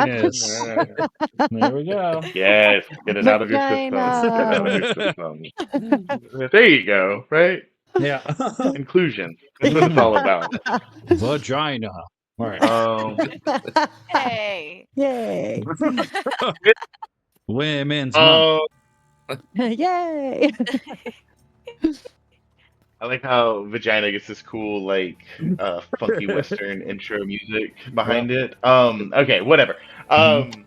penis. There we go. Yes, get it out of your system. Get it out of your system. There you go, right? Yeah. Inclusion. That's what it's all about. Vagina. All right. Hey. Yay. Women's month. Yay. I like how Vagina gets this cool, like, funky Western intro music behind it. Okay, whatever. The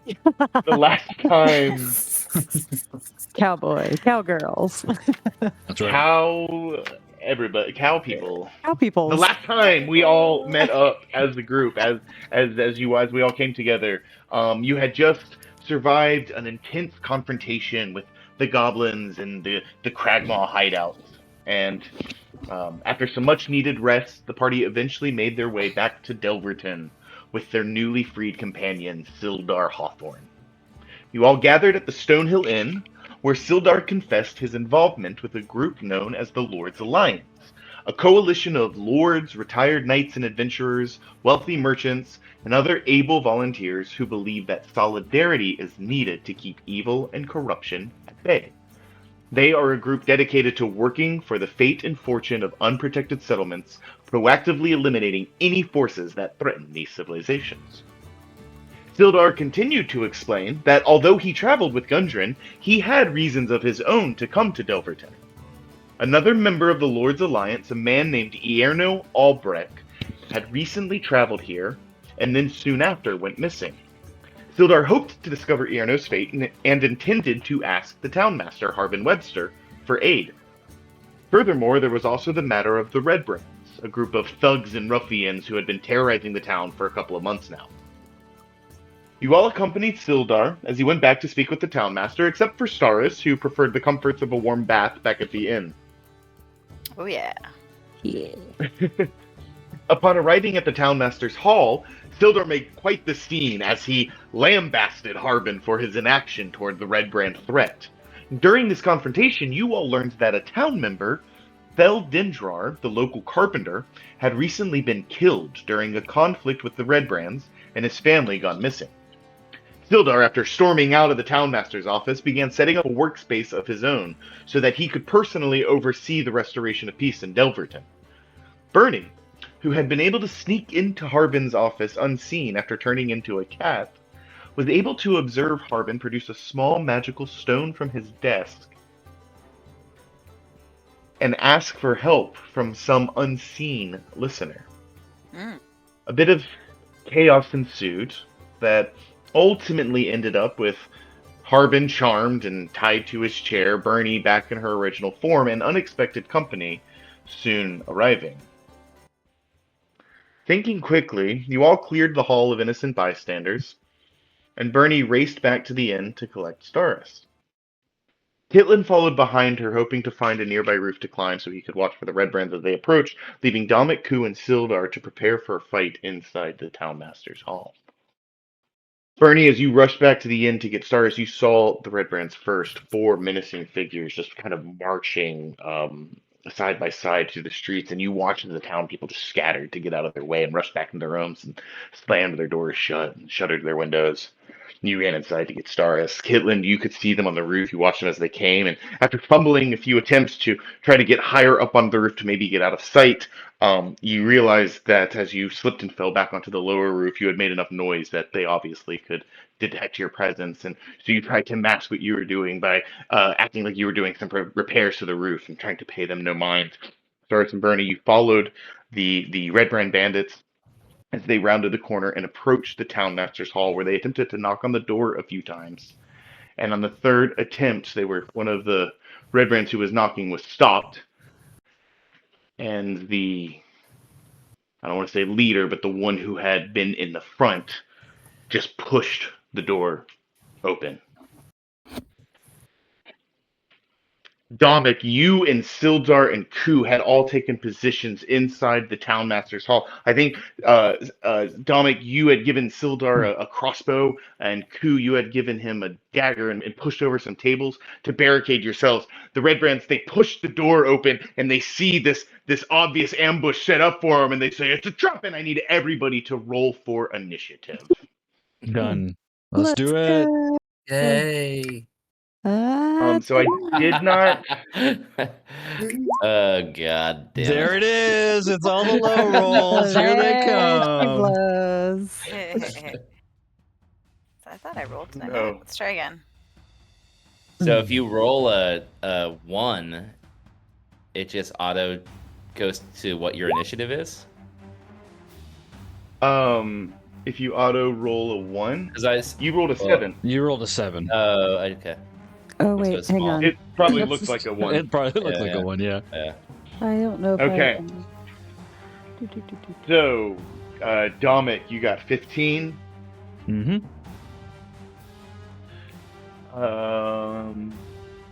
last time Cowboys, cowgirls, That's right. cow people. cow people. The last time we all met up as a group, as we all came together, you had just survived an intense confrontation with the goblins and the Cragmaw hideouts. And after some much needed rest, the party eventually made their way back to Delverton with their newly freed companion, Sildar Hawthorne. You all gathered at the Stonehill Inn, where Sildar confessed his involvement with a group known as the Lord's Alliance, a coalition of lords, retired knights and adventurers, wealthy merchants, and other able volunteers who believe that solidarity is needed to keep evil and corruption at bay. They are a group dedicated to working for the fate and fortune of unprotected settlements, proactively eliminating any forces that threaten these civilizations. Sildar continued to explain that although he traveled with Gundren, he had reasons of his own to come to Delverton. Another member of the Lord's Alliance, a man named Ierno Albrecht, had recently traveled here, and then soon after went missing. Sildar hoped to discover Ierno's fate and intended to ask the townmaster, Harbin Webster, for aid. Furthermore, there was also the matter of the Red Brands, a group of thugs and ruffians who had been terrorizing the town for a couple of months now. You all accompanied Sildar as he went back to speak with the townmaster, except for Staris, who preferred the comforts of a warm bath back at the inn. Oh, yeah. Yeah. Upon arriving at the townmaster's hall, Sildar made quite the scene as he lambasted Harbin for his inaction toward the Red Brand threat. During this confrontation, you all learned that a town member, Fel Dindrar, the local carpenter, had recently been killed during a conflict with the Red Brands, and his family gone missing. Sildar, after storming out of the townmaster's office, began setting up a workspace of his own so that he could personally oversee the restoration of peace in Delverton. Bernie, who had been able to sneak into Harbin's office unseen after turning into a cat, was able to observe Harbin produce a small magical stone from his desk and ask for help from some unseen listener. A bit of chaos ensued that ultimately ended up with Harbin charmed and tied to his chair, Bernie back in her original form, and unexpected company soon arriving. Thinking quickly, you all cleared the hall of innocent bystanders, and Bernie raced back to the inn to collect Staris. Kitlin followed behind her, hoping to find a nearby roof to climb so he could watch for the Red Brands as they approached, leaving Domik, Ku, and Sildar to prepare for a fight inside the townmaster's hall. Bernie, as you rushed back to the inn to get Staris, you saw the Red Brands first, four menacing figures just kind of marching side by side through the streets, and you watched the town people just scattered to get out of their way and rushed back into their homes and slammed their doors shut and shuttered their windows. You ran inside to get Staris. Kitlin, you could see them on the roof. You watched them as they came, and after fumbling a few attempts to try to get higher up on the roof to maybe get out of sight, you realized that as you slipped and fell back onto the lower roof, you had made enough noise that they obviously could detect your presence, and so you tried to mask what you were doing by acting like you were doing some repairs to the roof and trying to pay them no mind. Staris and Bernie, you followed the Red Brand bandits as they rounded the corner and approached the townmaster's hall, where they attempted to knock on the door a few times. And on the third attempt, one of the Red Brands who was knocking was stopped, and I don't want to say leader, but the one who had been in the front just pushed the door open. Domik, you and Sildar and Ku had all taken positions inside the townmaster's hall. I think, Domik, you had given Sildar a crossbow, and Ku, you had given him a dagger and pushed over some tables to barricade yourselves. The Red Brands, they push the door open, and they see this obvious ambush set up for them, and they say, "It's a trap," and I need everybody to roll for initiative. Done. Let's do it. go. Yay. So I did not. Oh god damn There it. it is. It's all the low rolls. Here they There she come. blows. I thought I rolled tonight. No. Let's try again. So if you roll a 1, it just auto goes to what your initiative is? If you auto roll a 1, Because you rolled a 7. You rolled a 7. Oh, okay. Oh, So wait, it's hang small. on. It probably Let's looks just- like a 1. It probably looked like Yeah. a 1, yeah. Yeah. I don't know if Okay. I... So, Dominic, you got 15. Mm-hmm.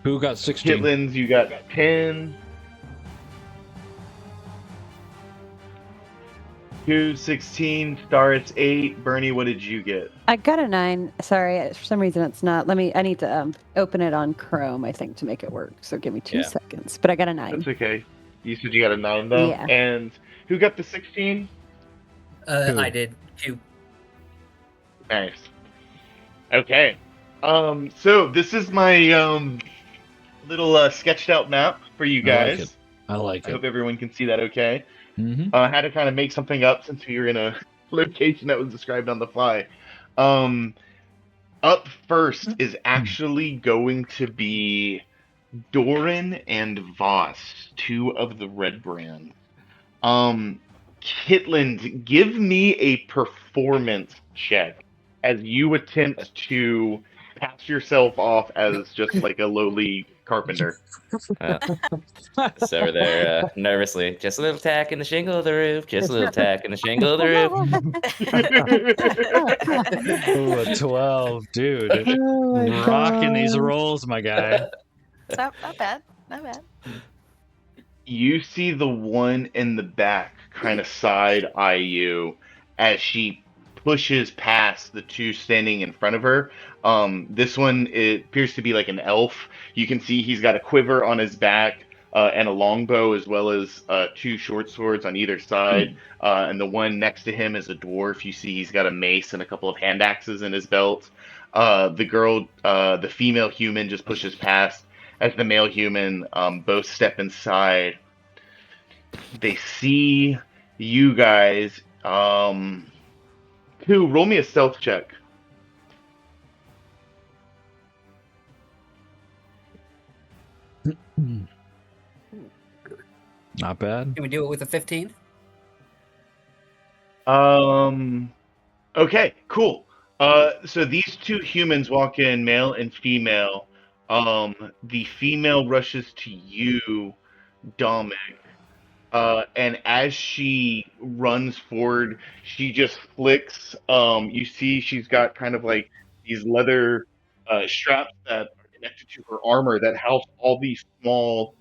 Who got 16? Kitlins, you got 10. 2, 16. Star, it's 8. Bernie, what did you get? I got a 9. Sorry, for some reason it's not. I need to open it on Chrome, I think, to make it work. So give me 2 Yeah. seconds. But I got a 9. That's okay. You said you got a 9, though? Yeah. And who got the 16? Who? I did. 2. Nice. Okay. So this is my little sketched out map for you I like guys. it. I like I it. hope everyone can see that okay. Mm-hmm. I had to kind of make something up since we were in a location that was described on the fly. Up first is actually going to be Doran and Voss, 2 of the red brand. Kitland, give me a performance check as you attempt to pass yourself off as just like a lowly carpenter. So over there, nervously, just a little tack in the shingle of the roof, just a little tack in the shingle of the roof. Ooh, a 12. Dude. Oh my Rocking these God. rolls, my guy. It's not bad. Not bad. You see the one in the back kind of side eye you as she pushes past the 2 standing in front of her. This one, it appears to be like an elf. You can see he's got a quiver on his back and a longbow, as well as 2 short swords on either side. And the one next to him is a dwarf. You see he's got a mace and a couple of hand axes in his belt. The female human just pushes past as the male human both step inside. They see you guys. Roll me a stealth check. Not bad. Can we do it with a 15? Okay, cool. So these 2 humans walk in, male and female. The female rushes to you, Dominic. And as she runs forward, she just flicks. You see, she's got kind of like these leather straps that are connected to her armor that house all these small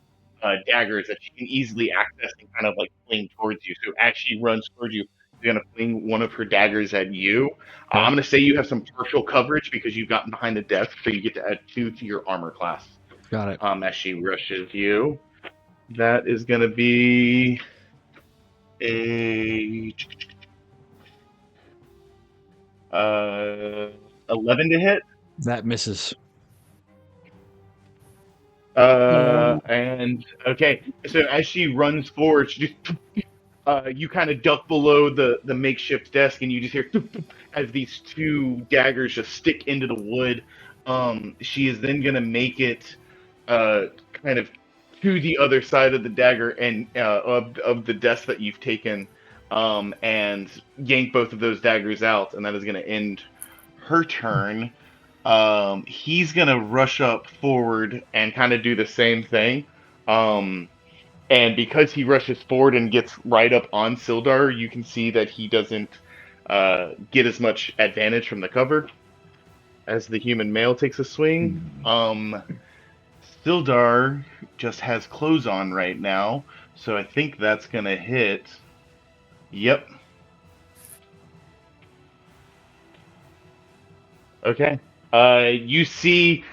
daggers that she can easily access and kind of like fling towards you. So as she runs towards you, she's gonna fling one of her daggers at you. I'm gonna say you have some partial coverage because you've gotten behind the desk, so you get to add 2 to your armor class. Got it. As she rushes you. That is going to be a 11 to hit. That misses. And okay, so as she runs forward, she just, you kind of duck below the makeshift desk, and you just hear as these 2 daggers just stick into the wood. She is then going to make it kind of to the other side of the dagger and of the desk that you've taken, and yank both of those daggers out, and that is going to end her turn. He's going to rush up forward and kind of do the same thing. And because he rushes forward and gets right up on Sildar, you can see that he doesn't get as much advantage from the cover as the human male takes a swing. Sildar just has clothes on right now, so I think that's gonna hit. Yep. Okay. You see,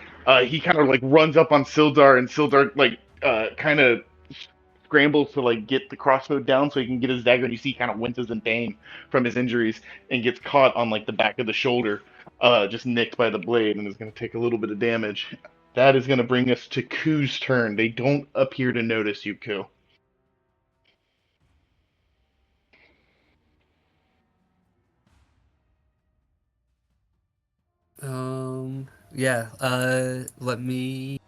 he kind of like runs up on Sildar, and Sildar like kind of scrambles to like get the crossbow down so he can get his dagger, and you see he kind of winces in pain from his injuries and gets caught on like the back of the shoulder, just nicked by the blade, and is going to take a little bit of damage. That is going to bring us to Ku's turn. They don't appear to notice you, Ku. Yeah, let me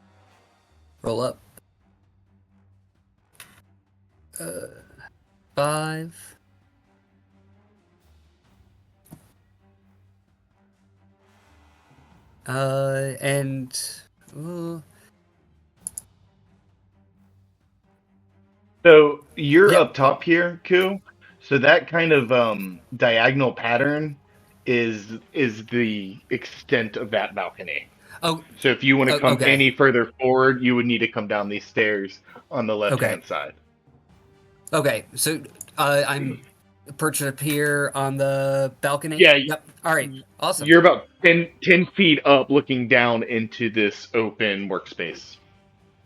roll up. 5. And So you're Yep. up top here, Ku. So that kind of diagonal pattern is the extent of that balcony. oh, So if you want to come okay. any further forward, you would need to come down these stairs on the left-hand side. Okay, so I'm perched up here on the balcony. Yeah. Yep. All right. Awesome. You're about 10 feet up looking down into this open workspace.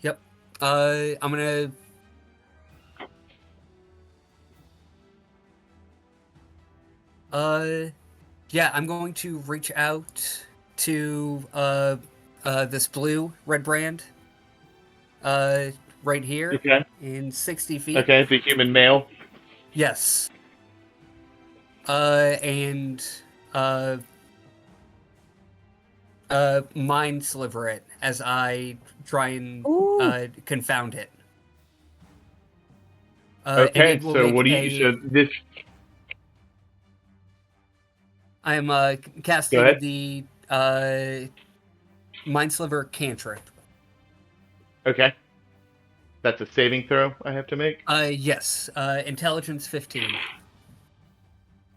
Yep. I'm gonna. Yeah, I'm going to reach out to this blue red brand. Right here. Okay. In 60 feet. Okay, the human male. Yes. And mind sliver it as I try and confound it. Okay, so what do you? So this. I am casting the mind sliver cantrip. Okay. That's a saving throw I have to make. Yes. Intelligence 15.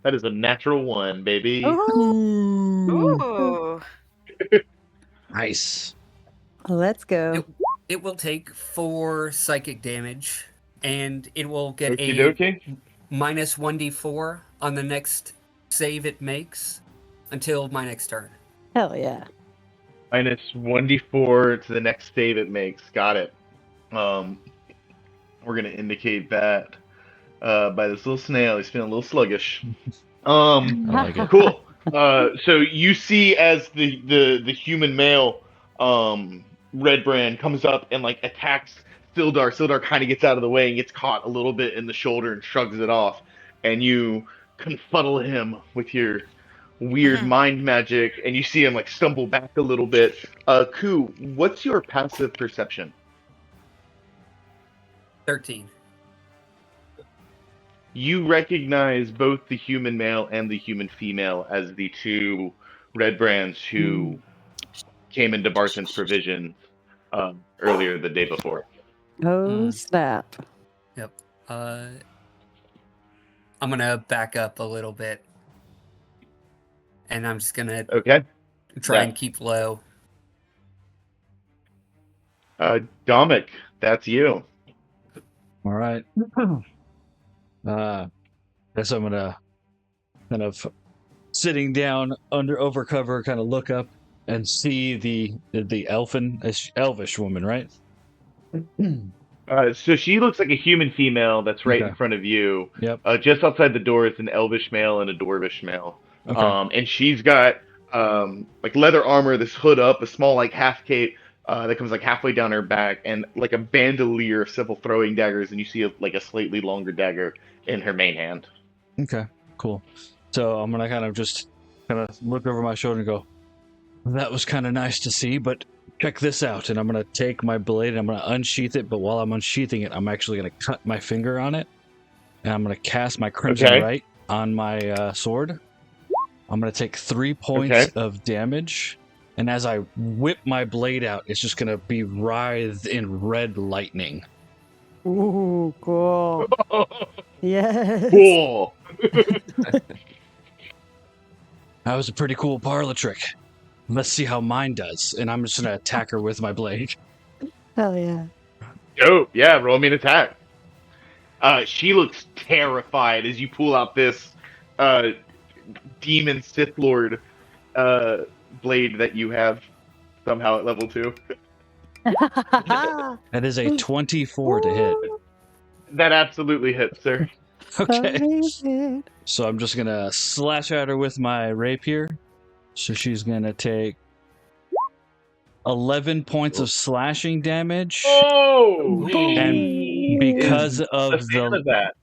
That is a natural 1, baby. Ooh. Nice. Let's go. It will take 4 psychic damage, and it will get Okie a dokie. minus 1d4 on the next save it makes until my next turn. Hell yeah. Minus 1d4 to the next save it makes. Got it. We're gonna indicate that by this little snail. He's feeling a little sluggish. I like it. Cool. So you see as the human male red brand comes up and like attacks Sildar. Sildar kind of gets out of the way and gets caught a little bit in the shoulder and shrugs it off. And you confuddle him with your weird mind magic, and you see him like stumble back a little bit. Ku, what's your passive perception? 13. You recognize both the human male and the human female as the two red brands who came into Barton's provision earlier the day before. Oh, snap. Yep. I'm gonna back up a little bit, and I'm just gonna try and keep low. Dominic, that's you. All right. Guess I'm gonna kind of sitting down under overcover, kind of look up and see the elvish woman, right? So she looks like a human female that's right in front of you. Yep. Just outside the door is an elvish male and a dwarvish male. Okay. And she's got like leather armor, this hood up, a small like half cape that comes like halfway down her back, and like a bandolier of several throwing daggers, and you see like a slightly longer dagger in her main hand. Okay, cool. So I'm gonna kind of look over my shoulder and go, that was kind of nice to see, but check this out. And I'm gonna take my blade and I'm gonna unsheath it, but while I'm unsheathing it, I'm actually gonna cut my finger on it, and I'm gonna cast my Crimson Right on my sword. I'm gonna take 3 points of damage, and as I whip my blade out, it's just gonna be writhed in red lightning. Ooh, cool. Yes. Cool. That was a pretty cool parlor trick. Let's see how mine does. And I'm just gonna attack her with my blade. Hell yeah. Oh, yeah, roll me an attack. She looks terrified as you pull out this demon Sith Lord blade that you have somehow at level 2. That is a 24 to hit. That absolutely hits, sir. Okay. Amazing. So I'm just gonna slash at her with my rapier. So she's gonna take 11 points of slashing damage. Oh, And she because is of a fan of that.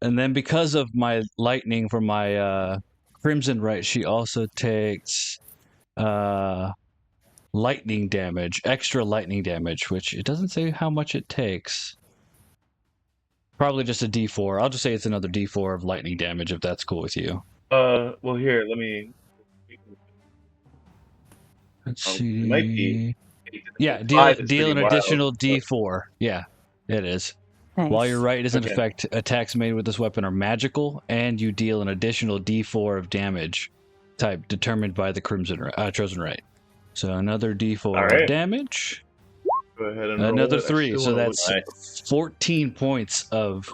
And then because of my lightning from my Crimson Right, she also takes lightning damage, extra lightning damage, which it doesn't say how much it takes. Probably just a D4. I'll just say it's another D4 of lightning damage if that's cool with you. Well, here, let me. Let's It see. might be. Yeah, Five is deal pretty an wild. additional D4. Yeah, it is. Nice. While your right is in Okay. effect, attacks made with this weapon are magical, and you deal an additional D4 of damage type determined by the Chosen Right. So another D4 All right. of damage. Go ahead and roll Another it. I 3. still So wanna that's look- 14 points of,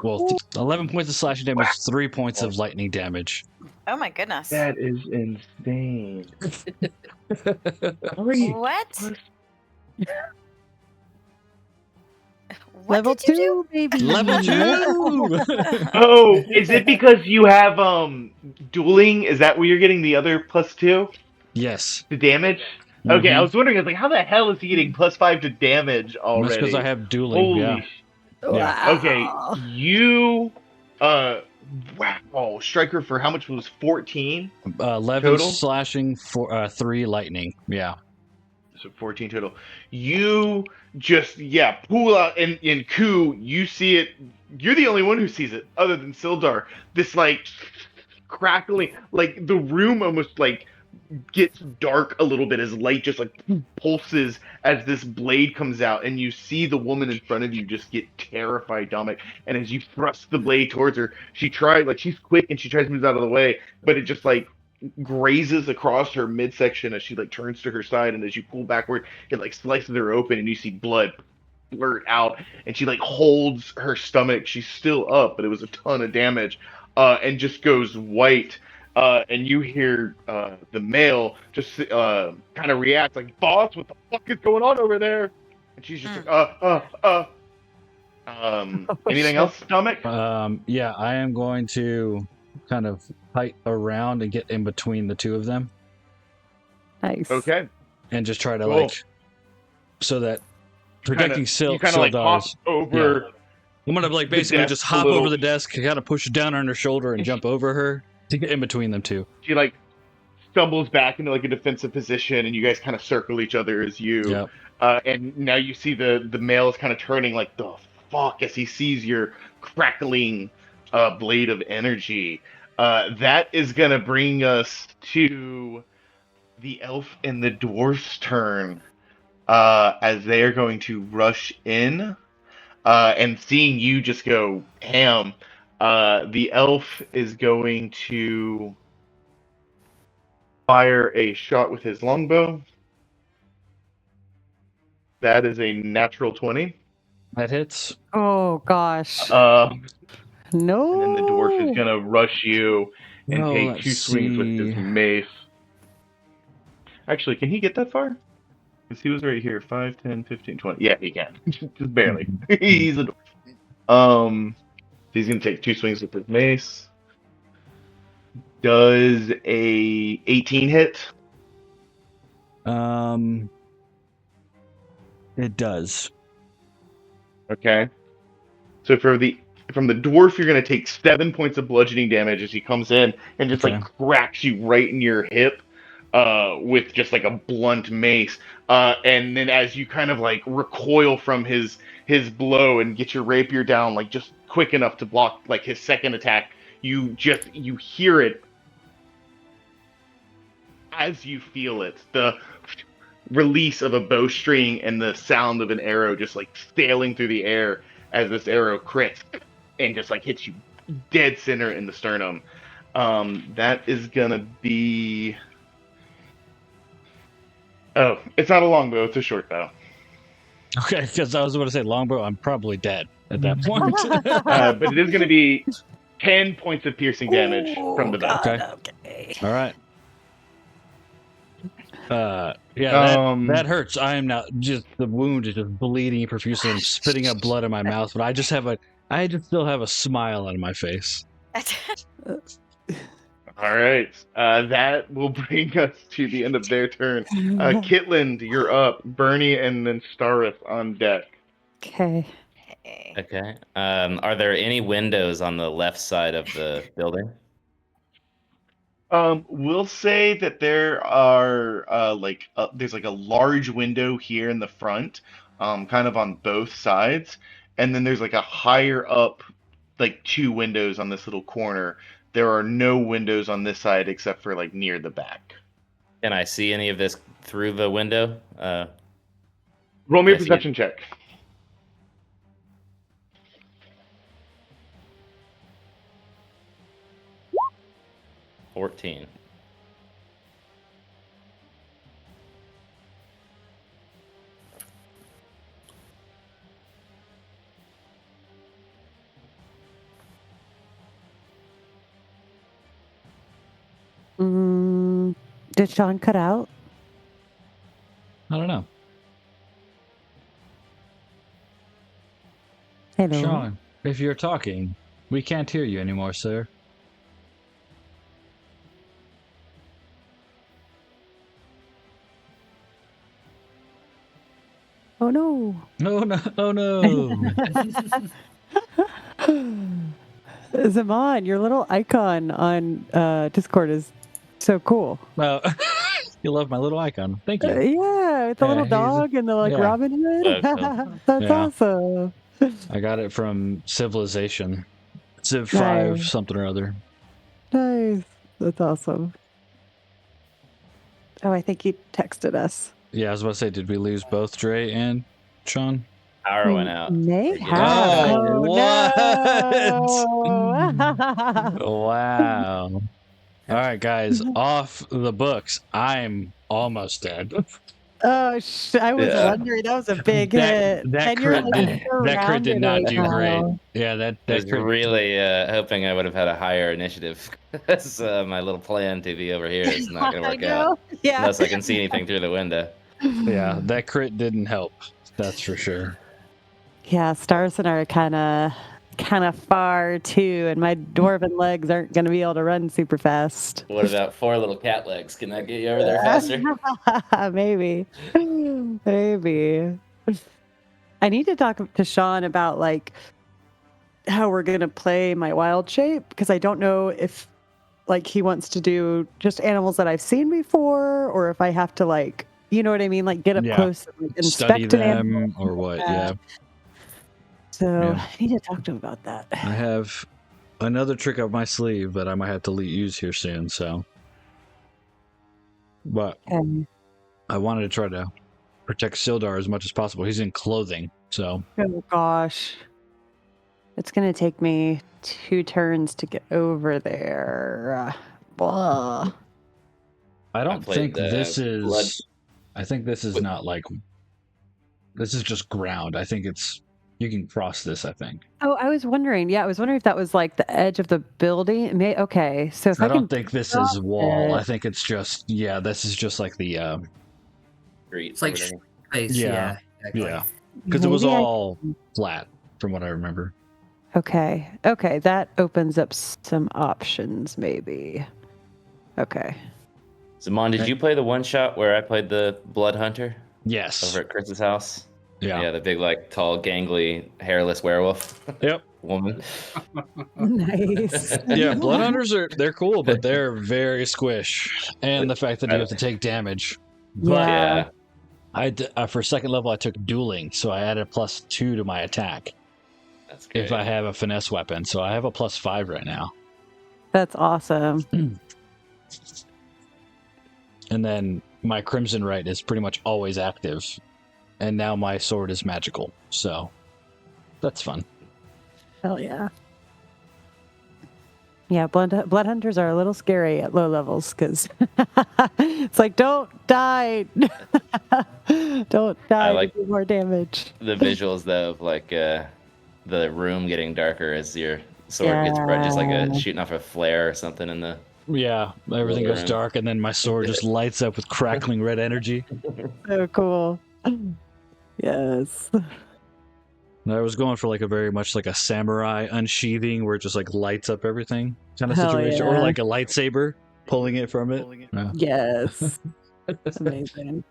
11 points of slashing damage, 3 points of lightning damage. Oh my goodness. That is insane. How are you? What? What Level did you 2, baby. Level 2! Oh, is it because you have dueling? Is that where you're getting the other +2 Yes. to damage? Okay, I Mhm. was wondering, I was like, how the hell is he getting +5 to damage That's already? because I have dueling, yeah. Holy Yeah. Okay, you wow, striker for how much was 14? 11 Total? slashing, 3 lightning. Yeah. So 14 total. You just pull out and Ku, you see it. You're the only one who sees it, other than Sildar. This like crackling, like the room almost like gets dark a little bit as light just like pulses as this blade comes out, and you see the woman in front of you just get terrified, Dominic. And as you thrust the blade towards her, she's quick and she tries to move out of the way, but it just like grazes across her midsection as she like turns to her side, and as you pull backward, it like slices her open, and you see blood blurt out, and she like holds her stomach. She's still up, but it was a ton of damage, and just goes white. And you hear the male just kind of react like, "Boss, what the fuck is going on over there?" And she's just like, anything else, stomach? Yeah, I am going to kind of fight around and get in between the two of them Nice. Okay. and just try to Cool. like, so that protecting You kind of like hop Sildar's. over. I'm gonna like the basically desk just a hop little. over the desk, kind of push down on her shoulder and jump over her to get in between them two. She like stumbles back into like a defensive position, and you guys kind of circle each other as you. Yep. And now you see the male is kind of turning like the fuck as he sees your crackling blade of energy. That is gonna bring us to the elf and the dwarf's turn, as they are going to rush in, and seeing you just go ham. The elf is going to fire a shot with his longbow. That is a natural 20. That hits. Oh gosh. No. No. And then the dwarf is going to rush you and Well, take let's 2 swings with his see. mace. Actually, can he get that far? Because he was right here. 5, 10, 15, 20. Yeah, he can. Just barely. He's a dwarf. So he's going to take 2 swings with his mace. Does a 18 hit? It does. Okay. So from the dwarf, you're going to take 7 points of bludgeoning damage as he comes in and just Okay. like cracks you right in your hip with just like a blunt mace. And then as you kind of like recoil from his blow and get your rapier down like just quick enough to block like his second attack, you hear it as you feel it. The release of a bowstring and the sound of an arrow just like sailing through the air as this arrow crits and just like hits you dead center in the sternum. That is gonna be. Oh, it's not a longbow; it's a short bow. Okay, because I was going to say longbow. I'm probably dead at that point. But it is gonna be 10 points of piercing damage from the bow. Okay. Okay. All right. Yeah, that hurts. I am now just the wound is just bleeding profusely and spitting up blood in my mouth. But I I just still have a smile on my face. All right. That will bring us to the end of their turn. Kitland, you're up. Bernie and then Starith on deck. Okay. Okay. Okay. Are there any windows on the left side of the building? We'll say that there are there's like a large window here in the front, kind of on both sides, and then there's like a higher up, like two windows on this little corner. There are no windows on this side except for like near the back. Can I see any of this through the window? Roll me a I see it. perception check. 14. Did Sean cut out? I don't know. Hello. Sean, if you're talking, we can't hear you anymore, sir. Oh no. Oh no! Oh no! Zaman, your little icon on Discord is so cool. Well, you love my little icon. Thank you. Yeah, with the Yeah, little he's- dog and the like yeah. Robin Hood. Welcome. That's Yeah. awesome. I got it from Civilization. Civ 5 Nice. something or other. Nice. That's awesome. Oh, I think you texted us. Yeah, I was about to say, did we lose both Dre and Sean? Power We went out. may We're getting- have. Oh, what? Oh, wow. All right, guys, off the books. I'm almost dead. Oh, I was Yeah. wondering. That was a big That- hit. that And you're, crit like, did- that crit did surrounded not right do great. now. Yeah, I that was crit. really hoping I would have had a higher initiative. Because my little plan to be over here is not going to I work out. know. Yeah. Unless I can see anything through the window. Yeah, that crit didn't help. That's for sure. Yeah, Stars and I are kind of far too, and my dwarven legs aren't going to be able to run super fast. What about 4 little cat legs? Can that get you over there faster? Maybe. I need to talk to Sean about like how we're going to play my wild shape, because I don't know if like he wants to do just animals that I've seen before, or if I have to like, you know what I mean, like get up Yeah. close and like, Study inspect an animal. them or what? Yeah. Yeah. So Yeah. I need to talk to him about that. I have another trick up my sleeve that I might have to use here soon. So, but I wanted to try to protect Sildar as much as possible. He's in clothing, so Oh gosh. It's going to take me 2 turns to get over there. Blah. I don't played think the this is. blood- I think this is not like. This is just ground. I think it's. You can cross this. I think. Oh, I was wondering. Yeah, I was wondering if that was like the edge of the building. Okay, so if I I don't can think this cross is wall. it. I think it's just. Yeah, this is just like the. Street It's like or whatever. space. Yeah. Yeah. Exactly. Yeah, because it was Maybe I- all flat from what I remember. Okay, that opens up some options, maybe. Okay. Zaman, did you play the one shot where I played the Blood Hunter Yes. over at Chris's house? Yeah. The big, like, tall, gangly, hairless werewolf Yep. woman. Nice. Yeah, blood hunters they're cool, but they're very squish, and the fact that you have to take damage. But Yeah. for second level, I took dueling, so I added a +2 to my attack That's great. if I have a finesse weapon. So I have a +5 right now, That's awesome. and then my crimson right is pretty much always active, and now my sword is magical. So that's fun. Hell yeah. Yeah, blood hunters are a little scary at low levels because it's like, don't die. Don't die. like- Do more damage. The visuals, though, of, like, the room getting darker as your sword gets bright, just like shooting off a flare or something in the... Yeah, everything goes Room. dark, and then my sword just lights up with crackling red energy. So cool. Yes. I was going for like a very much like a samurai unsheathing where it just like lights up everything kind of Hell situation, or yeah. like a lightsaber pulling it from it. Yeah. Yes. Amazing.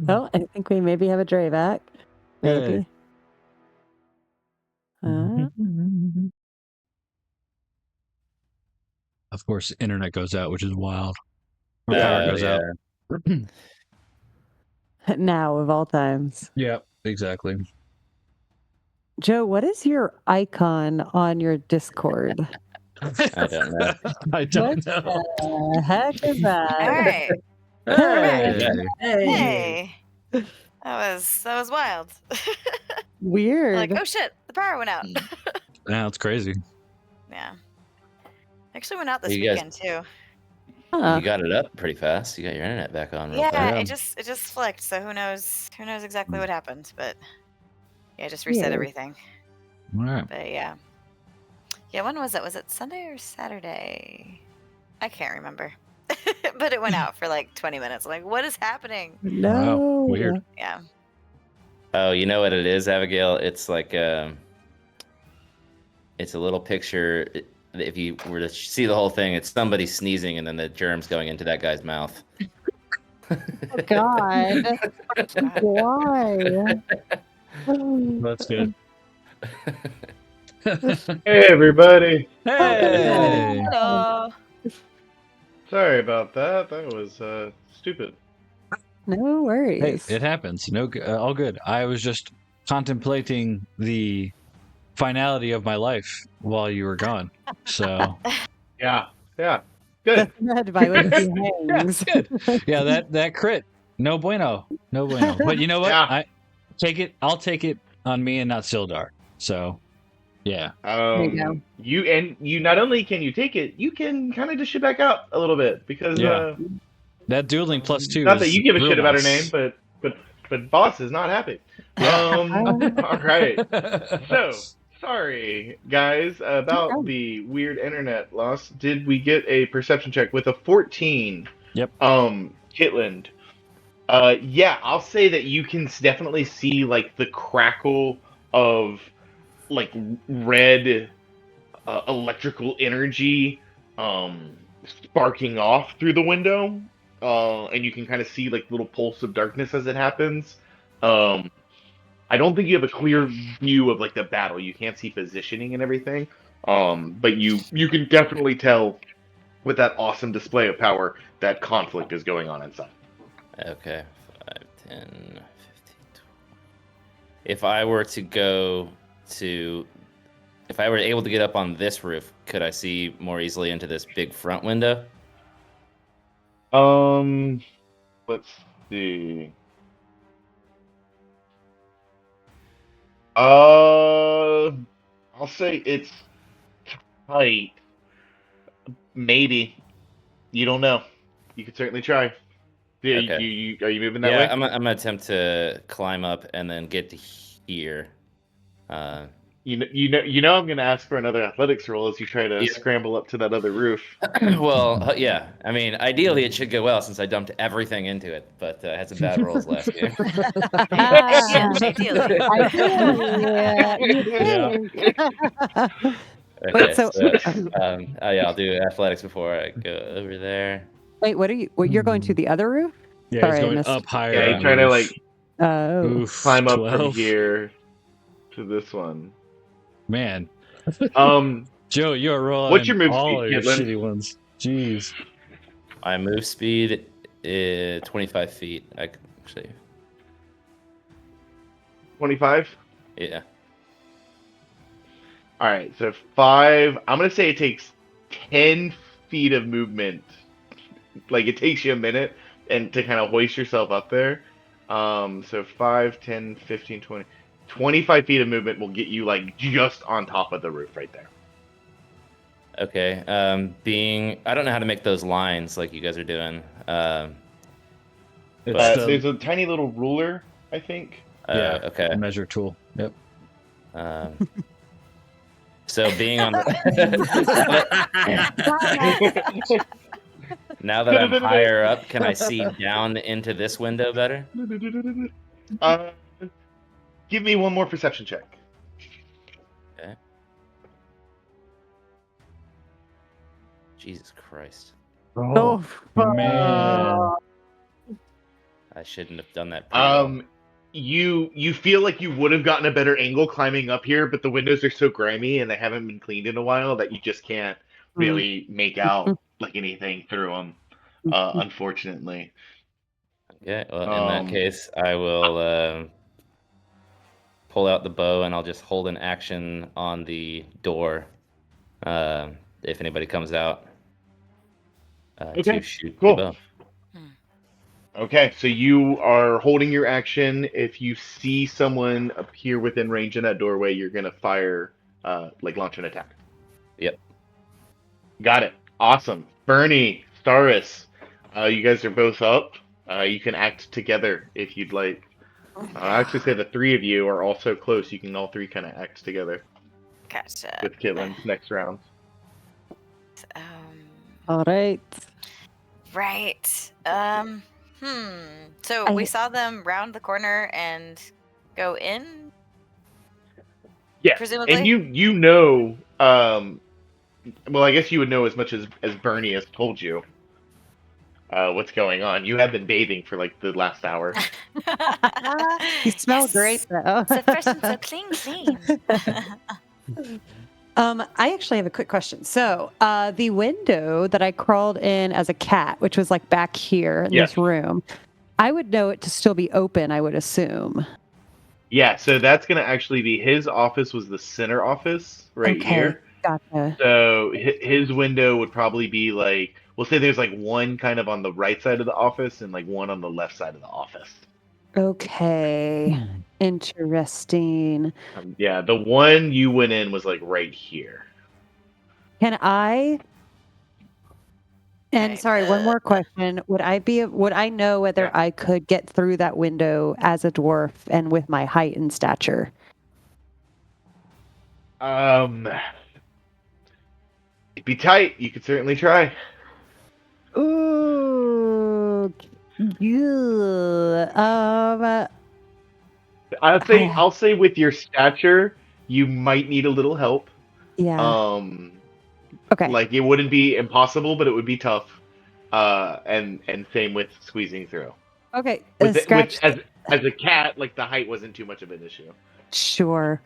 Oh, I think we maybe have a Dravac. Maybe. Of course, the internet goes out, which is wild. Or power goes out. Now of all times. Yeah, exactly. Joe, what is your icon on your Discord? I don't know. I don't What know. the heck is All that? right. Hey. Hey. That was wild. Weird. Like, oh shit, the power went out. Yeah, it's crazy. Yeah. Actually went out this You guys- weekend too. Huh. You got it up pretty fast. You got your internet back on real Yeah, fast. it just flicked, so who knows exactly what happened, but yeah, just reset Weird. everything. All right. But yeah. Yeah, when was it? Was it Sunday or Saturday? I can't remember. But it went out for like 20 minutes. I'm like, what is happening? No. Wow, weird. Yeah. Oh, you know what it is, Abigail? It's like it's a little picture. If you were to see the whole thing, it's somebody sneezing and then the germs going into that guy's mouth. Oh, God. Why? That's good. Hey, everybody. Hey. Hello. Sorry about that. That was stupid. No Hey, worries. it happens. No, all good. I was just contemplating the finality of my life while you were gone. So Yeah. Good. The thread by which he hangs. good. Yeah, that crit. No bueno. No bueno. But you know what? Yeah. I'll take it on me and not Sildar. So yeah. you You not only can you take it, you can kind of dish it back out a little bit because Yeah. That dueling +2. not that is you give a real shit about her nice. name, but boss is not happy. All right. So sorry guys about the weird internet loss. Did we get a perception check with a 14? Yep. Kitland. Yeah, I'll say that you can definitely see like the crackle of like red electrical energy sparking off through the window, and you can kind of see like little pulse of darkness as it happens. I don't think you have a clear view of like the battle. You can't see positioning and everything, but you can definitely tell with that awesome display of power that conflict is going on inside. Okay, 5, 10, 15, 20. If I were able to get up on this roof, could I see more easily into this big front window? Let's see. I'll say it's tight. Maybe. You don't know. You could certainly try. Yeah, Okay. Are you moving that Yeah, way? I'm gonna attempt to climb up and then get to here. You know I'm gonna ask for another athletics roll as you try to Yeah. scramble up to that other roof. Well, yeah. I mean, ideally it should go well since I dumped everything into it, but I had some bad rolls last game. Ideally. Yeah, you think. Okay, Wait, so- yeah, I'll do athletics before I go over there. Wait, you're going to the other roof? Yeah, Sorry, he's I going missed- up higher. Yeah, on you're the trying to roof. like Oh. Oof, climb up from 12. here to this one. Man, Um, Joe, you're rolling What's your move all speed, of your Caitlin? shitty ones. Jeez. My move speed is 25 feet. I could actually, 25. yeah. All right, so 5. I'm gonna say it takes 10 feet of movement. Like it takes you a minute and to kind of hoist yourself up there. So 5, 10, 15, 20, 25 feet of movement will get you like just on top of the roof right there. Okay. I don't know how to make those lines like you guys are doing. It's the There's a tiny little ruler, I think. Yeah. Okay. measure tool. Yep. So being on the now that I'm higher up, can I see down into this window better? Give me one more perception check. Okay. Jesus Christ. Oh, man. I shouldn't have done that pre-roll. You feel like you would have gotten a better angle climbing up here, but the windows are so grimy and they haven't been cleaned in a while that you just can't really make out like anything through them. Unfortunately. Okay, well, in that case, I will pull out the bow and I'll just hold an action on the door if anybody comes out Okay, to shoot cool. the bow. Okay, so you are holding your action. If you see someone appear within range in that doorway, you're gonna fire, launch an attack. Yep. Got it. Awesome. Bernie, Staris, you guys are both up. You can act together if you'd like. I actually say the three of you are all so close. You can all three kind of act together Gotcha. with Kitlin's next round. all right. Right. So we saw them round the corner and go in. Yeah, Presumably. and you know, well, I guess you would know as much as Bernie has told you. What's going on? You have been bathing for like the last hour. You smell great though. So fresh and so clean. I actually have a quick question. So, the window that I crawled in as a cat, which was like back here in this room, I would know it to still be open, I would assume. Yeah, so that's going to actually be his office was the center office right here. Gotcha. So his window would probably be like, we'll say there's like one kind of on the right side of the office and like one on the left side of the office. Okay. Interesting. Yeah, the one you went in was like right here. Can I? And sorry, one more question. Would I know whether I could get through that window as a dwarf and with my height and stature? It'd be tight. You could certainly try. Ooh. Yeah. I'll say with your stature, you might need a little help. Yeah. Okay. Like it wouldn't be impossible, but it would be tough. And same with squeezing through. Okay. As a cat, like the height wasn't too much of an issue. Sure.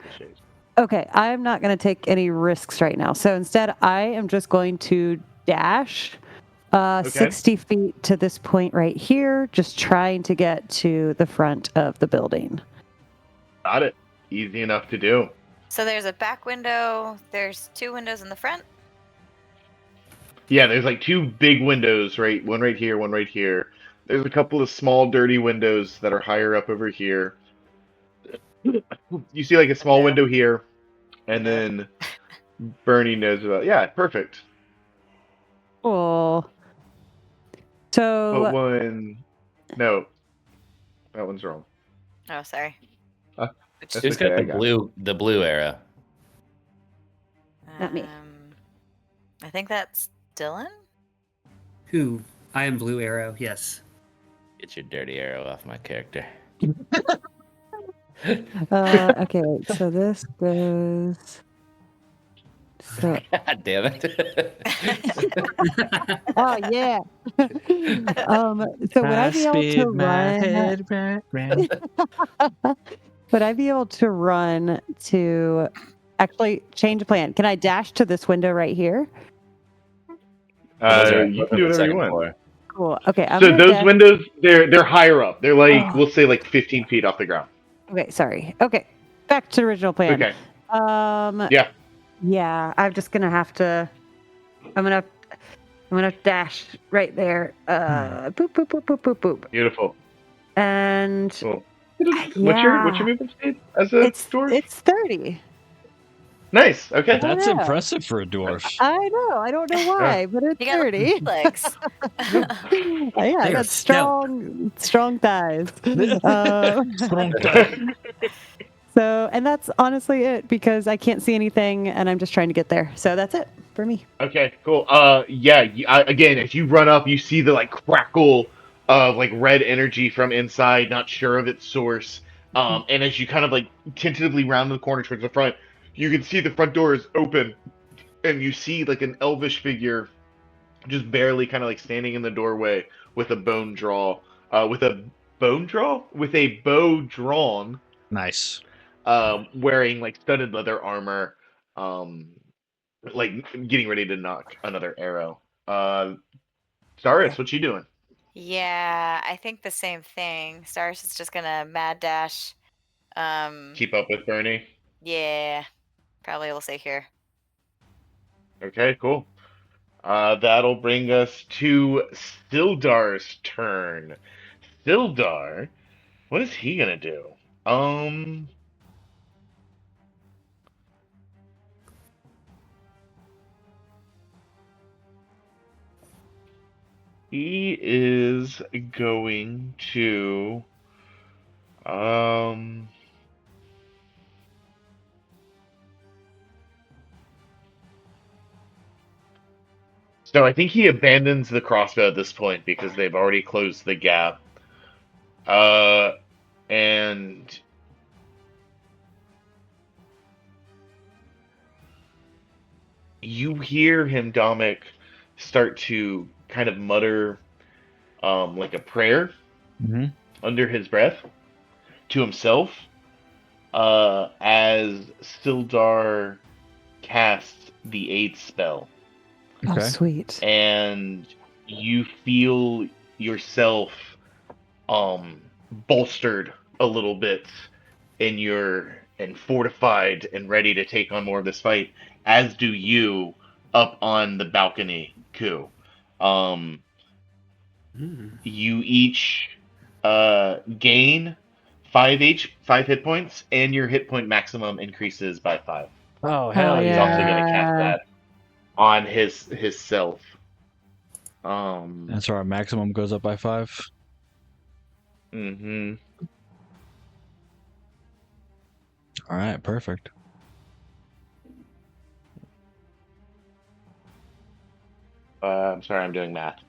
Okay, I'm not going to take any risks right now. So instead, I am just going to dash 60 feet to this point right here, just trying to get to the front of the building. Got it. Easy enough to do. So there's a back window. There's two windows in the front. Yeah, there's like two big windows, right? One right here, one right here. There's a couple of small, dirty windows that are higher up over here. You see like a small window here, and then Bernie knows about. Yeah, perfect. Cool. So. But one, no, that one's wrong. Oh, sorry. Who's got the blue arrow? Not me. I think that's Dylan. Who? I am Blue Arrow. Yes. Get your dirty arrow off my character. Okay, wait. So this goes. So. God damn it! Oh yeah. So would I be able to run? Would I be able to run to actually change of plan? Can I dash to this window right here? You can do whatever you want. Floor. Cool. Okay. So those windows, they're higher up. They're like we'll say like 15 feet off the ground. Okay. Sorry. Okay. Back to original plan. Okay. Yeah. Yeah. I'm just gonna have to. I'm gonna dash right there. Boop boop boop boop boop boop. Beautiful. And cool. What's your movement speed as a dwarf? It's 30. Nice. Okay. That's impressive for a dwarf. I know. I don't know why, but it's 30. Legs. I got strong thighs. Strong thighs. So, and that's honestly it because I can't see anything and I'm just trying to get there. So that's it for me. Okay, cool. Again, as you run up, you see the like crackle of like red energy from inside, not sure of its source. And as you kind of like tentatively round the corner towards the front, you can see the front door is open, and you see like an elvish figure just barely kind of like standing in the doorway with a with a bow drawn, Nice. wearing like studded leather armor, um, like getting ready to knock another arrow. Staris, what you doing? Yeah, I think the same thing. Stars is just gonna mad dash. Keep up with Bernie. Yeah, probably will stay here. Okay, cool. That'll bring us to Sildar's turn. Sildar, what is he gonna do? Um, he is going to, um, so I think he abandons the crossbow at this point because they've already closed the gap. And you hear him, Dominic, start to kind of mutter, like a prayer Mm-hmm. under his breath to himself, as Sildar casts the aid spell, Oh, Okay. sweet. and you feel yourself bolstered a little bit and fortified and ready to take on more of this fight, as do you up on the balcony, Ku. Um, you each gain 5 hit points, and your hit point maximum increases by 5. Oh, Hell hell He's yeah. also going to cast yeah. that on his self. And so our maximum goes up by 5. Mm-hmm. All right, perfect. I'm sorry, I'm doing math,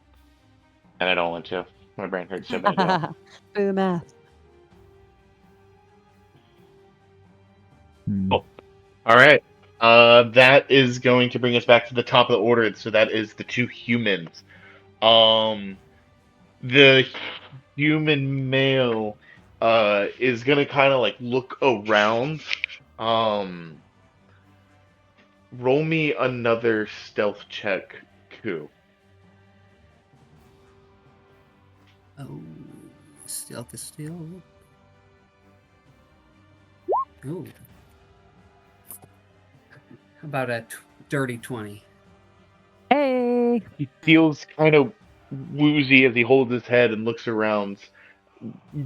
and I don't want to. My brain hurts so bad. Now. Do the math. Hmm. Cool. All right. That is going to bring us back to the top of the order. So that is the 2 humans. The human male is gonna kind of like look around. Roll me another stealth check, Ku. Oh, stealth is still. Ooh. How about a dirty 20? Hey. He feels kind of woozy as he holds his head and looks around,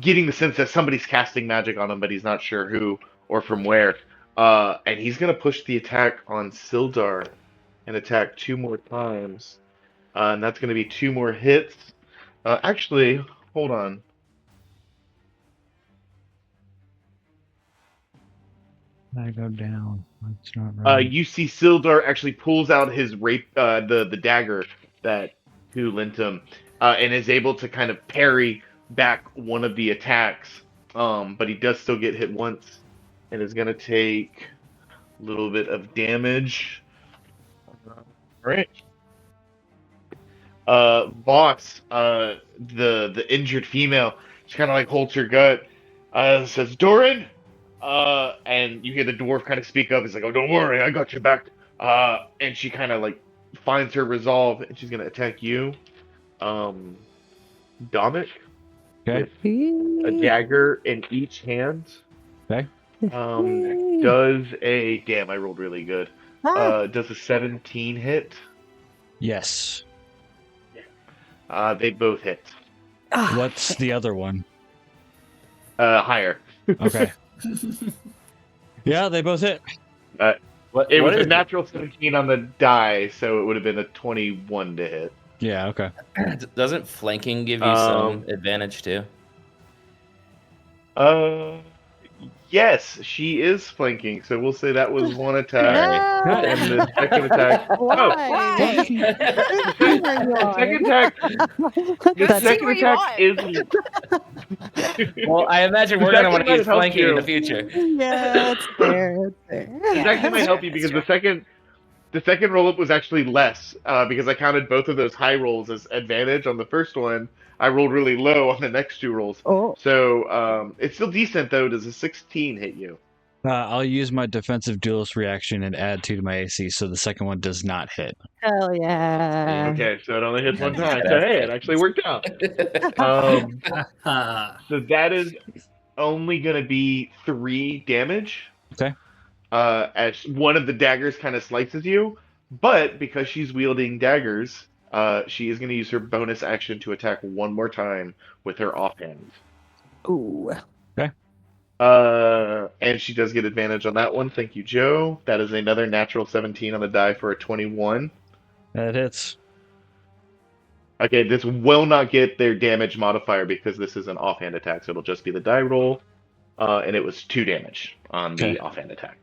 getting the sense that somebody's casting magic on him, but he's not sure who or from where. And he's gonna push the attack on Sildar and attack 2 more times. And that's gonna be 2 more hits. Actually, hold on. I go down. That's not right. You see Sildar actually pulls out his the dagger that Ku lent him, and is able to kind of parry back one of the attacks. But he does still get hit once, and is gonna take a little bit of damage. All right. Boss, the injured female, she kind of like holds her gut, says, "Doran," and you hear the dwarf kind of speak up. He's like, "Oh, don't worry, I got your back." And she kind of like finds her resolve, and she's gonna attack you, Dominic, Okay. with a dagger in each hand. Okay. Does a damn? I rolled really good. Does a 17 hit? Yes. They both hit. What's the other one? Higher. Okay. Yeah, they both hit. It was a natural 17 on the die, so it would have been a 21 to hit. Yeah, okay. Doesn't flanking give you some advantage too? Yes, she is flanking, so we'll say that was one attack. No! And the second attack. Oh, Why? Why? the Team are you the second on? attack. The Whose second team are you attack on? is. Well, I imagine This we're gonna actually want to might use have helped flanking in the you. future. Yeah, it's fair. It's fair. This Yeah, actually might that's help true, you that's because true. the second roll up was actually less because I counted both of those high rolls as advantage on the first one. I rolled really low on the next two rolls, Oh, so it's still decent though. Does a 16 hit you? I'll use my defensive duelist reaction and add 2 to my AC, so the second one does not hit. hell yeah. Okay, so it only hits one Yeah, time. just So gotta hey, have it actually worked out. Oh, So that is only going to be 3 damage. Okay. As one of the daggers kind of slices you, but because she's wielding daggers, she is going to use her bonus action to attack one more time with her offhand. Ooh. And she does get advantage on that one. Thank you, Joe. That is another natural 17 on the die for a 21. That hits. Okay, this will not get their damage modifier because this is an offhand attack, so it'll just be the die roll. And it was 2 damage on the Okay. offhand attack.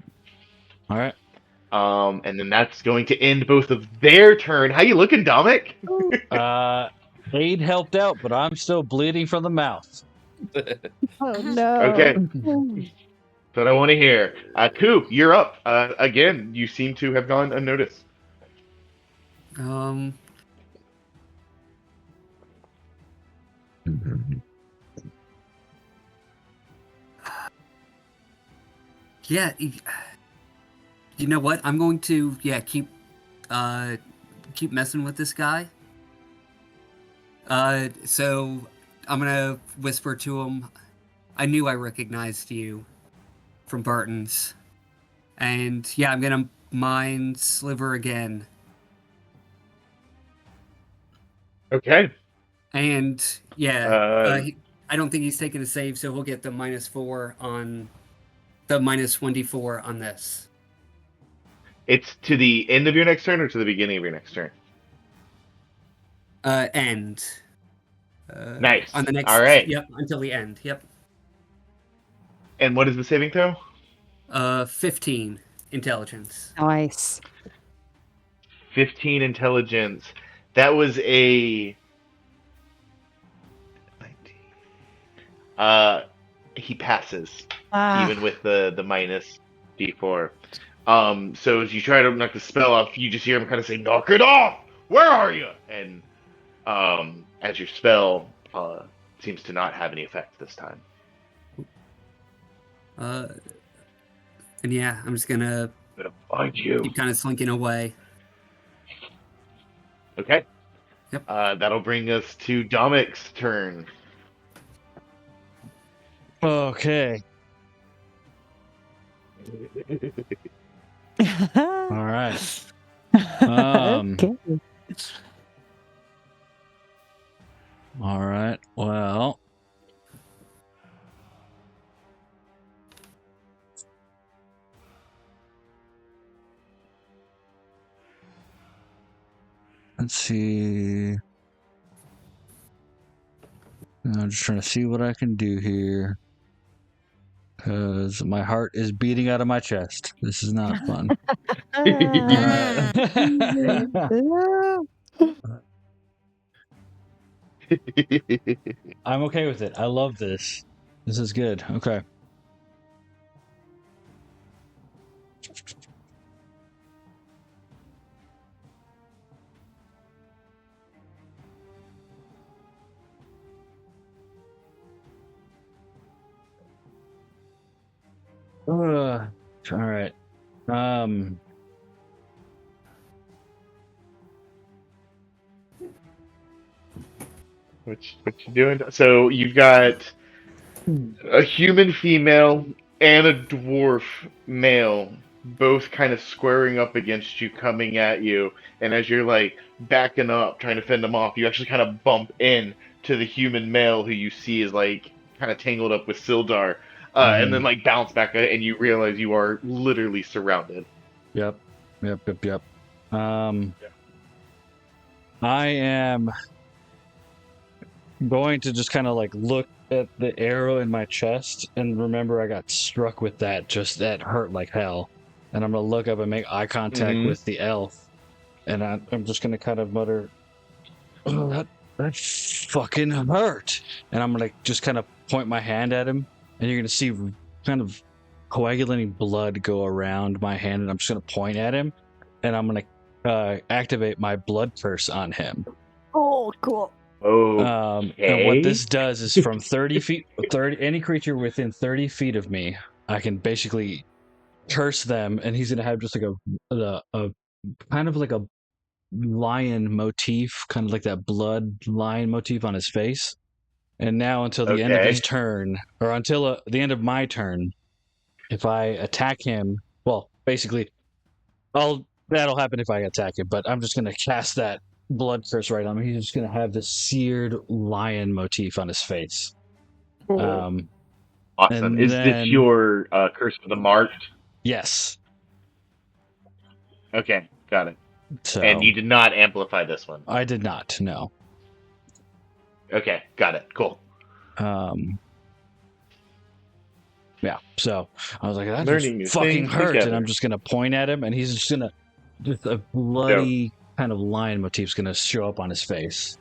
All right. And then that's going to end both of their turn. How you looking, Dominic? Aid helped out, but I'm still bleeding from the mouth. Oh no. Okay. That's what I want to hear. Coop, you're up. Again, you seem to have gone unnoticed. Yeah, you know what? I'm going to keep messing with this guy. So I'm gonna whisper to him. I knew I recognized you from Barton's, and yeah, I'm gonna mine Sliver again. Okay. And Uh, I don't think he's taking a save, so he'll get the -4 on the -1d4 on this. It's to the end of your next turn or to the beginning of your next turn? End. Nice. On the next. All right. Yep. Until the end. Yep. And what is the saving throw? 15 intelligence. Nice. 15 intelligence. That was a 19. He passes, even with the minus d4. So as you try to knock the spell off, you just hear him kind of say, "Knock it off! Where are you?" And as your spell seems to not have any effect this time. And yeah, I'm just gonna I'm gonna find you. keep kind of slinking away. Okay. Yep. That'll bring us to Dominic's turn. Okay. All right. Okay. All right. Well. Let's see. I'm just trying to see what I can do here. Because my heart is beating out of my chest. This is not fun. I'm okay with it. I love this. This is good. Okay. All right. What you doing? So you've got a human female and a dwarf male, both kind of squaring up against you, coming at you. And as you're like backing up, trying to fend them off, you actually kind of bump in to the human male who you see is like kind of tangled up with Sildar, and then like bounce back, and you realize you are literally surrounded. Yep. I am going to just kind of like look at the arrow in my chest and remember I got struck with that. Just that hurt like hell. And I'm gonna look up and make eye contact Mhm. with the elf, and I'm just gonna kind of mutter, "Oh, that fucking hurt." And I'm gonna just kind of point my hand at him, and you're gonna see kind of coagulating blood go around my hand, and I'm just gonna point at him, and I'm gonna activate my blood curse on him. Oh, cool. And what this does is from 30 feet, any creature within 30 feet of me, I can basically curse them, and he's gonna have just like a kind of like a lion motif, kind of like that blood lion motif on his face. And now until the end of his Okay. turn, or until the end of my turn, if I attack him, well, basically, that'll happen if I attack him. But I'm just gonna cast that blood curse right on him. He's just gonna have this seared lion motif on his face. Awesome. and Is then- this your Curse of the Marked? Yes. Okay, got it. So And you did not amplify this one. I did not. No. Okay, got it. Cool. Yeah. So I was like, that Learning new just fucking things hurt, and together. I'm just gonna point at him, and he's just gonna a bloody kind of lion motif's gonna show up on his face.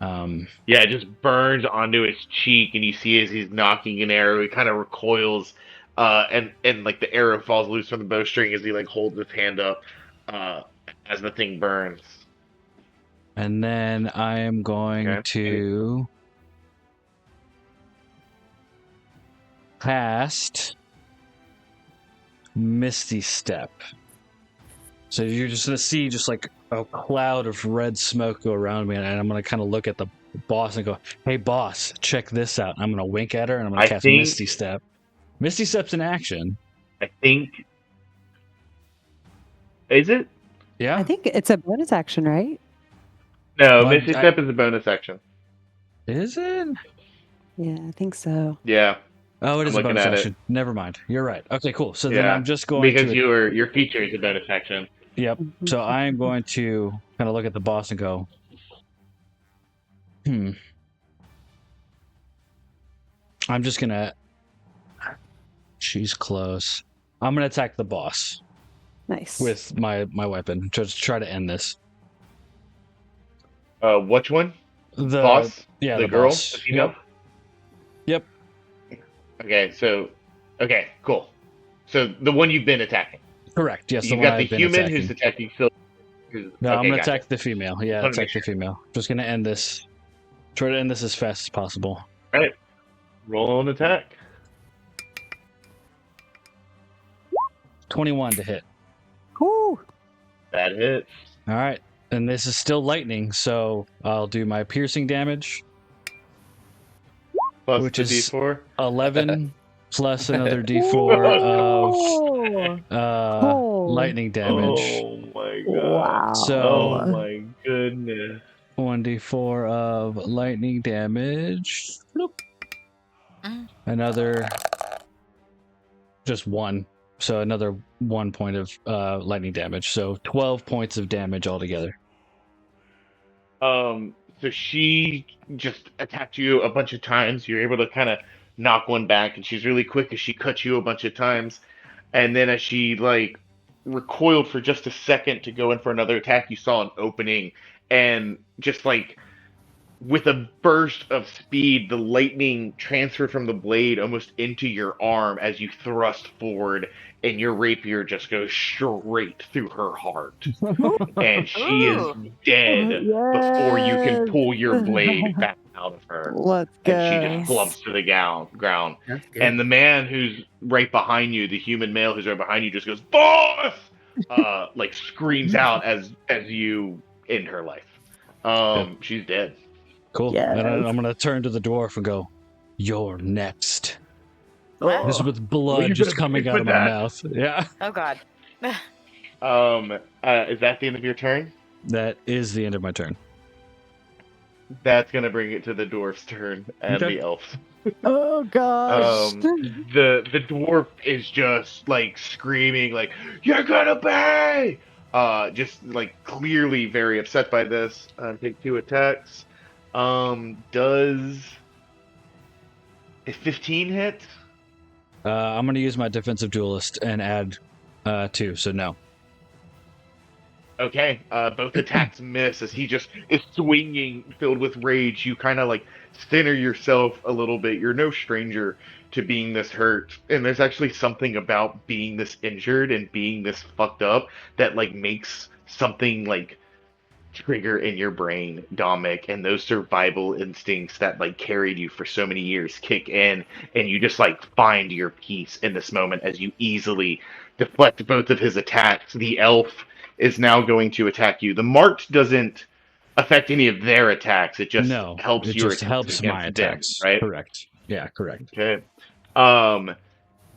Yeah, it just burns onto his cheek, and you see as he's knocking an arrow, he kind of recoils, and like the arrow falls loose from the bowstring as he like holds his hand up, as the thing burns. And then I am going Okay. to cast Misty Step. So you're just gonna see just like a cloud of red smoke go around me, and I'm gonna kind of look at the boss and go, "Hey, boss, check this out." I'm gonna wink at her, and I'm gonna I cast think- Misty Step. Misty Step's in action. I think. Is it? Yeah. I think it's a bonus action, right? No, Well, Misty I- Step is a bonus action. Is it? Yeah, I think so. Yeah, Oh, it I'm is a looking bonus at it. action. Never mind. You're right. Okay, cool. So then Yeah, I'm just going because to. your feature is a bonus action. Yep. Mhm. So I'm going to kind of look at the boss and go, I'm just gonna. She's close. I'm gonna attack the boss Nice. with my weapon. Just try to end this. Which one? The Boss? Yeah, the girl? boss. The female? Yep. Okay, cool. So the one you've been attacking. Correct. Yes. You've one got the I've been human attacking. who's attacking Phil. No, I'm gonna gotcha. attack the female. Yeah, Wanna make attack the female. Just gonna end this. Try to end this as fast as possible. Roll an attack. 21 to hit. Woo! That hits. All right. And this is still lightning, so I'll do my piercing damage. Plus Which the is- D4. 11 plus another d4 Oh, of Cool. lightning damage. Oh my god. wow. So- Oh my goodness. 1d4 of lightning damage. Bloop. Mm. Another. Just one. So another 1 point of lightning damage. So 12 points of damage altogether. So she just attacked you a bunch of times. You're able to kind of knock one back, and she's really quick as she cuts you a bunch of times. And then as she like recoiled for just a second to go in for another attack, you saw an opening, and just like with a burst of speed, the lightning transferred from the blade almost into your arm as you thrust forward, and your rapier just goes straight through her heart. And she is Ooh. dead before you can Yes. pull your blade back out of her. Let's go. And she just flumps to the ground. That's good. And the man who's right behind you, the human male who's right behind you, just goes, "Boss!" Like screams out as you end her life. She's dead. Cool. Yes. And I'm going to turn to the dwarf and go, "You're next." What? This is with What blood are you just gonna coming do out of with my that? mouth. Yeah. Oh god. Is that the end of your turn? That is the end of my turn. That's gonna bring it to the dwarf's turn and Okay. the elf. Oh gosh. The dwarf is just like screaming, like, "You're gonna pay!" Just like clearly very upset by this. Take 2 attacks. Does a 15 hit? I'm going to use my defensive duelist and add 2, so no. Okay, both attacks miss as he just is swinging, filled with rage. You kind of like center yourself a little bit. You're no stranger to being this hurt, and there's actually something about being this injured and being this fucked up that like makes something like trigger in your brain, Dominic, and those survival instincts that like carried you for so many years kick in, and you just like find your peace in this moment as you easily deflect both of his attacks. The elf is now going to attack you. The marked doesn't affect any of their attacks. It just No, helps it your just attacks helps against my them, attacks. right? Correct. Yeah, correct. Okay. Um,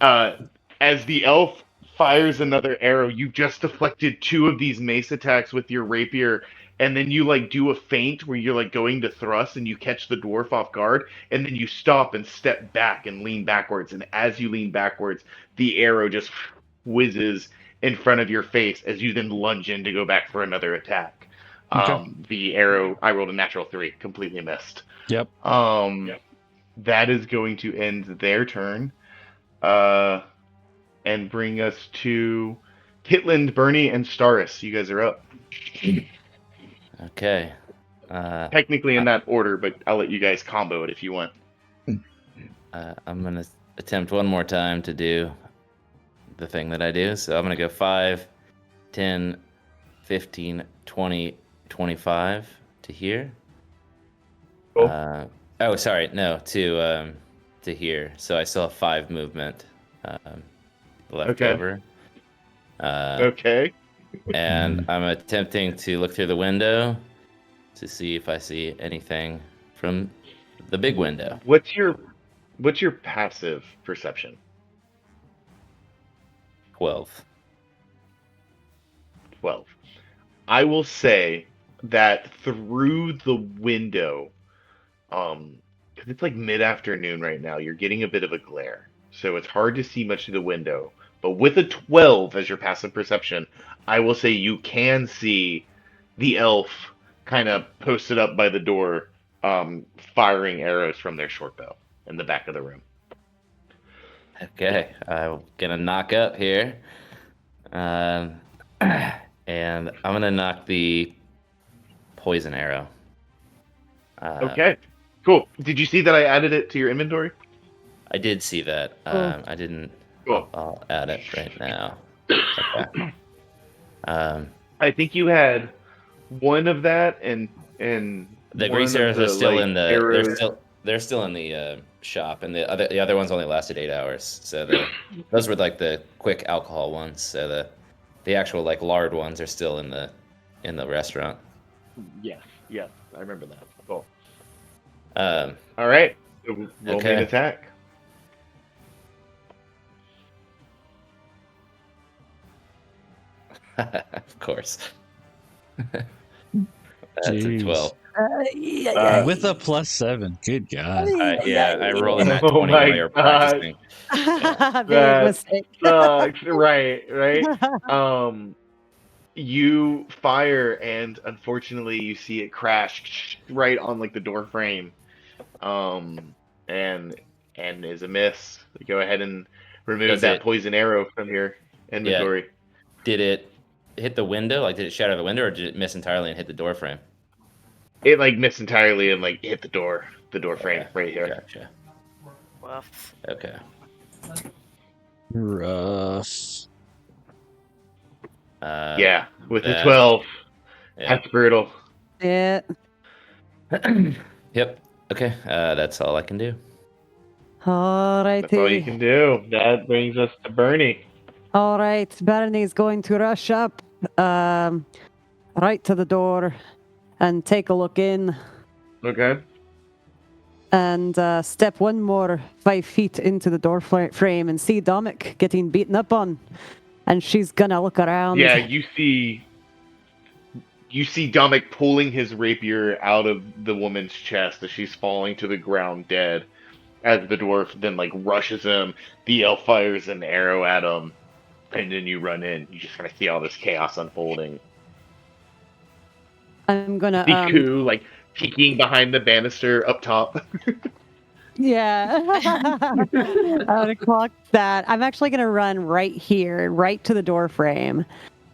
uh, as the elf fires another arrow, you just deflected 2 of these mace attacks with your rapier, and then you like do a feint where you're like going to thrust and you catch the dwarf off guard, and then you stop and step back and lean backwards. And as you lean backwards, the arrow just whizzes in front of your face as you then lunge in to go back for another attack. Okay. The arrow, I rolled a natural 3, completely missed. Yep. That is going to end their turn. And bring us to Kitland, Bernie, and Staris. You guys are up. Okay. Technically in that order, but I'll let you guys combo it if you want. I'm going to attempt one more time to do the thing that I do. So I'm going to go 5, 10, 15, 20, 25 to here. Cool. Oh, sorry. No, to here. So I still have 5 movement left Okay. over. Okay. And I'm attempting to look through the window to see if I see anything from the big window. What's your passive perception? 12. 12. I will say that through the window, because it's like mid-afternoon right now, you're getting a bit of a glare. So it's hard to see much through the window. But with a 12 as your passive perception, I will say you can see the elf kind of posted up by the door, firing arrows from their short bow in the back of the room. Okay, I'm gonna knock up here, and I'm gonna knock the poison arrow. Okay, cool. Did you see that I added it to your inventory? I did see that. Cool. I didn't. Cool. I'll add it right now. Okay. I think you had one of that, and The one grease of arrows are still like, in the. arrows. They're still in the shop, and the other ones only lasted 8 hours. So those were like the quick alcohol ones. So the actual like lard ones are still in the restaurant. Yes, I remember that. Cool. Um, All right, so roll me Okay. an attack. of course. That's a Jeez. 12. With a +7. Good God. I rolled a nat Oh 20 my while you're God. practicing. Big That mistake. sucks. Right. You fire, and unfortunately, you see it crash right on like the door frame. And is a miss. Go ahead and remove Does that it- poison arrow from your inventory. Did it hit the window? Like, did it shatter the window, or did it miss entirely and hit the door frame? It like missed entirely and like hit the door frame Okay. right here. Gotcha. Woof. Okay. Rough. Yeah, with the that- 12, Yeah. that's brutal. Yeah. Yep. Okay. That's all I can do. All That's all you righty. can do. That brings us to Bernie. All right. Bernie's going to rush up right to the door and take a look in Okay. and step one more 5 feet into the door frame and see Dominic getting beaten up on. And she's gonna look around. Yeah, you see Dominic pulling his rapier out of the woman's chest as she's falling to the ground dead. As the dwarf then like rushes him, the elf fires an arrow at him, and then you run in. You just kind of see all this chaos unfolding. I'm gonna Siku like peeking behind the banister up top. Yeah. I would clock that. I'm actually going to run right here, right to the door frame,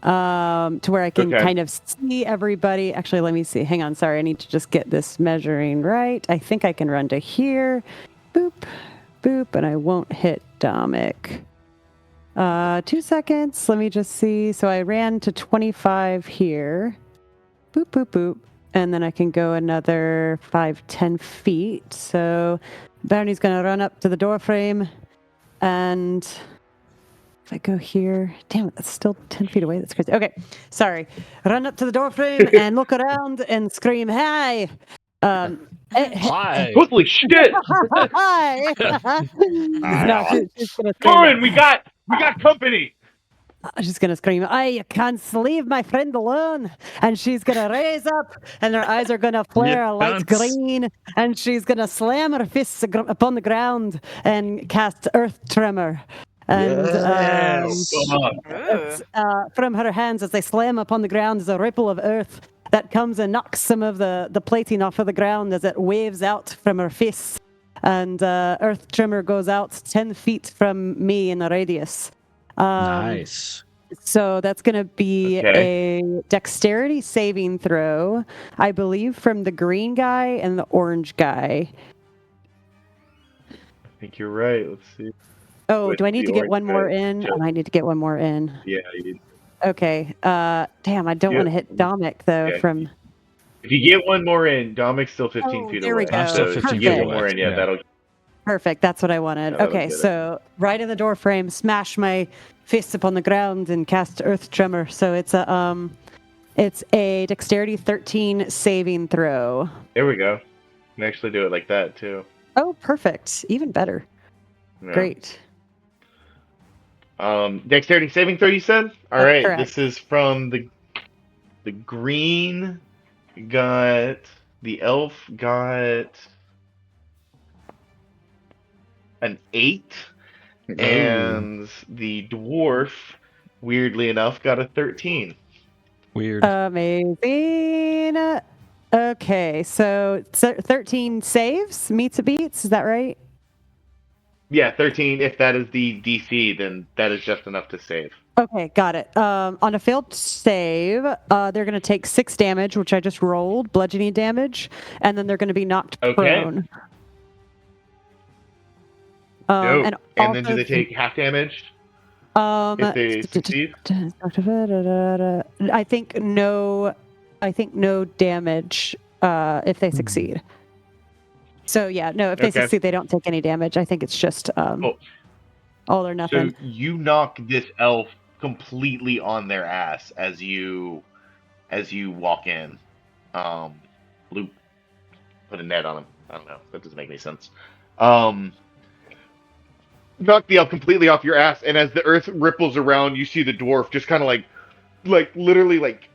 to where I can Okay. kind of see everybody. Actually, let me see. Hang on. Sorry. I need to just get this measuring right. I think I can run to here. Boop, boop, and I won't hit Dominic. 2 seconds. Let me just see. So I ran to 25 here. Boop, boop, boop. And then I can go another 5-10 feet. So Barney's going to run up to the door frame. And if I go here, damn it, that's still 10 feet away. That's crazy. Okay, sorry. Run up to the door frame and look around and scream, "Hi!" Hi. Holy shit! Hi! No, she's going to scream. Lauren, we got company. She's going to scream, "I can't leave my friend alone." And she's going to raise up, and her eyes are going to flare a light Yes. green, and she's going to slam her fists upon the ground and cast Earth Tremor. And Yes. it's, from her hands, as they slam upon the ground, is a ripple of earth that comes and knocks some of the plating off of the ground as it waves out from her fists. And Earth Tremor goes out 10 feet from me in a radius. Nice. So that's going to be Okay. a dexterity saving throw, I believe, from the green guy and the orange guy. I think you're right. Let's see. Oh, With do I need the to get orange one more guy, in? just- I might need to get one more in. Yeah. You, Okay. Damn, I don't Yeah. want to hit Dominic, though, Yeah. from... if you get one more in, Domic's still 15 Oh, feet there away. we go. I'm still So if 15 you get feet one away. more in, yeah, Yeah. that'll. Perfect. That's what I wanted. Yeah, that'll Okay, get it. so right in the door frame, smash my fists upon the ground and cast Earth Tremor. So it's a dexterity 13 saving throw. There we go. You can actually do it like that too. Oh, perfect. Even better. Yeah. Great. Dexterity saving throw. You said. All That's right. correct. This is from the green. Got the elf. Got an 8. And the dwarf, weirdly enough, got a 13. Weird. Amazing. Okay, so 13 saves, meets a beats. Is that right? Yeah, 13. If that is the DC, then that is just enough to save. Okay, got it. On a failed save, they're going to take 6 damage, which I just rolled, bludgeoning damage, and then they're going to be knocked Okay. prone. Dope. And And then do also they take half damage Um, if they succeed? I think no damage if they succeed. So yeah, no, if they Okay. succeed, they don't take any damage. I think it's just Cool. all or So nothing. you knock this elf completely on their ass as you walk in. Luke put a net on him. I don't know. That doesn't make any sense. Knock the elf completely off your ass, and as the earth ripples around, you see the dwarf just kind of like literally like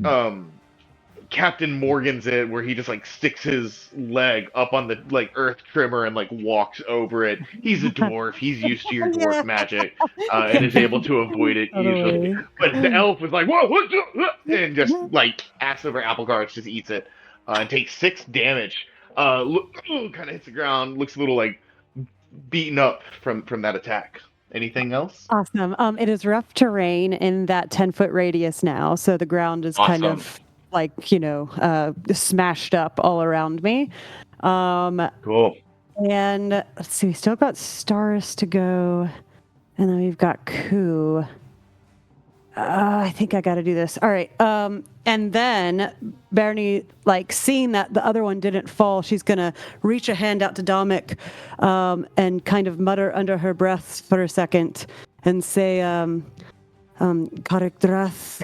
Captain Morgan's it, where he just like sticks his leg up on the like earth trimmer and like walks over it. He's a dwarf. He's used to your dwarf Yeah. magic and is able to avoid it usually. Totally. But the elf was like, "Whoa, what's up?" And just like ass over apple carts, just eats it and takes 6 damage. Kind of hits the ground. Looks a little like beaten up from that attack. Anything else? Awesome. It is rough terrain in that 10-foot radius now, so the ground is kind Awesome. of like smashed up all around me. Cool. And let's see, we still got stars to go, and then we've got Ku. I think I got to do this. All right. And then Bernie, like seeing that the other one didn't fall, she's gonna reach a hand out to Dominic, and kind of mutter under her breath for a second, and say, "Karakdrath,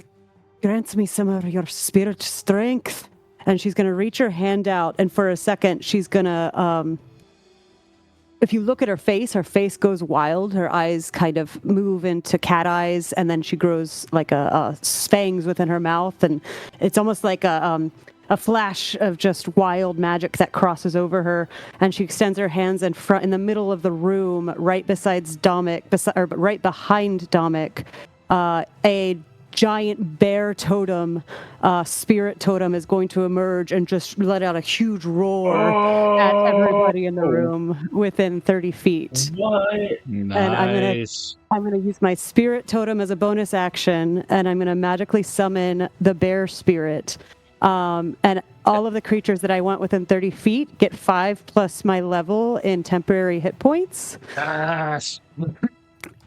grant me some of your spirit strength." And she's gonna reach her hand out, and for a second, she's gonna if you look at her face goes wild. Her eyes kind of move into cat eyes, and then she grows like a fangs within her mouth, and it's almost like a flash of just wild magic that crosses over her. And she extends her hands in front, in the middle of the room, right besides Dominic, right behind Dominic. A giant bear totem, spirit totem, is going to emerge and just let out a huge roar at everybody in the room within 30 feet. What? And Nice. I'm gonna use my spirit totem as a bonus action, and I'm gonna magically summon the bear spirit. And all of the creatures that I want within 30 feet get 5 plus my level in temporary hit points. Yes.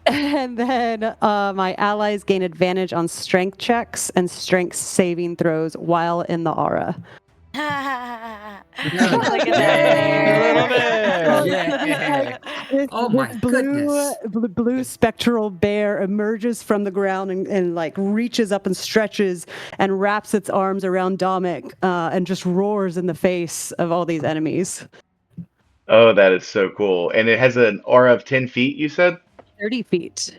And then my allies gain advantage on strength checks and strength saving throws while in the aura. Look at that. Yeah. This, Oh my this goodness. blue spectral bear emerges from the ground and like reaches up and stretches and wraps its arms around Domik and just roars in the face of all these enemies. Oh, that is so cool. And it has an aura of 10 feet, you said? 30 feet.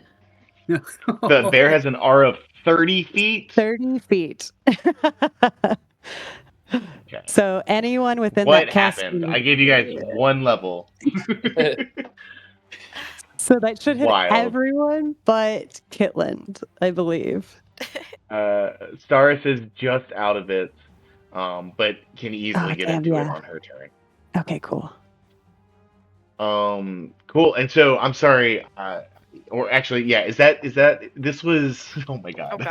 The bear has an aura of 30 feet? 30 feet. Okay. So anyone within What that happened? casting, I gave you guys one level. so that should hit Wild. everyone but Kitland, I believe. Staris is just out of it, but can easily get damn, into it yeah. on her turn. Okay, cool. Cool. And so I'm sorry, or actually, yeah, is that this was oh my god.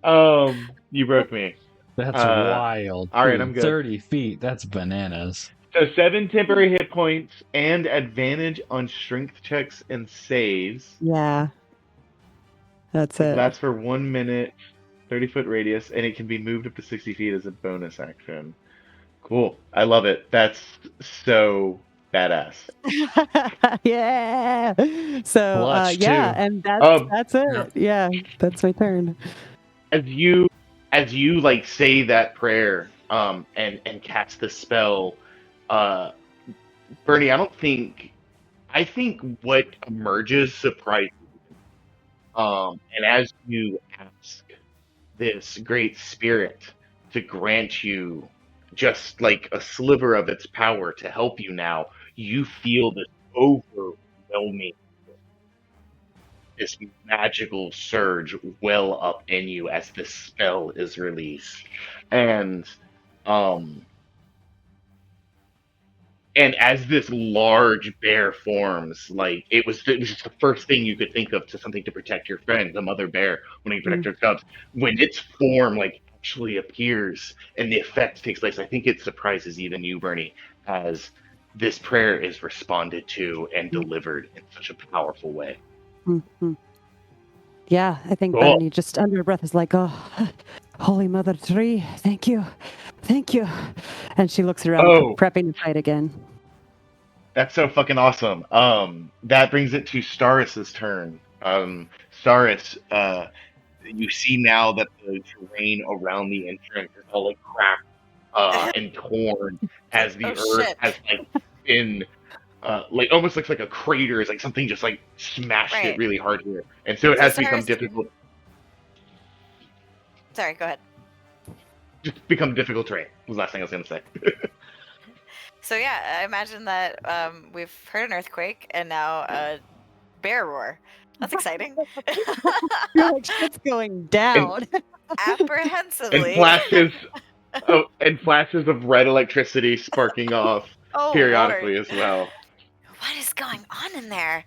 Oh, God. You broke me. That's wild. all right, Dude, I'm good. 30 feet. That's bananas. So 7 temporary hit points and advantage on strength checks and saves. Yeah. That's it. Lasts for 1 minute, 30-foot radius, and it can be moved up to 60 feet as a bonus action. Cool. I love it. That's so badass. Yeah. So Clutch, yeah, too. and Um, that's it. Yeah, that's my turn. As you like say that prayer, and cast the spell, Bernie, I think what emerges surprises you. And as you ask this great spirit to grant you just like a sliver of its power to help you now, you feel this overwhelming, this magical surge well up in you as this spell is released. Um and as this large bear forms, like it was just the first thing you could think of to something to protect your friend, the mother bear, when you protect her cubs. When its form like actually appears and the effect takes place, I think it surprises even you, Bernie, as this prayer is responded to and delivered in such a powerful way. Mm-hmm. Yeah, I think Cool. Bethany just under her breath is like, "Oh, Holy Mother Tree, thank you, and she looks around, prepping to fight again. That's so fucking awesome. That brings it to Staris's turn. Staris, you see now that the terrain around the entrance is all like cracked and torn as the earth has like been like almost looks like a crater. Is like something just like smashed it really hard here, and so it has become difficult. Sorry, go ahead. Just become difficult terrain. Was the last thing I was gonna say. So yeah, I imagine that we've heard an earthquake and now a bear roar. That's exciting. You're like, shit's going down. Apprehensively. And flashes of red electricity sparking off periodically Lord. as well. What is going on in there?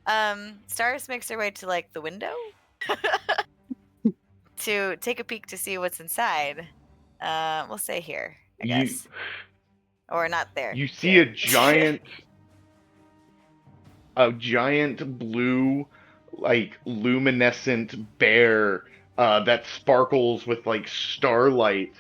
Staris makes her way to like the window to take a peek to see what's inside. We'll say here, I guess. Or not there. You see a giant blue, like luminescent bear that sparkles with like starlight,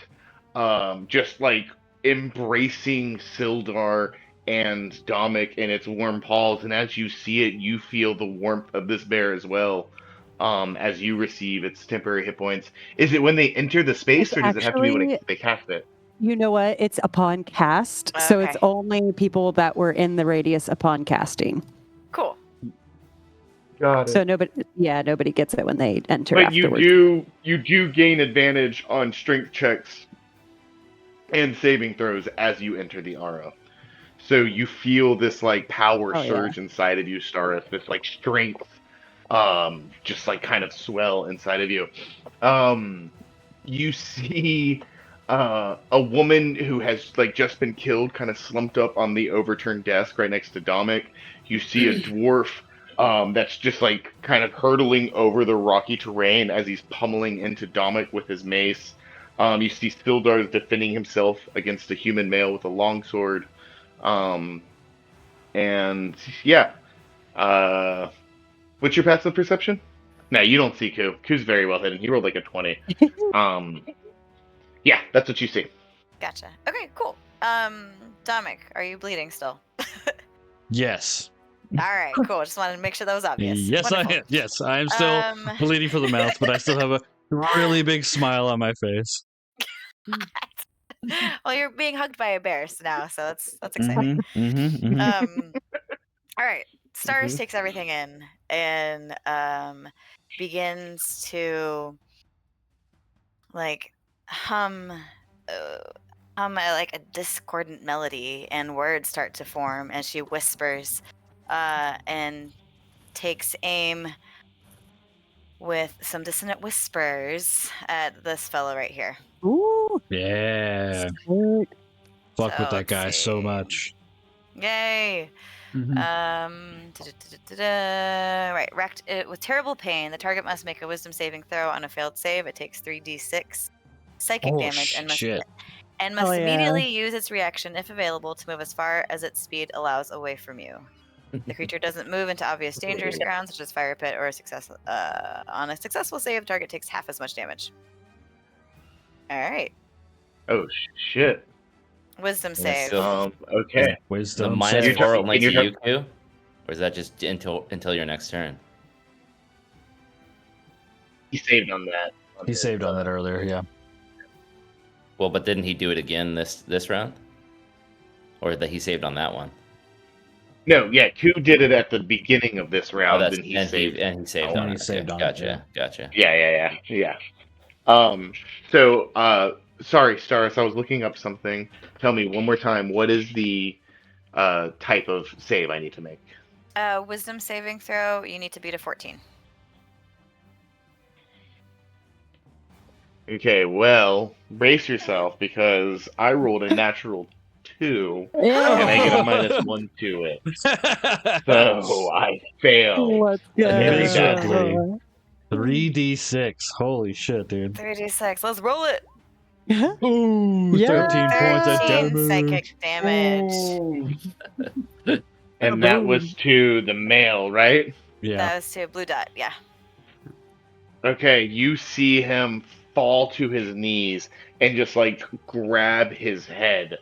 just like embracing Sildar and Domik in its warm paws. And as you see it, you feel the warmth of this bear as well. As you receive its temporary hit points. Is it when they enter the space, or does it have to be when they cast it? You know what? It's upon cast, so it's only people that were in the radius upon casting. Cool. Got it. So nobody gets it when they enter. But afterwards. you do gain advantage on strength checks and saving throws as you enter the aura. So you feel this like power surge inside of you, Staris. This like strength just like kind of swell inside of you. You see a woman who has like just been killed, kind of slumped up on the overturned desk right next to Dominic. You see a dwarf that's just like kind of hurtling over the rocky terrain as he's pummeling into Dominic with his mace. You see Sildar defending himself against a human male with a longsword. And yeah, what's your passive perception? No, you don't see Ku. Ku's very well hidden. He rolled like a 20. Yeah, that's what you see. Gotcha. Okay, cool. Dominic, are you bleeding still? Yes. All right, cool. Just wanted to make sure that was obvious. Yes, I Wonderful. am. Yes, I am still bleeding from the mouth, but I still have a really big smile on my face. Well, you're being hugged by a bear now, so that's exciting. All right. Stars takes everything in and begins to like hum like a discordant melody, and words start to form, and she whispers and takes aim with some dissonant whispers at this fellow right here. Ooh. Yeah. Sick. Fuck So with that let's guy so see. much. Yay! Right. Wrecked with terrible pain. The target must make a wisdom saving throw. On a failed save, it takes 3d6 psychic Oh, damage and must shit. must Hell yeah. immediately use its reaction, if available, to move as far as its speed allows away from you. The creature doesn't move into obvious dangerous ground, such as fire pit or a success. On a successful save, the target takes half as much damage. All right. Oh shit. Wisdom Yeah, save. so- Okay. The Wisdom. minus save. 4 only You're to you, Q? Or is that just until your next turn? He saved on that. He saved on that earlier, yeah. Well, but didn't he do it again this round? Or that he saved on that one? No, yeah, Ku did it at the beginning of this Oh, round, that's and he and saved. he saved Oh, on he it. saved Okay, on it, gotcha, gotcha. Yeah. Sorry, Staris, I was looking up something. Tell me one more time, what is the type of save I need to make? Wisdom saving throw. You need to beat a 14. Okay, well, brace yourself because I rolled a natural 2, and I get a -1 to it. So I failed. Let's go. Miserably. 3d6. Holy shit, dude. 3d6. Let's roll it. Ooh, Yeah. 13 points of 13 damage. psychic damage. And that was to the male, right? Yeah. That was to a blue dot. Yeah. Okay, you see him fall to his knees and just like grab his head.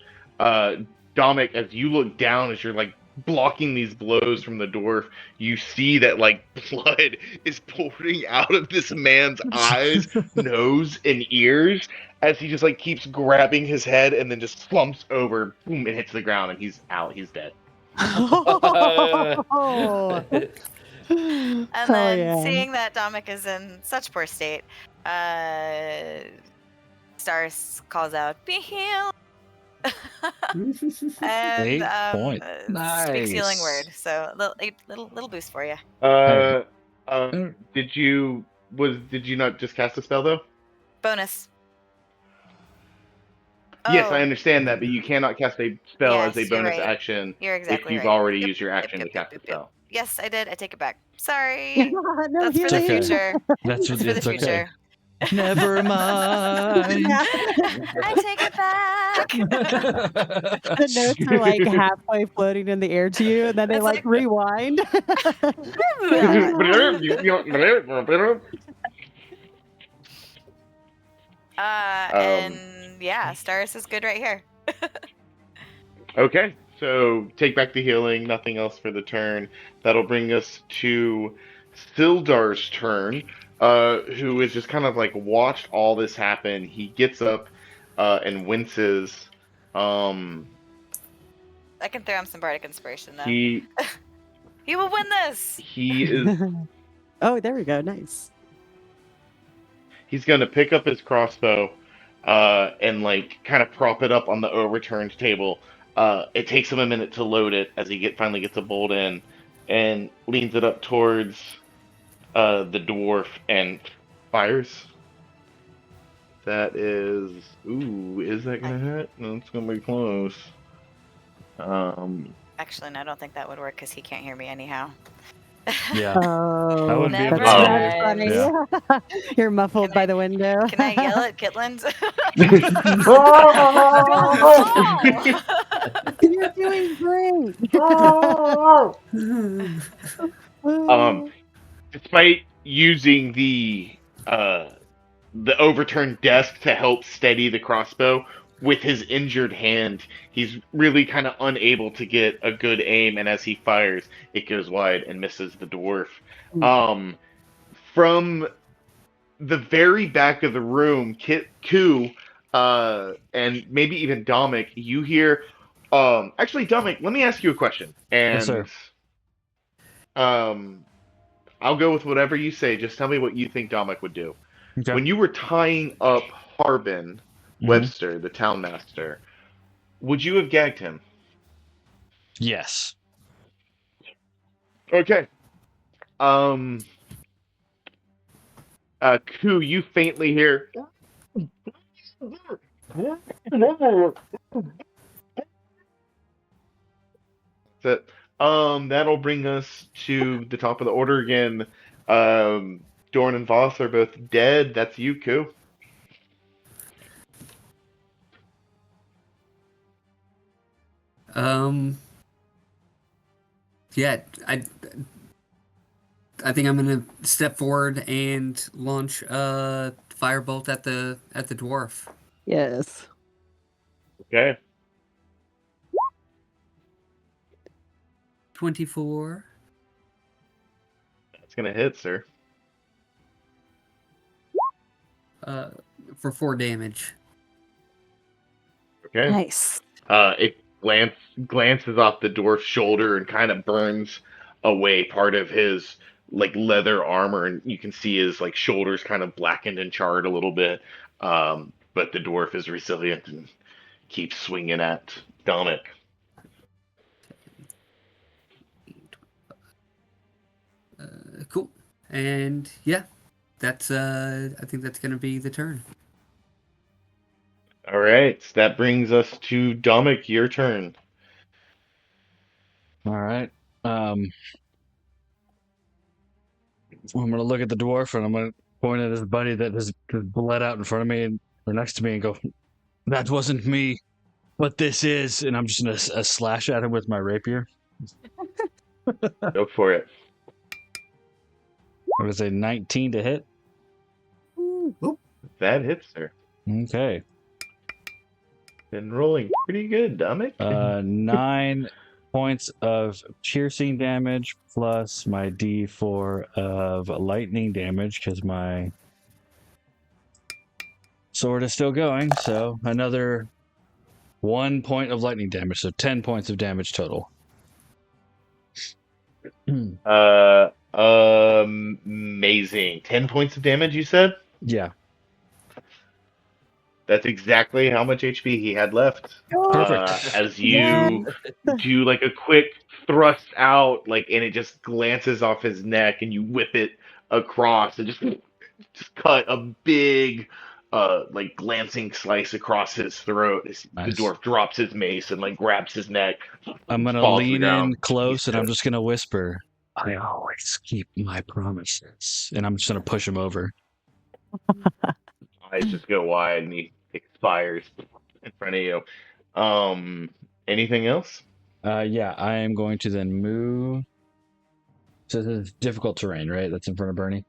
Dominic, as you look down, as you're like blocking these blows from the dwarf, you see that like blood is pouring out of this man's eyes, nose, and ears as he just like keeps grabbing his head and then just slumps over, boom, and hits the ground, and he's out. He's dead. Oh. And Hell then yeah. seeing that Dominic is in such poor state, Stars calls out, "Be healed!" and 8 points. speaks healing Nice. word. So little boost for you. Did you not just cast a spell though? Bonus. Yes, Oh, I understand that, but you cannot cast a spell as a Yes, you're bonus right. action You're if exactly you've right. already Yep, used your action to cast a yep. spell. Yes, I did. I take it back. Sorry. No That's for the healing. future. That's It's for the it's okay. future. Never mind. Yeah. I take it back. The notes are like halfway floating in the air to you, and then they It's like like- rewind. And yeah, Stars is good right here. Okay, so take back the healing, nothing else for the turn. That'll bring us to Sildar's turn, who has just kind of like watched all this happen. He gets up and winces. I can throw him some bardic inspiration though. He will win this. he is Oh, there we go. Nice. he's going to pick up his crossbow and like kind of prop it up on the overturned table. It takes him a minute to load it as he finally gets a bolt in, and leans it up towards the dwarf and fires. That is, is that gonna hit? No, it's gonna be close. Actually, no, I don't think that would work because he can't hear me anyhow. Yeah. Oh, I wouldn't be able Never to. that's mind. Yeah. funny. You're muffled Can by I- the window. Can I yell at Kitlins? You're doing great. Despite using the overturned desk to help steady the crossbow with his injured hand, he's really kind of unable to get a good aim, and as he fires, it goes wide and misses the dwarf. From the very back of the room, Ku, and maybe even Dominic, you hear. Actually, Dominic, let me ask you a question, Yes, sir. and I'll go with whatever you say. Just tell me what you think Dominic would do. Okay. When you were tying up Harbin Webster, the town master, would you have gagged him? Yes. Okay. Ku, you faintly hear. That that'll bring us to the top of the order again. Dorn and Voss are both dead. That's you, Ku. Yeah, I think I'm gonna step forward and launch a firebolt at the dwarf. Yes. Okay. 24. That's gonna hit, sir. For 4 damage. Okay. Nice. It glances off the dwarf's shoulder and kind of burns away part of his like leather armor, and you can see his like shoulders kind of blackened and charred a little bit. But the dwarf is resilient and keeps swinging at Dominic. Cool. And yeah, that's I think that's gonna be the turn. All right, that brings us to Dominic. Your turn. All right. I'm gonna look at the dwarf and I'm gonna point at his buddy that has bled out in front of me or next to me and go, "That wasn't me, but this is." And I'm just gonna slash at him with my rapier. Go for it. It was a 19 to hit. That hits, sir. Okay. Been rolling pretty good, Dominic. 9 points of piercing damage plus my D4 of lightning damage because my sword is still going. So another 1 point of lightning damage. So 10 points of damage total. Amazing. 10 points of damage, you said? Yeah. That's exactly how much HP he had left. Perfect. As you do like a quick thrust out, like, and it just glances off his neck, and you whip it across, and just cut a big, like glancing slice across his throat. Nice. The dwarf drops his mace and like grabs his neck. I'm going to falls to the lean ground. in close and I'm just going to whisper, "I always keep my promises." And I'm just going to push him over. Eyes just go wide, and he expires in front of you. Anything else? Yeah, I am going to then move. So this is difficult terrain, right? That's in front of Bernie.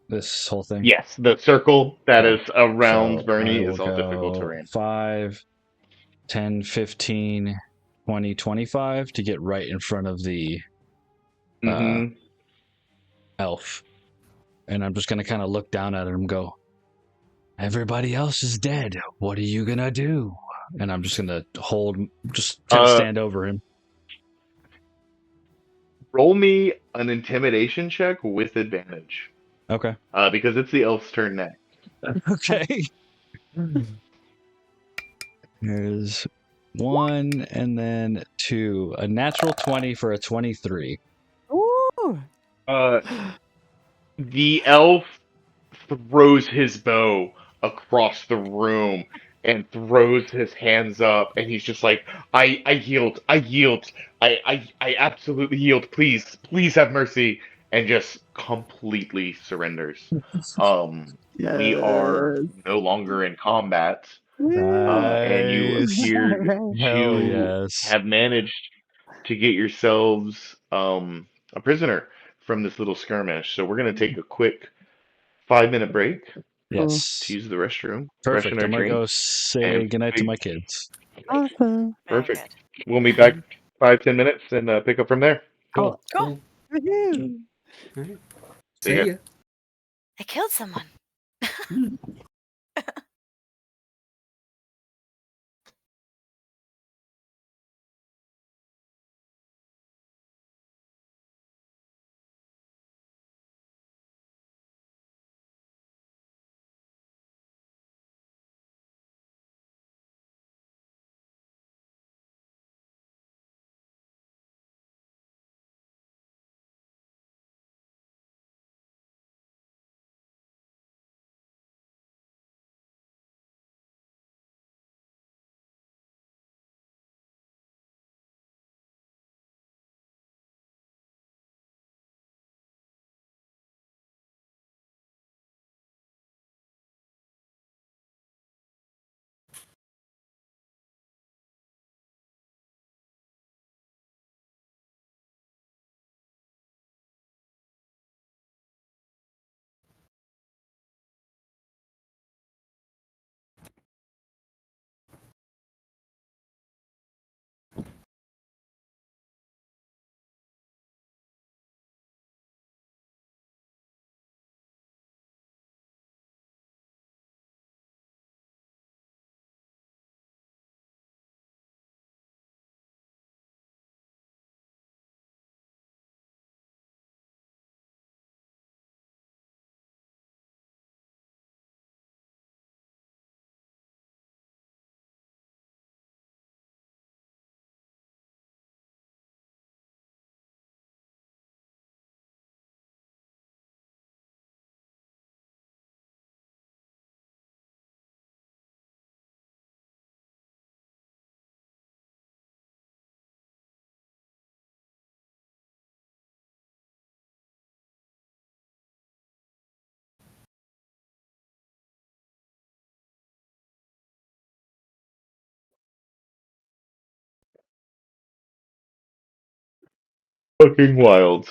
This whole thing. Yes, the circle that Oh, is around So Bernie I is will all difficult go terrain. 5, 10, 15, 20, 25 to get right in front of the Mm-hmm. elf. And I'm just going to kind of look down at him and go, "Everybody else is dead. What are you going to do?" And I'm just going to just kind of stand over him. Roll me an intimidation check with advantage. Okay. Because it's the elf's turn next. Okay. There's 1 and then 2. A natural 20 for a 23. Ooh. Uh, the elf throws his bow across the room and throws his hands up, and he's just like, I yield, I yield, I absolutely yield. Please, please have mercy, and just completely surrenders. We are Yes. no longer in combat, Woo. and you Nice. appeared Hell to yes. have managed to get yourselves a prisoner from this little skirmish. So we're gonna take a quick 5-minute break Cool. to Yes. use the restroom, freshen Perfect. our I'm gonna go drinks, say and goodnight to my kids. Awesome. Very perfect. good. We'll be back 5-10 minutes and pick up from there. Cool. Cool. Woohoo. All right. See See ya. ya. I killed someone. Mm. Fucking wild.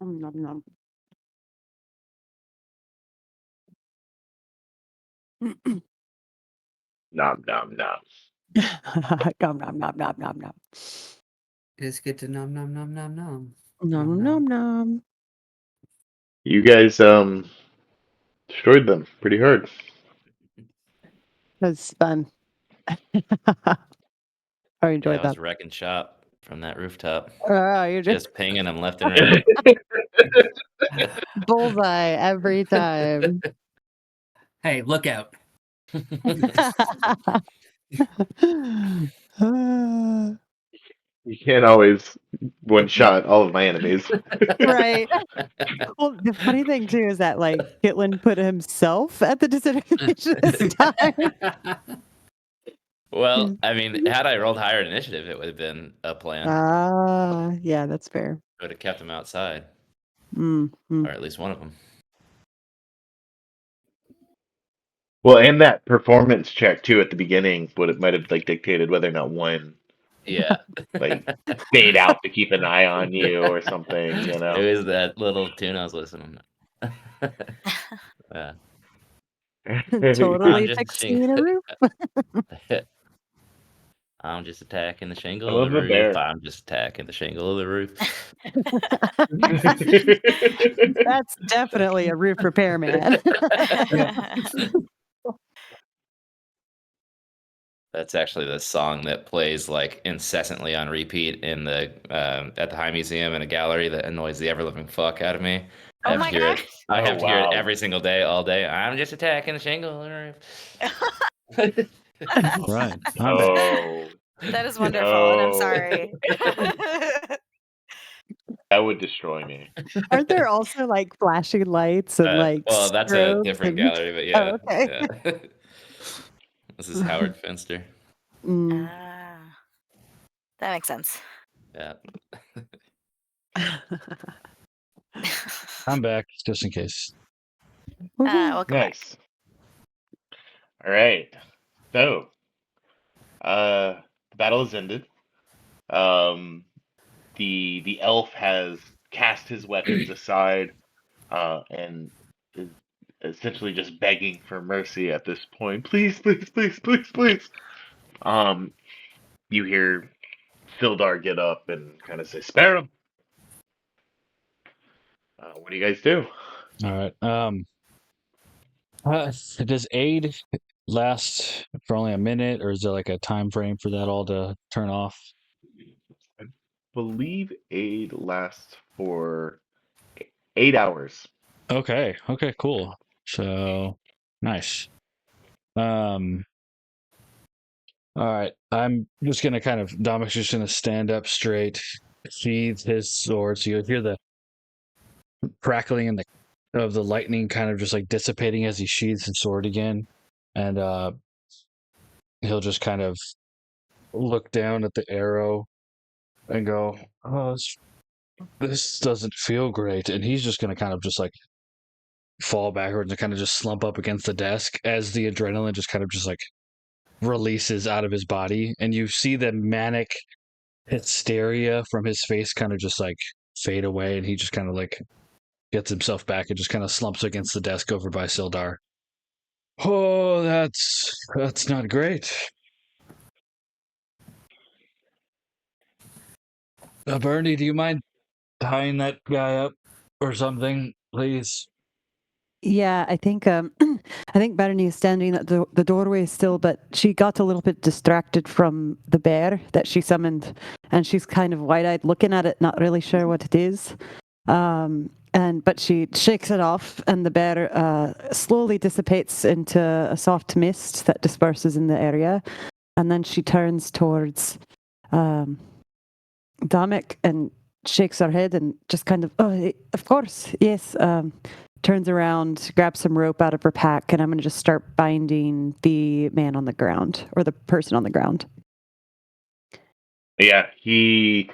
Nom, nom. Nom nom nom. Nom, nom, nom, nom, nom, nom. It is good to nom nom nom nom nom. Nom, nom, nom. You guys destroyed them pretty hard. That's fun. I Yeah, enjoyed I was that. wrecking shop from that rooftop. Oh, you're just Just pinging them left and right. bullseye every time. Hey, look out. You can't always one shot all of my enemies. Right. Well, the funny thing too is that like Gitlin put himself at the disadvantage this time. Well, I mean, had I rolled higher initiative, it would have been a plan. Yeah, that's fair. Would have kept them outside, Mm. or at least one of them. Well, and that performance check too at the beginning would might have like dictated whether or not one Yeah. like stayed out to keep an eye on you or something, you know. It was that little tune I was listening to. Yeah. Totally just fixing a roof. I'm just attacking the shingle I of love the the roof. bear. I'm just attacking the shingle of the roof. That's definitely a roof repairman. That's actually the song that plays like incessantly on repeat in the at the High Museum in a gallery that annoys the ever living fuck out of me. I Oh have my to hear god. it. I Oh, have to hear it wow. every single day, all day. I'm just attacking the shingle of the roof. Right. I'm back. Oh, That is wonderful, and I'm no. sorry. That would destroy me. Aren't there also like flashing lights and like Well, that's a strobes different and- gallery, but yeah. Oh, okay. Yeah. This is Howard Finster. Mm. That makes sense. Yeah. I'm back, just in case. Welcome back. Nice. All right. So, the battle has ended. The elf has cast his weapons aside, and is essentially just begging for mercy at this point. Please, please, please, please, please. You hear Sildar get up and kind of say, "Spare him." What do you guys do? All right. Does aid last for only a minute, or is there like a time frame for that all to turn off? I believe aid lasts for 8 hours. Okay. Okay. Cool. So nice. All right. I'm just gonna kind of Dominic's just gonna stand up straight, sheathe his sword. So you'll hear the crackling and of the lightning kind of just like dissipating as he sheathes his sword again, and he'll just kind of look down at the arrow and go, "Oh, this doesn't feel great," and he's just gonna kind of just like fall backwards and kind of just slump up against the desk as the adrenaline just kind of just like releases out of his body, and you see the manic hysteria from his face kind of just like fade away, and he just kind of like gets himself back and just kind of slumps against the desk over by Sildar. Oh, that's not great. Bernie, do you mind tying that guy up or something, please? Yeah, I think I think Barony is standing at the doorway still, but she got a little bit distracted from the bear that she summoned, and she's kind of wide-eyed looking at it, not really sure what it is. But she shakes it off, and the bear slowly dissipates into a soft mist that disperses in the area, and then she turns towards Dominic and shakes her head and just kind of, oh, of course, yes. Turns around, grabs some rope out of her pack, and I'm going to just start binding the man on the ground, or the person on the ground. Yeah, he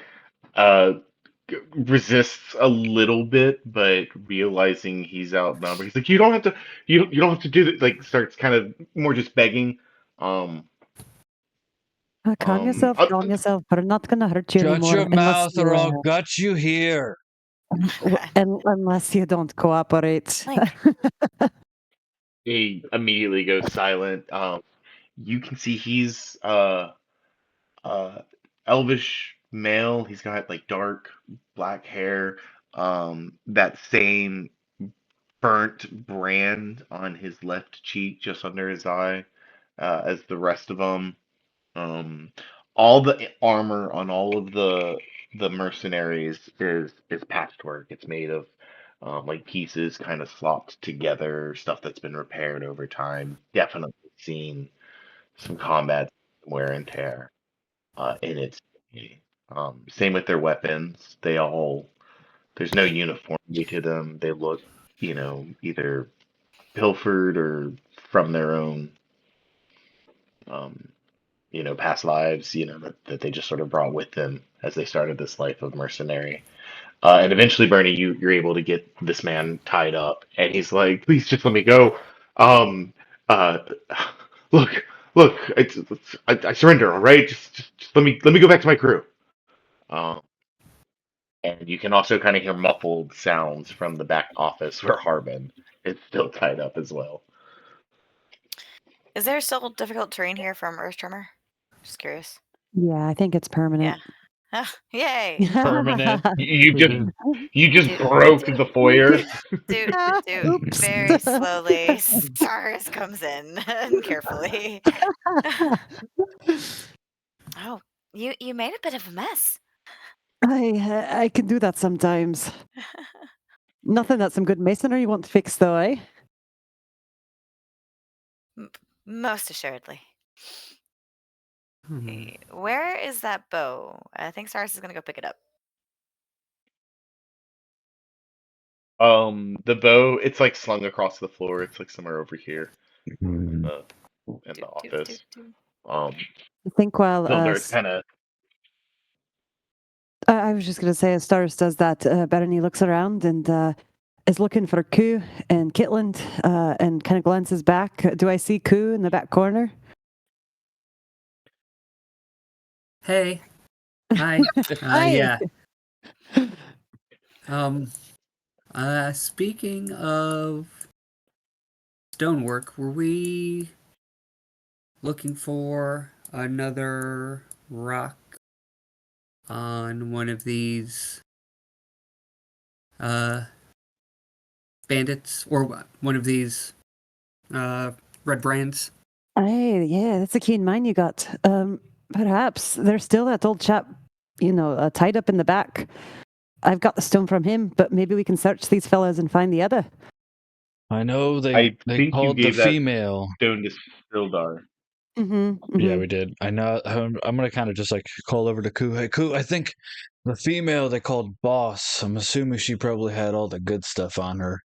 resists a little bit, but realizing he's outnumbered, he's like, "You don't have to. You don't have to do that." Like, starts kind of more just begging. Calm yourself, calm yourself. We're not going to hurt you Shut anymore. your mouth or I'll gut you here. And unless you don't cooperate. Like- He immediately goes silent. You can see he's uh elvish male. He's got like dark black hair. That same burnt brand on his left cheek, just under his eye, as the rest of them. Um, all the armor on all of the mercenaries is patchwork. It's made of like pieces kind of slopped together, stuff that's been repaired over time. Definitely seen some combat wear and tear in its. Same with their weapons. They all there's no uniformity to them. They look, either pilfered or from their own, um, past lives, that they just sort of brought with them as they started this life of mercenary. And eventually, Bernie, you're able to get this man tied up, and he's like, "Please, just let me go. Um, uh, look, look, I surrender. All right, just let me go back to my crew." Um, and you can also kind of hear muffled sounds from the back office where Harbin is still tied up as well. Is there still difficult terrain here from Earth Tremor? Just curious. Yeah, I think it's permanent. Ah, yay! Permanent. You just Dude, broke dude. the foyer. Dude, dude, Oops. very slowly, Stars comes in and carefully. Oh, you made a bit of a mess. I can do that sometimes. Nothing that some good masonry won't fix, though, eh? Most assuredly. Hmm. Where is that bow? I think Stars is gonna go pick it up. The bow, it's like slung across the floor. It's like somewhere over here in the Doot, doot, doot, office. doot. Um, I think while Sildar kind of. I was just going to say, as Stars does that, Bernie looks around and is looking for Koo and Kitland and kind of glances back. Do I see Koo in the back corner? Hey. Hi. Hi. Yeah. Speaking of stonework, were we looking for another rock on one of these bandits or one of these red brands? Aye, yeah, that's a keen mind you got. Perhaps there's still that old chap, tied up in the back. I've got the stone from him, but maybe we can search these fellas and find the other. I know I they think you called the gave that female. stone to Sildar. Yeah, we did. I know. I'm gonna kind of just like call over to Koo. Hey, Koo, I think the female they called Boss. I'm assuming she probably had all the good stuff on her.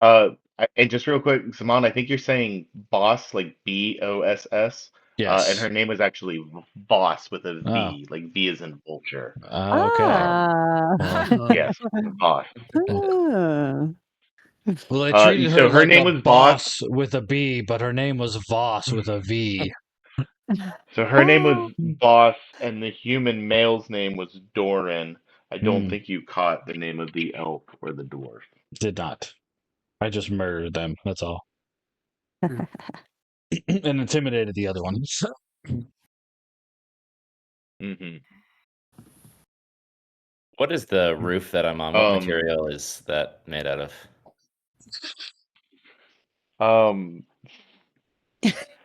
And just real quick, Saman, I think you're saying boss, like Boss, and Yes. her name was actually Boss with a Oh. V, like V as in vulture. Okay. Ah. Well, Yes, Boss. Ah. well, I treated her So her like name a was Boss. boss with a B, but her name was Voss with a V. So her name was Boss, and the human male's name was Doran. I don't Hmm. think you caught the name of the elk or the dwarf. Did not. I just murdered them. That's all. Hmm. And intimidated the other ones. Hmm. What is the roof that I'm on? What material is that made out of? Um,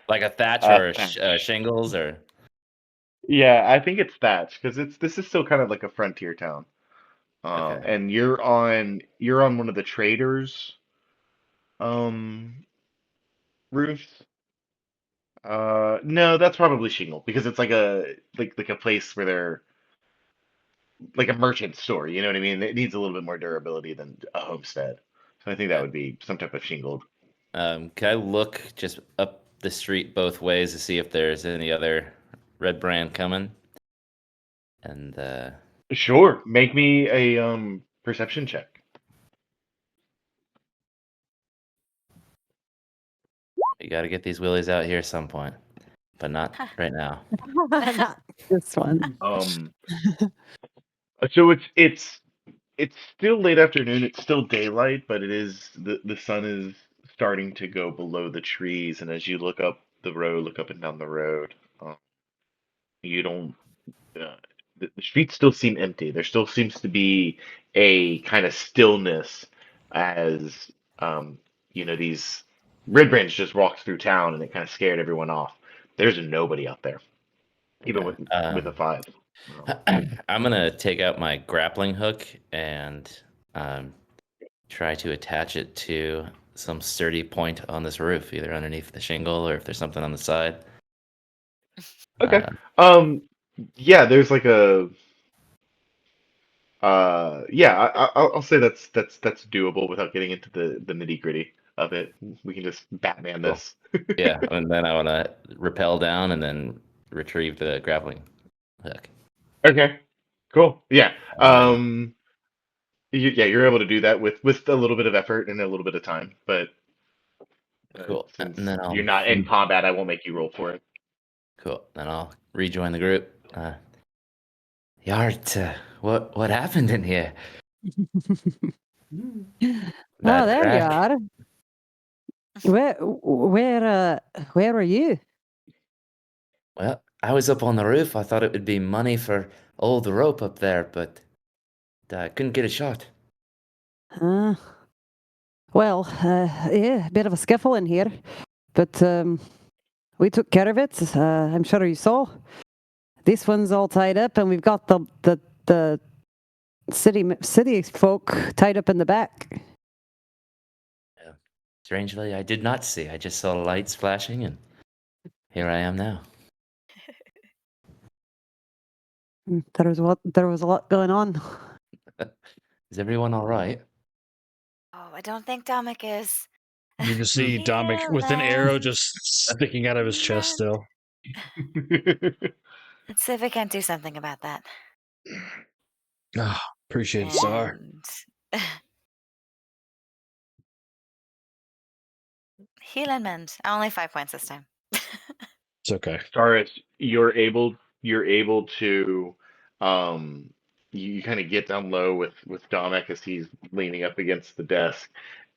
Like a thatch or Thatch. shingles or? Yeah, I think it's Thatch because this is still kind of like a frontier town. Okay. And you're on one of the traders um roofs. No, that's probably shingle because it's like a place where they're like a merchant store. You know what I mean? It needs a little bit more durability than a homestead. So I think that Yeah. would be some type of shingled. Can I look just up the street both ways to see if there's any other red brand coming? And Sure, make me a perception check. you got to get these willies out here at some point. but not right now. Not this one. So it's still late afternoon. It's still daylight, but it is the sun is starting to go below the trees, and as you look up the road, look up and down the road, you don't. Uh, the streets still seem empty. There still seems to be a kind of stillness as these Red Branch just walked through town and it kind of scared everyone off. There's nobody out there, even Okay. with a five. I'm gonna take out my grappling hook and um, try to attach it to some sturdy point on this roof, either underneath the shingle or if there's something on the side. Okay. Uh, Yeah, there's like a yeah, I'll say that's doable without getting into the nitty-gritty of it. We can just Batman Cool. this. yeah, and then I want to rappel down and then retrieve the grappling hook. Okay. Cool. Yeah. And then, You're able to do that with a little bit of effort and a little bit of time, but cool. since And then you're not in combat, I won't make you roll for it. cool. Then I'll rejoin the group. Yart, what happened in here? Oh, Bad there you crack? are. Where are you? Well, I was up on the roof. I thought it would be money for all the rope up there, but I couldn't get a shot. Well, yeah, a bit of a scuffle in here, but we took care of it. I'm sure you saw. This one's all tied up, and we've got the city folk tied up in the back. Strangely, I did not see. I just saw lights flashing, and here I am now. There was a lot going on. Is everyone all right? Oh, I don't think Dominic is. You just see Dominic with an arrow just sticking out of his chest still. Let's see if we can't do something about that. Oh, appreciate it, Star. And heal and mend. Only 5 points this time. It's okay. Taurus, you're able to you kind of get down low with Dominic as he's leaning up against the desk,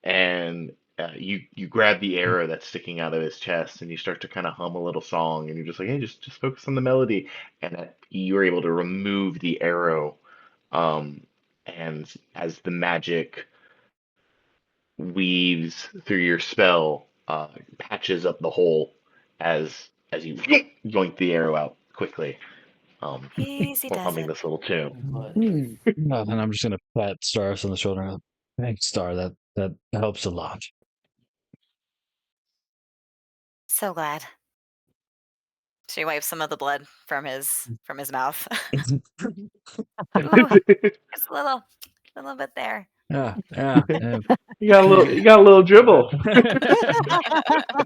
and you grab the arrow that's sticking out of his chest and you start to kind of hum a little song, and you're just like, hey, just focus on the melody, and you're able to remove the arrow, and as the magic weaves through your spell, patches up the hole as you yoink the arrow out quickly, Easy while does humming it. this little tune. No, and I'm just gonna pat Stars on the shoulder. Thanks, Star. That helps a lot. So glad. She wipes some of the blood from his mouth. Just a little bit there. Yeah. You got a little dribble.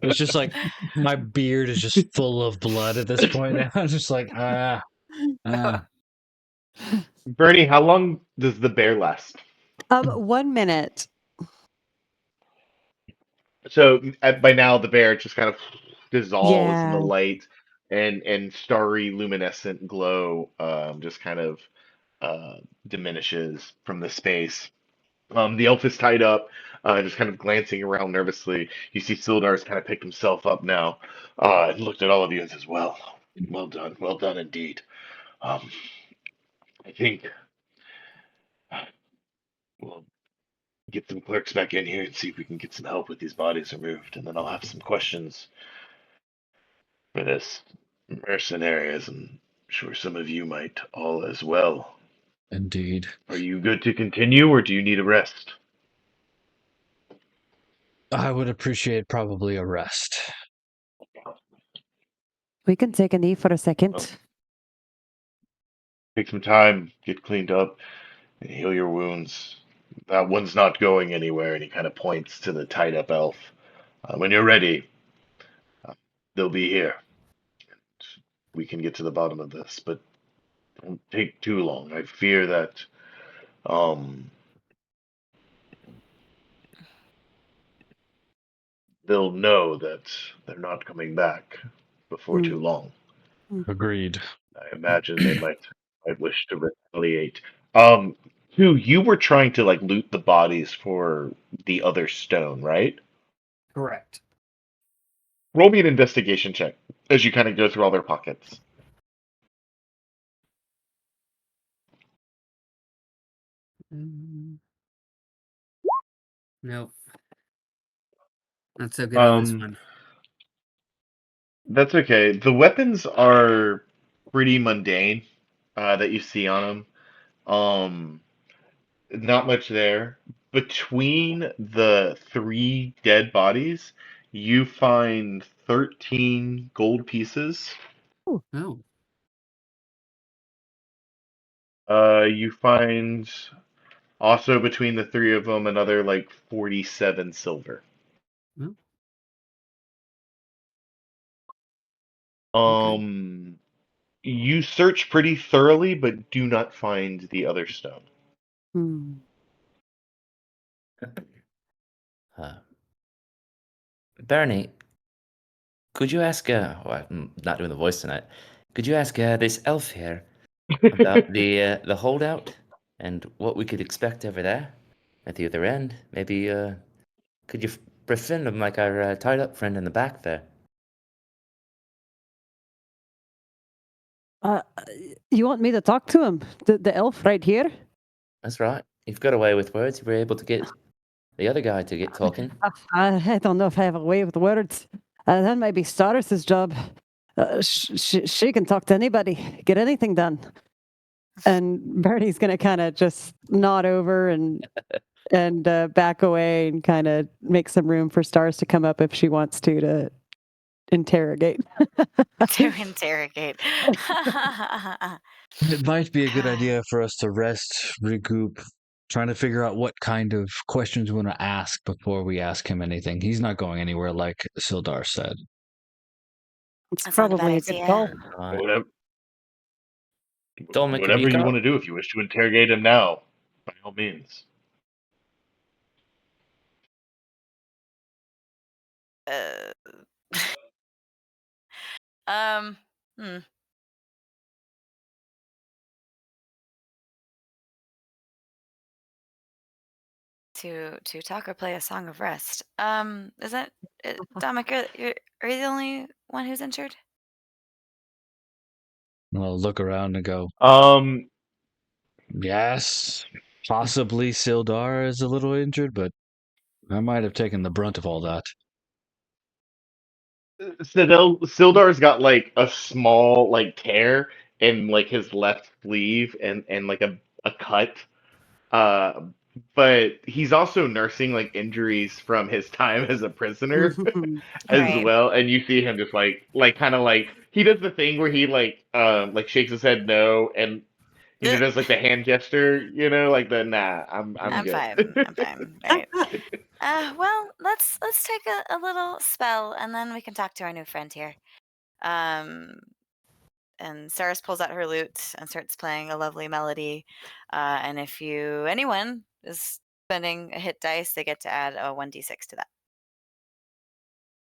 It's just like my beard is just full of blood at this point now. I'm just like, Bernie, how long does the bear last? 1 minute. So by now the bear just kind of dissolves in the Yeah. light, and starry luminescent glow just kind of diminishes from the space. The elf is tied up, just kind of glancing around nervously. You see Sildar's kind of picked himself up now, and looked at all of you and says, well done indeed. Um, I think we'll get some clerks back in here and see if we can get some help with these bodies removed, and then I'll have some questions for this mercenaries. I'm sure some of you might all as well. indeed. Are you good to continue, or do you need a rest? I would appreciate probably a rest. We can take a knee for a Well, second. take some time, get cleaned up, and heal your wounds. That one's not going anywhere, and he kind of points to the tied up elf. When you're ready, they'll be here. We can get to the bottom of this, but don't take too long. I fear that they'll know that they're not coming back before too long. Agreed. I imagine they might wish to retaliate. Two, you were trying to like loot the bodies for the other stone, right? Correct. Roll me an investigation check as you kind of go through all their pockets. Nope. Not so good on this Um, one. That's okay. The weapons are pretty mundane that you see on them. Not much there. Between the three dead bodies, you find 13 gold pieces. Oh. You find also between the three of them another like 47 silver. Oh. Okay. You search pretty thoroughly, but do not find the other stone. Hmm. Bernie, could you ask? Oh, I'm not doing the voice tonight. Could you ask this elf here about the holdout and what we could expect over there at the other end? Maybe could you befriend him like our tied up friend in the back there? Uh, you want me to talk to him? The elf right here? That's right. You've got away with words. You were able to get the other guy to get talking. I don't know if I have a way with words. That might be Staris's job. She can talk to anybody, get anything done. And Bernie's gonna kind of just nod over and back away and kind of make some room for Stars to come up if she wants to interrogate. To interrogate. It might be a good idea for us to rest, regroup, trying to figure out what kind of questions we want to ask before we ask him anything. He's not going anywhere, like Sildar said. It's That's not a probably bad a good idea. call. Right. Whatever, Dolmek, have whatever you got- want to do, if you wish to interrogate him now, by all means. Uh, um. Hmm. To talk or play a song of rest. Is that Dominic? Are you the only one who's injured? I'll look around and go, Um, yes, possibly Sildar is a little injured, but I might have taken the brunt of all that. Sildar's got like a small like tear in like his left sleeve and like a cut. Uh, but he's also nursing like injuries from his time as a prisoner as Right. well. And you see him just like kind of like he does the thing where he like shakes his head no and does like the hand gesture, like the nah, I'm I'm good. fine. I'm fine. Right. Well, let's take a little spell, and then we can talk to our new friend here. And Saris pulls out her lute and starts playing a lovely melody. And if anyone is spending a hit dice, they get to add a 1d6 to that.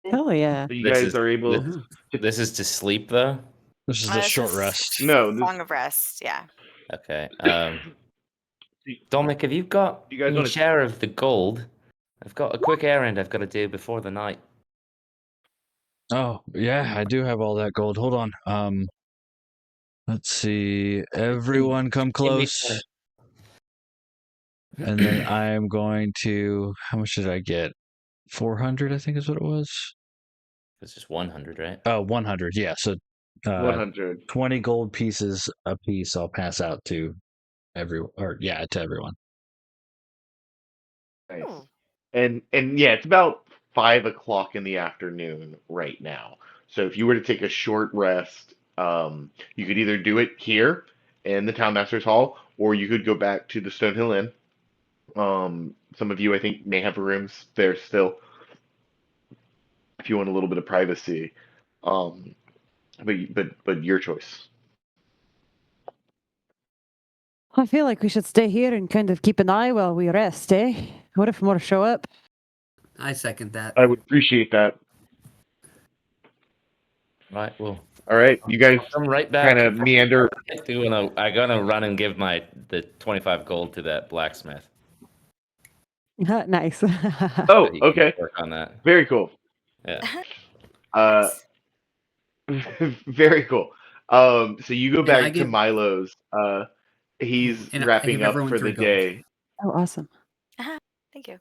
Hell yeah. So you This guys is are able Oh. this is to sleep though. This is the This short is rest. No, this, Song of Rest. Yeah. Okay. you Dominic, have you got you guys your want to share of the gold? I've got a quick errand I've got to do before the night. Oh, yeah, I do have all that gold. Hold on. Let's see. Everyone come Give me close. And then I'm going to, how much did I get? 400, I think is what it was. It's just 100, right? Oh, 100. Yeah. So 100. 20 gold pieces a piece I'll pass out to everyone, to everyone. Nice. Ooh. And yeah, it's about 5 o'clock in the afternoon right now. So if you were to take a short rest, you could either do it here in the Town Master's Hall, or you could go back to the Stonehill Inn. Some of you, I think, may have rooms there still if you want a little bit of privacy. But your choice. I feel like we should stay here and kind of keep an eye while we rest, eh? What if more show up? I second that. I would appreciate that. Right. Well, All right, you guys I'll come right back. kind of meander. I'm gonna run and give the 25 gold to that blacksmith. Nice. Oh, So he can okay, work on that. very cool. Yeah. Uh, very cool. So you go And I back to give Milo's. He's and I wrapping give up everyone for the 3 gold. day. Oh, awesome. Thank you.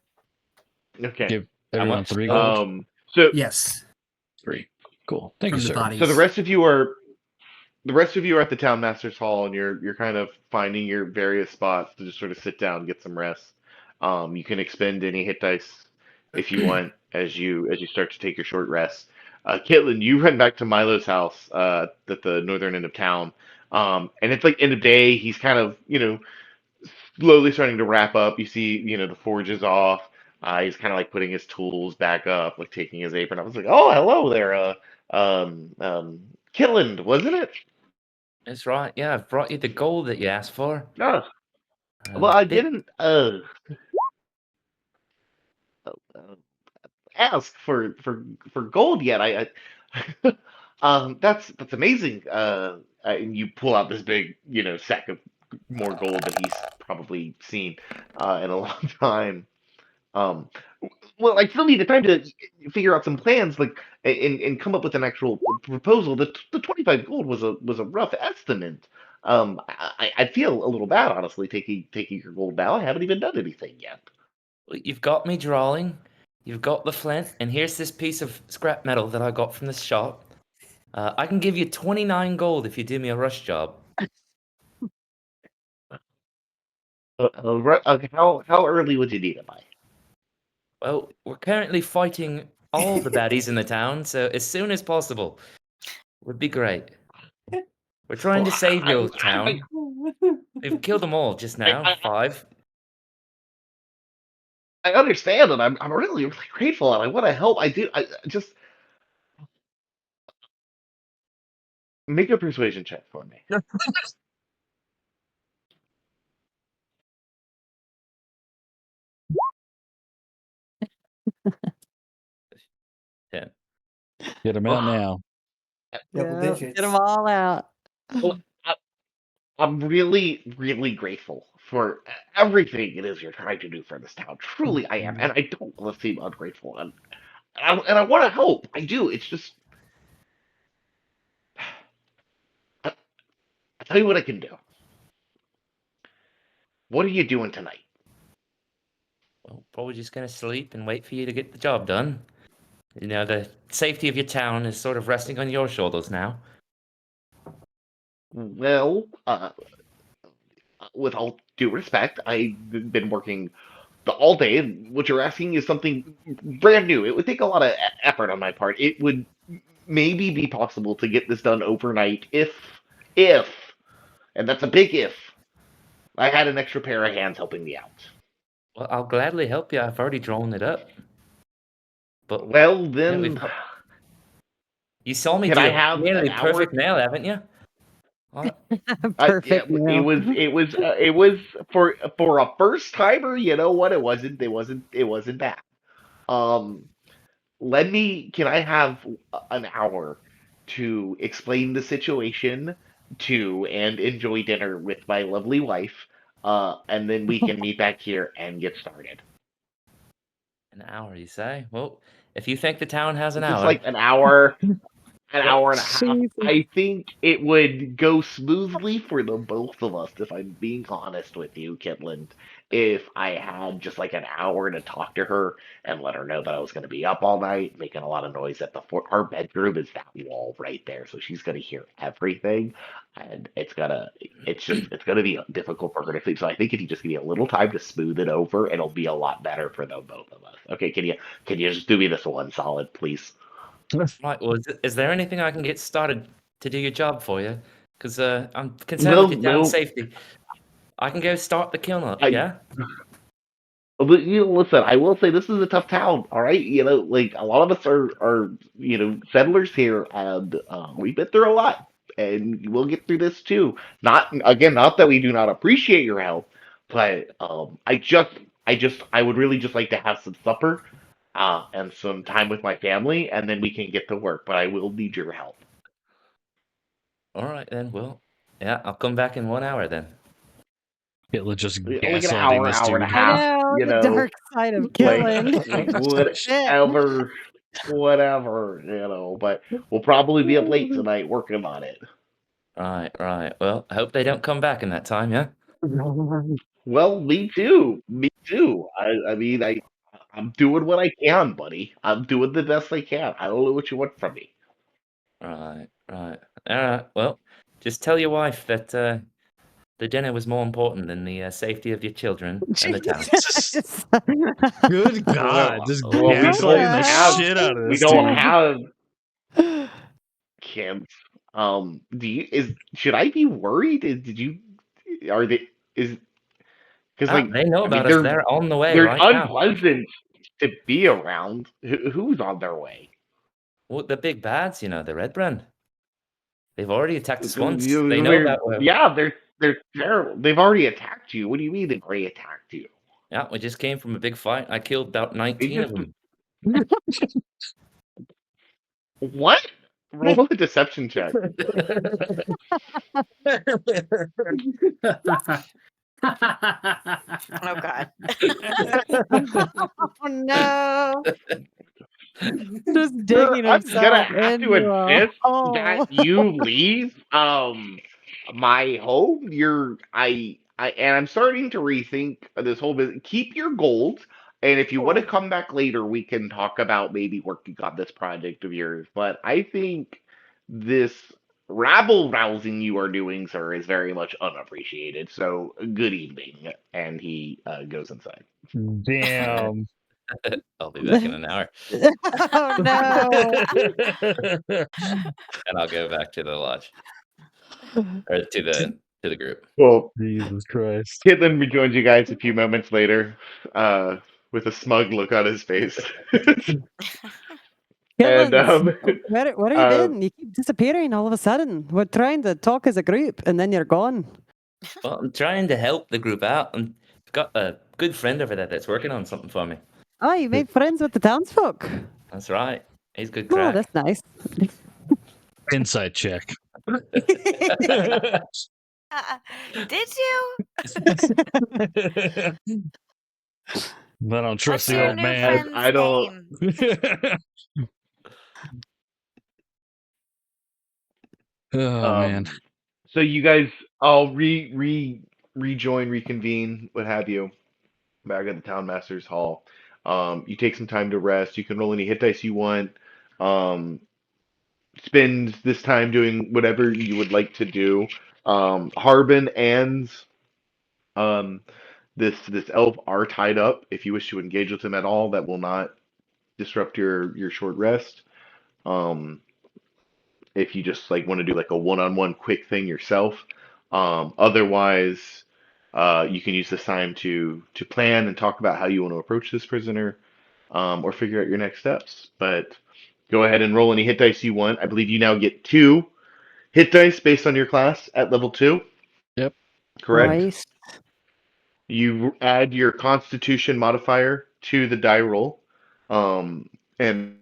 Okay. Give How everyone much? 3 gold. So Yes, 3. Cool. Thank you, from the sir. bodies. so the rest of you are at the town master's hall, and you're kind of finding your various spots to just sort of sit down, get some rest. You can expend any hit dice if you want as you start to take your short rest. Kitlin, you run back to Milo's house at the northern end of town, and it's like end of day. He's kind of slowly starting to wrap up. You see the forge is off. He's kind of like putting his tools back up, like taking his apron off. I was like, oh, hello there, Kitland, wasn't it? That's right. Yeah, I've brought you the gold that you asked for. No. Well, I Bit- didn't ask for gold yet. That's amazing. And you pull out this big, sack of more gold than he's probably seen in a long time. Um, well, I still need the time to figure out some plans, like and come up with an actual proposal. The 25 gold was a rough estimate. I feel a little bad, honestly, taking your gold now. I haven't even done anything yet. You've got me drawing. You've got the flint, and here's this piece of scrap metal that I got from the shop. I can give you 29 gold if you do me a rush job. How early would you need it by? Well, we're currently fighting all the baddies in the town, so as soon as possible would be great. We're trying to save your town. We've killed them all just now, I, 5. I understand, and I'm really really grateful, and I want to help. I do. I just make a persuasion check for me. Yeah. Get them out now. Double Yeah, digits. get them all out. Well, I'm really, really grateful for everything it is you're trying to do for this town. Truly, I am, and I don't want to seem ungrateful, and I want to help. I do. It's just, I, I tell you what I can do. What are you doing tonight? Well, probably just gonna sleep and wait for you to get the job done. You know, the safety of your town is sort of resting on your shoulders now. Well, with all due respect, I've been working all day, and what you're asking is something brand new. It would take a lot of effort on my part. It would maybe be possible to get this done overnight if, and that's a big if, I had an extra pair of hands helping me out. Well, I'll gladly help you. I've already drawn it up. But Well, yeah, then, you saw me can do I a have nearly an hour? perfect nail, haven't you? What? Perfect. It meal. was for a first timer. You know what? It wasn't bad. Um, can I have an hour to explain the situation to and enjoy dinner with my lovely wife, and then we can meet back here and get started. An hour, you say? Well, if you think the town has an Just hour, like an well, hour and a half. Jesus. I think it would go smoothly for the both of us, if I'm being honest with you, Kitland. If I had just like an hour to talk to her and let her know that I was going to be up all night, making a lot of noise at our bedroom is that wall right there, so she's going to hear everything, and it's gonna be difficult for her to sleep. So I think if you just give me a little time to smooth it over, it'll be a lot better for the both of us. Okay, can you just do me this one solid, please? right. Well, is there anything I can get started to do your job for you? Because I'm concerned No, with your town's no. safety. I can go start the kiln up, I yeah? But listen, I will say this is a tough town, all right? Like a lot of us are settlers here, and we've been through a lot, and we'll get through this too. Not that we do not appreciate your help, but I would really just like to have some supper, and some time with my family, and then we can get to work. But I will need your help. All right then. Well, yeah, I'll come back in 1 hour then. Hitler just Like an gaslighting hour, this hour and a dude. I half. know You the know, dark side of like killing. Shit. whatever. You know, but we'll probably be up late tonight working on it. Right. Well, I hope they don't come back in that time, yeah? Well, me too. Me too. I mean, I'm doing what I can, buddy. I'm doing the best I can. I don't know what you want from me. Right. All right. Well, just tell your wife that the dinner was more important than the safety of your children and the town. Just- Good God, Well, just well, we What the gaslighting don't the have shit out of we this don't dude. have kids. Do you should I be worried? Did you are they is because like They know I mean about us. They're on the way they're right now. unpleasant to be around. Who's on their way? Well, the big bads, the Red Brand. They've already attacked us So, once. They know about yeah, they're terrible. They've already attacked you. What do you mean the gray attacked you? Yeah, we just came from a big fight. I killed about They 19 of just them. what? Roll a deception check. Oh God. Oh no. Just digging I'm gonna himself have to into a insist hole. that you leave my home. And I'm starting to rethink this whole business. Keep your gold, and if you want to come back later, we can talk about maybe working on this project of yours. But I think this rabble rousing you are doing, sir, is very much unappreciated. So good evening, and he goes inside. Damn. I'll be back in an hour, Oh no. and I'll go back to the lodge or to the group. Well, Jesus Christ. Kitlin rejoins you guys a few moments later, with a smug look on his face. And Killings, where have you uh, been? You keep disappearing all of a sudden. We're trying to talk as a group and then you're gone. Well, I'm trying to help the group out, and I've got a good friend over there that's working on something for me. Oh, you made friends with the townsfolk. That's right. He's good Oh, crack. that's nice. Insight check. Did you? I don't trust What's the your old new man. friend's I don't- name? Oh man. So you guys all reconvene, what have you, back at the Town Master's Hall. You take some time to rest. You can roll any hit dice you want. Spend this time doing whatever you would like to do. Harbin and this elf are tied up. If you wish to engage with them at all, that will not disrupt your short rest. If you just like want to do like a one-on-one quick thing yourself. Otherwise, you can use this time to plan and talk about how you want to approach this prisoner, or figure out your next steps. But go ahead and roll any hit dice you want. I believe you now get 2 hit dice based on your class at level 2. Yep. Correct. Nice. You add your Constitution modifier to the die roll, and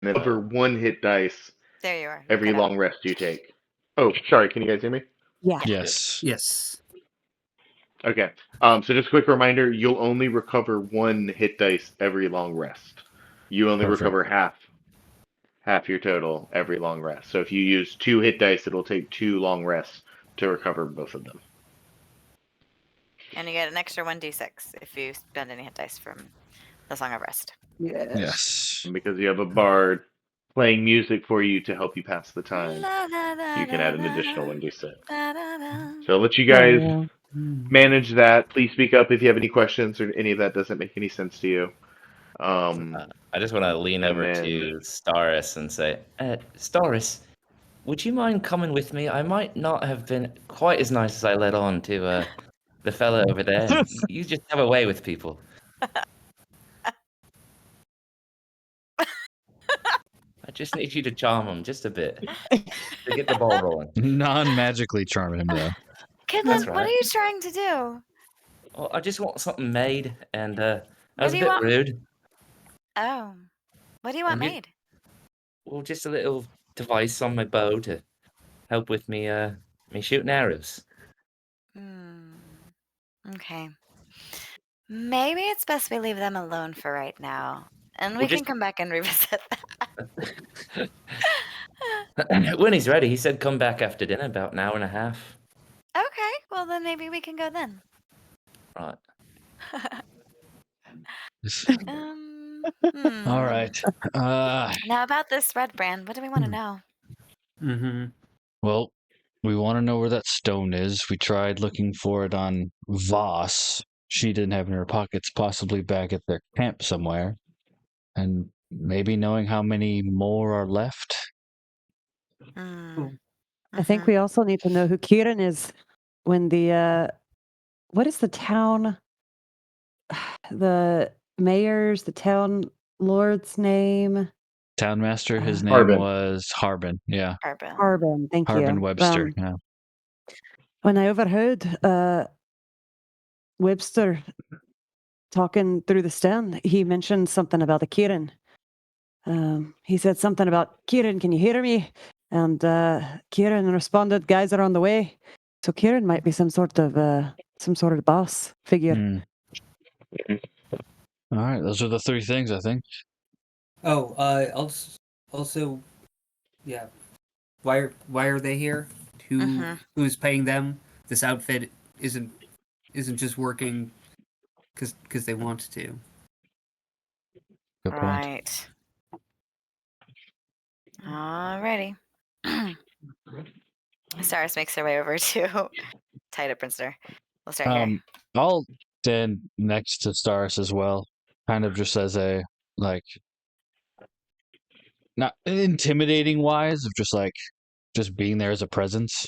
over 1 hit dice There you are. every Cut out. long rest you take. Oh, sorry. Can you guys hear me? Yeah. Yes. Yes. Okay. So just a quick reminder: you'll only recover 1 hit dice every long rest. You only Perfect. recover half your total every long rest. So if you use 2 hit dice, it'll take 2 long rests to recover both of them. And you get an extra 1d6 if you spend any hit dice from the Song of Rest. Yes. Because you have a bard playing music for you to help you pass the time, you can add an additional 1d6. So I'll let you guys Yeah. manage that. Please speak up if you have any questions or any of that doesn't make any sense to you. I just want to lean and over then- to Staris and say, Staris, would you mind coming with me? I might not have been quite as nice as I let on to the fella over there. You just have a way with people. I just need you to charm him just a bit to get the ball rolling. Non-magically charm him though. Kidlin, That's what right. are you trying to do? Well, I just want something made, and that What was do a you bit want? rude. Oh. What do you want And you- made? Well, just a little device on my bow to help with me shooting arrows. Hmm. Okay. Maybe it's best we leave them alone for right now, and we Well, can just come back and revisit that. when he's ready, he said come back after dinner, about an hour and a half. Okay, well then maybe we can go then. Right. All Hmm. right. Now about this red brand, what do we want to know? Mm-hmm. Well, we want to know where that stone is. We tried looking for it on Voss. She didn't have it in her pockets, possibly back at their camp somewhere. And maybe knowing how many more are left. Hmm. I think Mhm. we also need to know who Kieran is when the what is the town the mayor's, the town lord's name? Townmaster, his name Harbin. was Harbin. Yeah. Carbon. Harbin, thank Harbin you. Webster. Yeah. When I overheard Webster talking through the stone, he mentioned something about a Kieran. He said something about Kieran, can you hear me? And Kieran responded, guys are on the way. So Kieran might be some sort of boss figure. Hmm. All right. Those are the three things, I think. Oh, also, yeah. Why are they here? Who's paying them? This outfit isn't just working because they want to. Good point. Right. Alrighty. Cyrus makes her way over to tied up Princeton. We'll start here. I'll stand next to Stars as well, kind of just as a like, not intimidating wise, of just being there as a presence.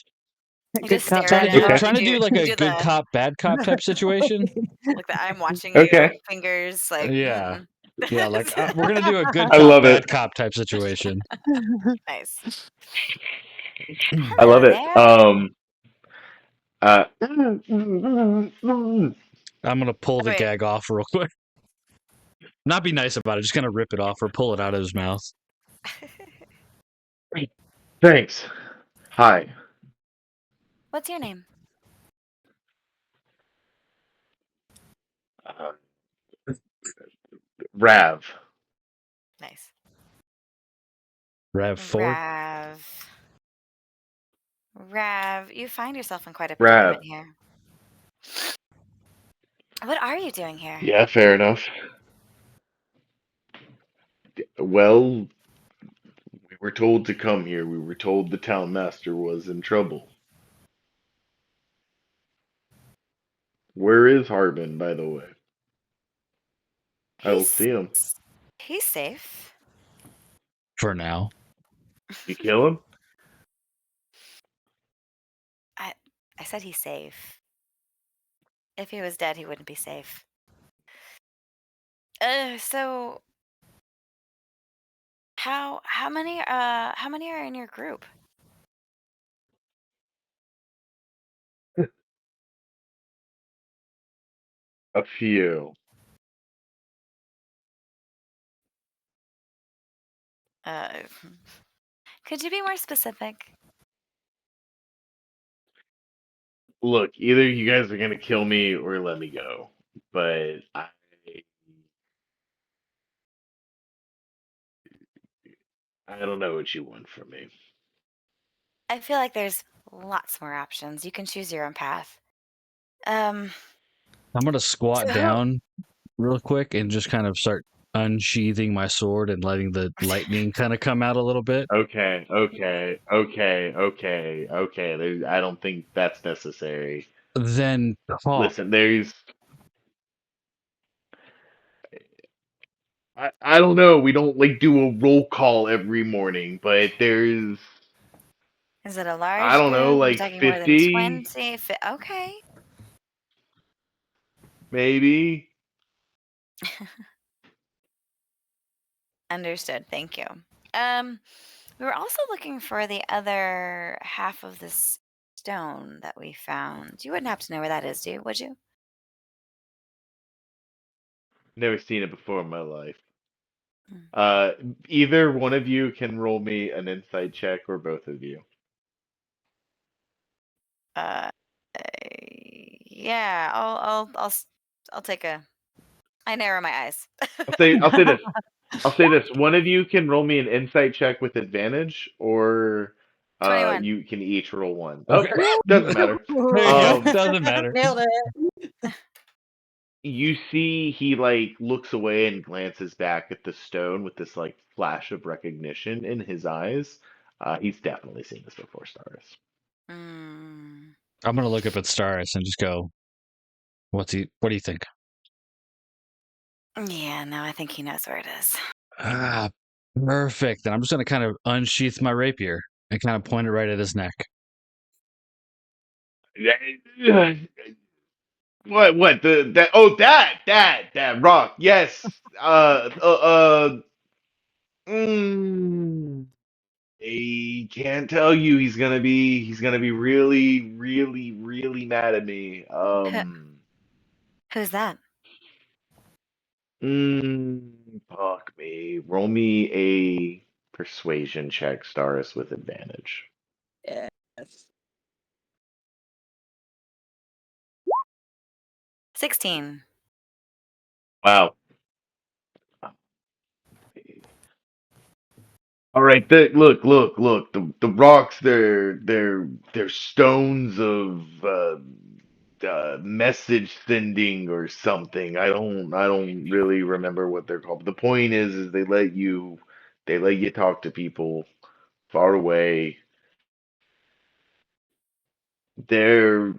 You Good just cop, stare bad at Okay. him. Trying to do like a do good the cop, bad cop type situation. like the I'm watching Okay. you fingers like Yeah. Yeah, like we're gonna do a good I cop, love bad it. cop type situation. nice. I Hello love it. there. I'm gonna pull the Wait. gag off real quick. Not be nice about it, just gonna rip it off or pull it out of his mouth. Thanks. Hi. What's your name? Rav. Nice. Rav4. Rav, you find yourself in quite a Rav. predicament here. What are you doing here? Yeah, fair enough. Well, we were told to come here. We were told the town master was in trouble. Where is Harbin, by the way? I don't see him. He's safe. For now. You kill him? I said he's safe. If he was dead, he wouldn't be safe. So how many are in your group? A few. Could you be more specific? Look, either you guys are gonna kill me or let me go. But I don't know what you want from me. I feel like there's lots more options. You can choose your own path. Um, I'm gonna squat So- down real quick and just kind of start unsheathing my sword and letting the lightning kind of come out a little bit. Okay. I don't think that's necessary. Then talk. Listen, I don't know. We don't like do a roll call every morning, but there's is it a large I don't group? know, Are we like talking more than 50 20? Okay. maybe. Understood. Thank you. We were also looking for the other half of this stone that we found. You wouldn't have to know where that is, would you? Never seen it before in my life. Either one of you can roll me an insight check, or both of you. Uh, yeah, I'll take a. I narrow my eyes. I'll say this. I'll say this. One of you can roll me an insight check with advantage, or 21. you can each roll one. Oh, Okay. doesn't matter. There you go. Um, Doesn't matter. Nailed it. you see he like looks away and glances back at the stone with this like flash of recognition in his eyes. He's definitely seen this before, Stars. Mm, I'm gonna look up at Staris and just go, what do you think? yeah, no, I think he knows where it is. Ah, perfect. And I'm just gonna kind of unsheath my rapier and kind of point it right at his neck. What that rock, yes. Mm, I can't tell you. He's gonna be really, really, really mad at me. Who- Who's that? Fuck me. Roll me a persuasion check, Staris, with advantage. Yes. 16. Wow. All right, look. The rocks, they're stones of message sending or something. I don't really remember what they're called. But the point is they let you talk to people far away. They're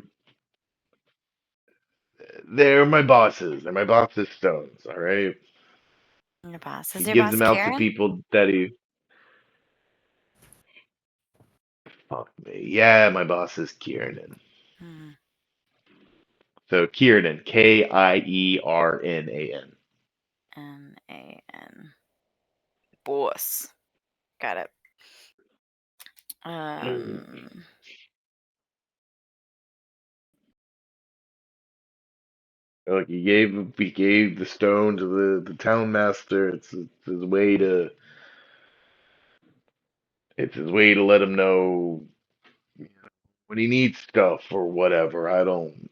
they're my bosses. They're my boss's stones. All right. Your boss. He Is your gives boss them out to Karen? people that he. Fuck me. Yeah, my boss is Kieran. Hmm. So Kieran, Kieran. Nan. Boss. Got it. Um. Look, he gave the stone to the town master. It's his way to let him know when he needs stuff or whatever. I don't.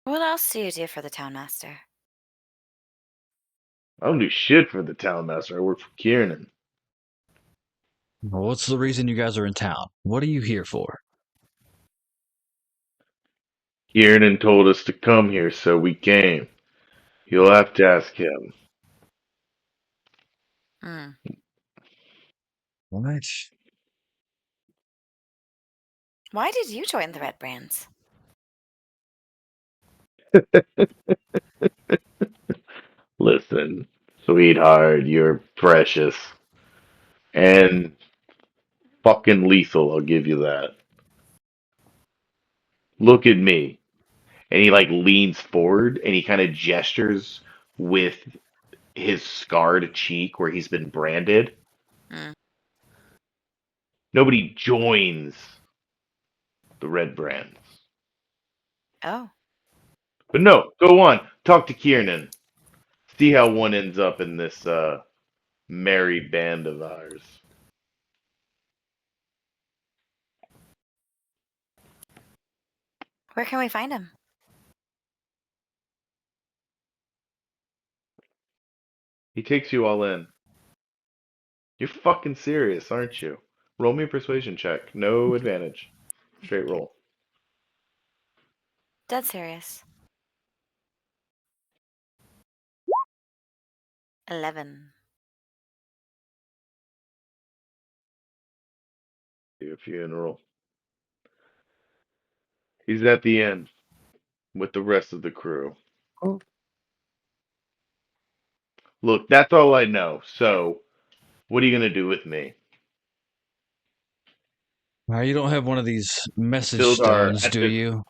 What else do you do for the town master? I don't do shit for the town master. I work for Kieran. Well, what's the reason you guys are in town? What are you here for? Kieran told us to come here, so we came. You'll have to ask him. Hmm. What? Why did you join the Red Brands? Listen, sweetheart, you're precious and fucking lethal. I'll give you that. Look at me. And he like leans forward and he kind of gestures with his scarred cheek where he's been branded. Hmm. Nobody joins the red brands. Oh. But no, go on. Talk to Kiernan. See how one ends up in this merry band of ours. Where can we find him? He takes you all in. You're fucking serious, aren't you? Roll me a persuasion check. No advantage. Straight roll. Dead serious. 11. Your funeral. He's at the end with the rest of the crew. Oh. Look, that's all I know. So, what are you gonna do with me? You don't have one of these message Sildar stones, at do this you?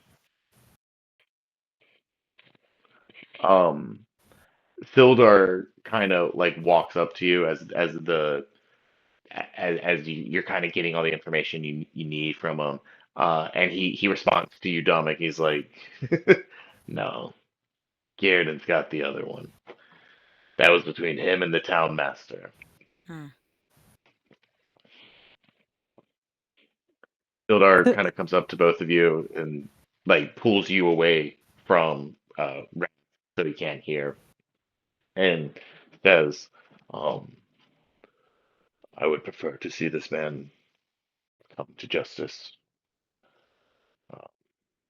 um Sildar kind of like walks up to you as you're kind of getting all the information you need from him. And he responds to you, Dominic. He's like, "No, Garrett's got the other one. That was between him and the town master. Hmm. Sildar kind of comes up to both of you and like pulls you away from Rex so he can't hear, and says, "I would prefer to see this man come to justice." Uh,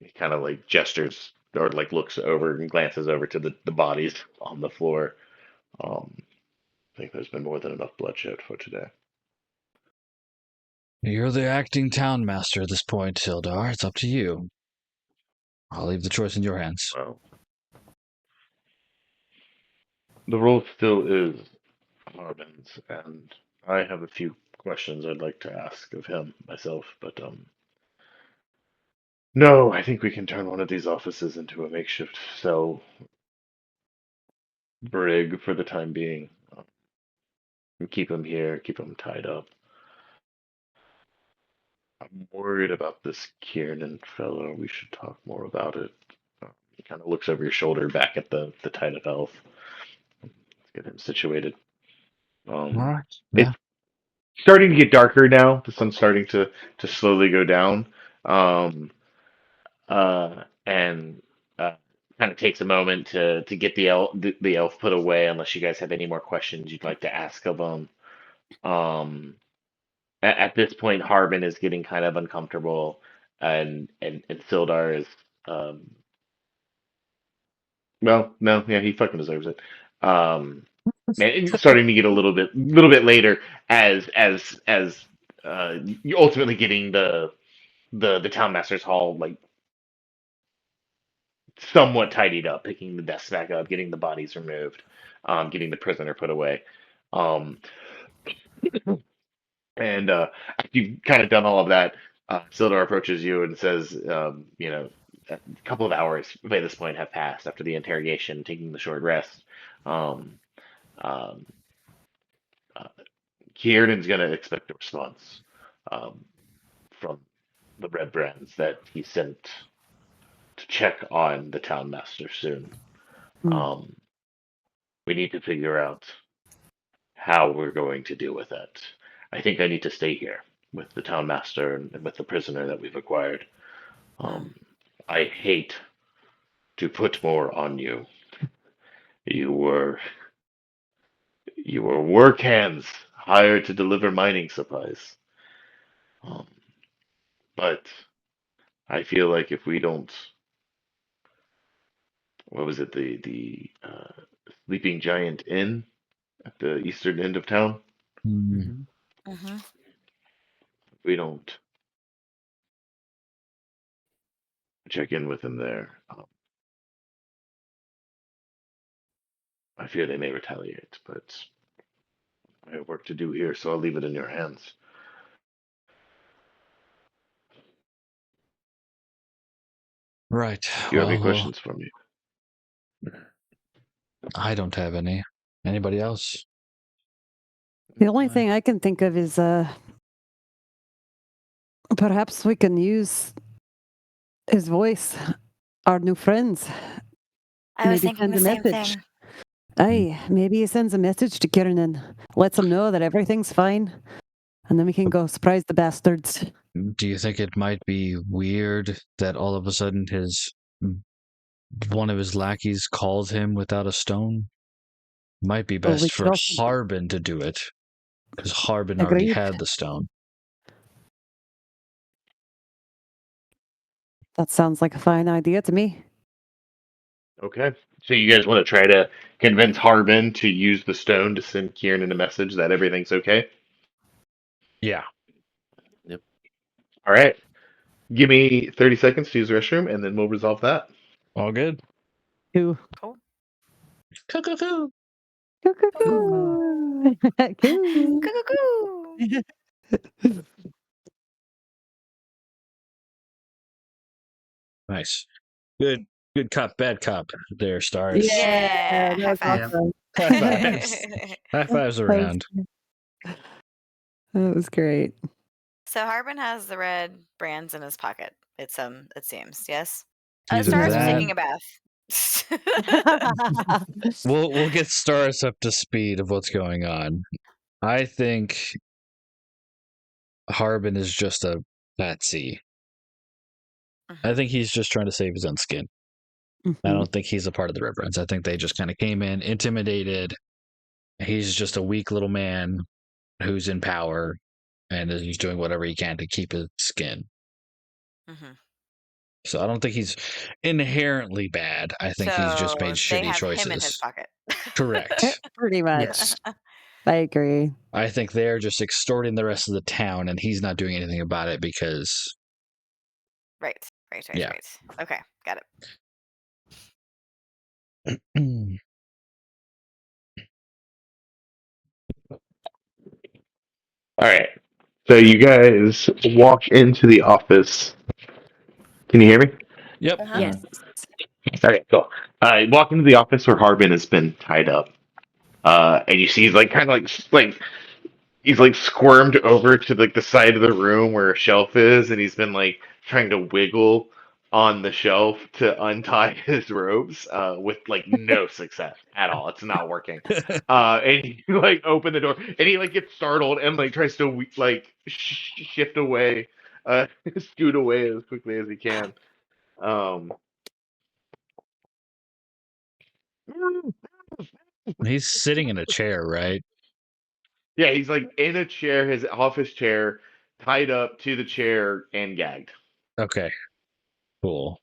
he kind of like gestures or like looks over and glances over to the bodies on the floor. I think there's been more than enough bloodshed for today. You're the acting town master at this point, Sildar. It's up to you. I'll leave the choice in your hands. Well, the role still is Harbin's, and I have a few questions I'd like to ask of him myself, but no, I think we can turn one of these offices into a makeshift cell brig for the time being. And keep him here, keep him tied up. I'm worried about this Kiernan fellow. We should talk more about it. He kind of looks over your shoulder back at the tied up elf. Let's get him situated. All right. It's Yeah. starting to get darker now. The sun's starting to slowly go down. And kind of takes a moment to get the elf put away, unless you guys have any more questions you'd like to ask of him. At this point, Harbin is getting kind of uncomfortable, and Sildar is well, no, yeah, he fucking deserves it. Man, it's starting to get a little bit later as you ultimately getting the town master's hall like somewhat tidied up, picking the desks back up, getting the bodies removed, getting the prisoner put away. Um, and after you've kind of done all of that, Sildar approaches you and says, a couple of hours by this point have passed after the interrogation, taking the short rest. Um, um, uh, Kieran's going to expect a response from the Red Brands that he sent to check on the town master soon. Hmm. We need to figure out how we're going to deal with that. I think I need to stay here with the town master and with the prisoner that we've acquired. Um, I hate to put more on you. You were work hands hired to deliver mining supplies. Um, but I feel like if we don't, what was it, the Sleeping Giant Inn at the eastern end of town? Mm, Mm-hmm. If we don't check in with him there, I fear they may retaliate. But I have work to do here, so I'll leave it in your hands. right. Do you have any Well, questions for me? I don't have any. Anybody else? The only thing I can think of is perhaps we can use his voice, our new friends. I was Maybe thinking send the a same message. thing. Aye, maybe he sends a message to Kieran and lets him know that everything's fine. And then we can go surprise the bastards. Do you think it might be weird that all of a sudden one of his lackeys calls him without a stone? Might be Well, we best could for also Harbin to do it, because Harbin already agreed. had the stone. That sounds like a fine idea to me. Okay. So you guys want to try to convince Harbin to use the stone to send Kieran a message that everything's okay? Yeah. All right. Give me 30 seconds to use the restroom, and then we'll resolve that. All good. Coo. Cool. Coo. Coo, coo, coo. Coo. Coo-coo-coo. Nice. Good. Good cop, bad cop. There, stars. Yeah. That High was five. Yeah. awesome. High fives. High fives That was, around. that was great. So Harbin has the red brands in his pocket. It seems. Yes. Either Stars are Yeah. that, taking a bath. We'll get Staris up to speed of what's going on. I think Harbin is just a patsy. I think he's just trying to save his own skin. I don't think he's a part of the Reverends. I think they just kind of came in, intimidated. He's just a weak little man who's in power and he's doing whatever he can to keep his skin. Mhm. So I don't think he's inherently bad. I think he's just made So they shitty have choices. him in his pocket. Correct. Pretty much. Yes. I agree. I think they're just extorting the rest of the town and he's not doing anything about it because Right. Yeah. Okay, got it. All right. So you guys walk into the office. Can you hear me? Yep. Uh-huh. Yes. All right, cool. You walk into the office where Harbin has been tied up, and you see he's like kind of like he's like squirmed over to like the side of the room where a shelf is, and he's been like trying to wiggle on the shelf to untie his robes, with like no success at all. It's not working. And you like open the door, and he like gets startled and like tries to like shift away, scoot away as quickly as he can. Um, He's sitting in a chair, right? yeah, he's like in a chair, his office chair, tied up to the chair and gagged. Okay. Cool.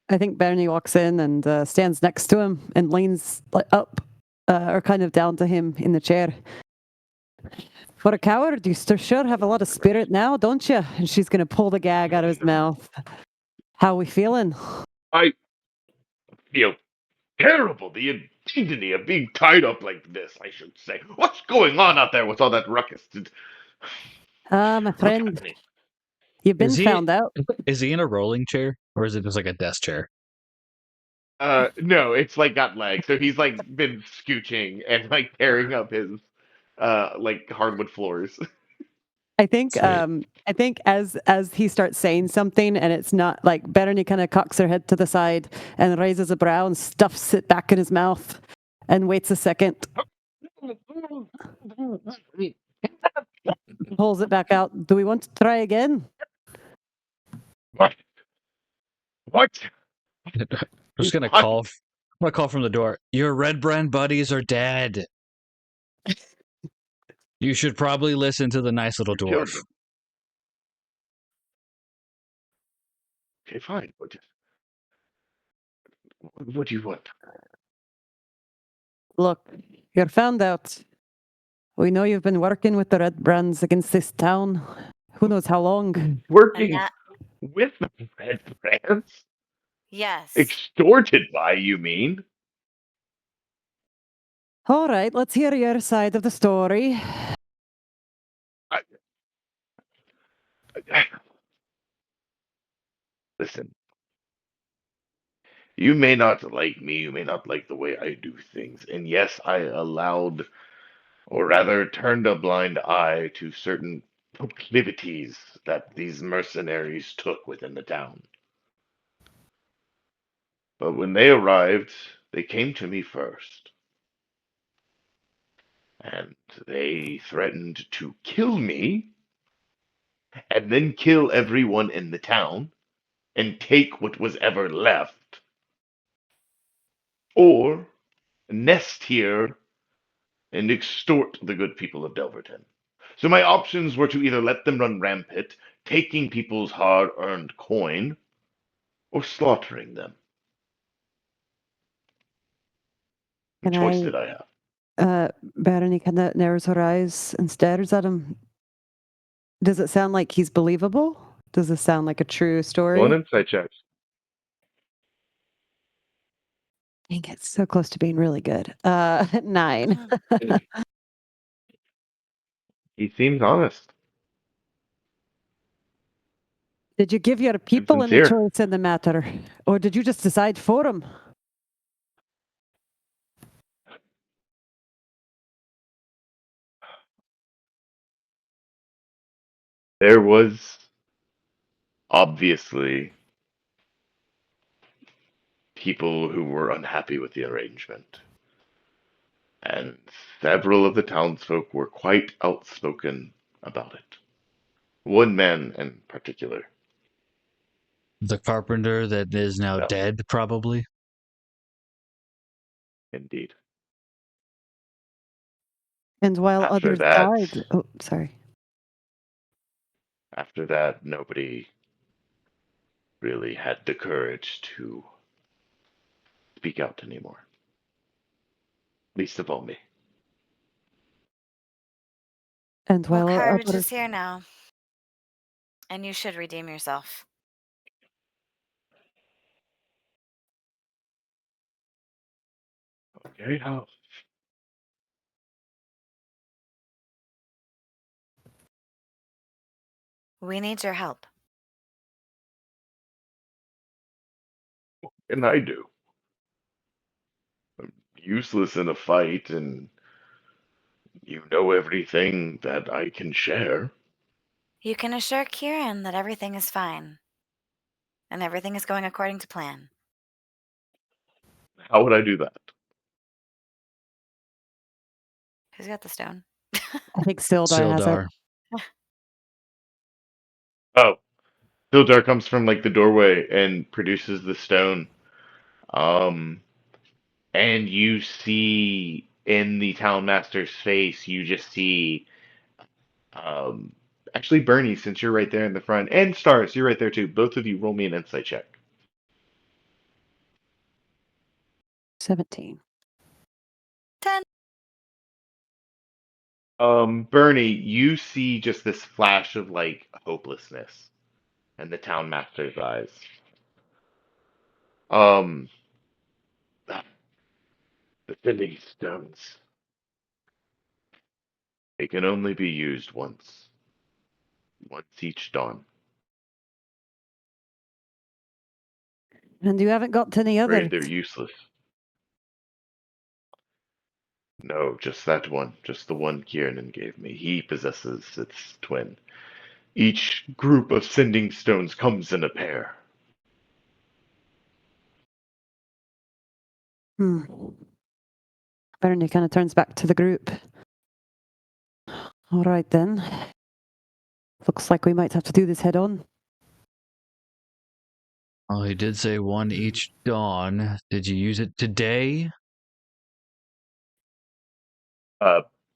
I think Bernie walks in and stands next to him and leans like up or kind of down to him in the chair. For a coward, you sure have a lot of spirit now, don't you? And she's going to pull the gag out of his mouth. How we feeling? I feel terrible. The indignity of being tied up like this, I should say. What's going on out there with all that ruckus? My What's friend, happening? you've been Is he- found out. Is he in a rolling chair or is it just like a desk chair? No, it's like got legs, so he's like been scooching and like tearing up his like hardwood floors. Sweet. I think as he starts saying something and it's not like Bernie kind of cocks her head to the side and raises a brow and stuffs it back in his mouth and waits a second, pulls it back out. Do we want to try again? What? What? I'm just gonna What? call. I'm gonna call from the door. Your red brand buddies are dead. You should probably listen to the nice little Killed dwarf. them. Okay, fine. What do you want? Look, you're found out. We know you've been working with the Red Brands against this town. Who knows how long? And Working that, with the red brands? yes. Extorted by, you mean? All right, let's hear your side of the story. Listen, you may not like me, you may not like the way I do things, and yes, I allowed, or rather turned a blind eye to certain proclivities that these mercenaries took within the town. But when they arrived, they came to me first, and they threatened to kill me, and then kill everyone in the town, and take what was ever left, or nest here and extort the good people of Delverton. So my options were to either let them run rampant, taking people's hard earned coin, or slaughtering them. What Can choice I, did I have? Bernie kind of narrows her eyes and stares at him. Does it sound like he's believable? Does it sound like a true story? Roll an insight check. Dang, it's so close to being really good. 9. He seems honest Did you give your and people any sincere. choice in the matter? Or did you just decide for them? There was obviously people who were unhappy with the arrangement. And several of the townsfolk were quite outspoken about it. One man in particular. The carpenter that is now No. dead, probably. Indeed. And while After others that, died. Oh, sorry. after that, nobody really had the courage to speak out anymore. Least of all me. And Well, while courage others. is here now. And you should redeem yourself. Okay, how? We need your help. And I do. I'm useless in a fight, and you know everything that I can share. You can assure Kieran that everything is fine. And everything is going according to plan. How would I do that? Who's got the stone? I think Sildar has it. Sildar. Oh, Sildar comes from like the doorway and produces the stone. Um, and you see in the town master's face, you just see, um, actually Bernie, since you're right there in the front, and Stars, you're right there too. Both of you roll me an insight check. 17. 10. Bernie, you see just this flash of like hopelessness in the town master's eyes. Um, the sending stones. They can only be used once. Once each dawn. And you haven't got any Afraid others. they're useless. No, just that one. Just the one Kieran gave me. He possesses its twin. Each group of sending stones comes in a pair. Hmm. Bernie kind of turns back to the group. All right then. Looks like we might have to do this head on. Oh, he did say one each dawn. Did you use it today?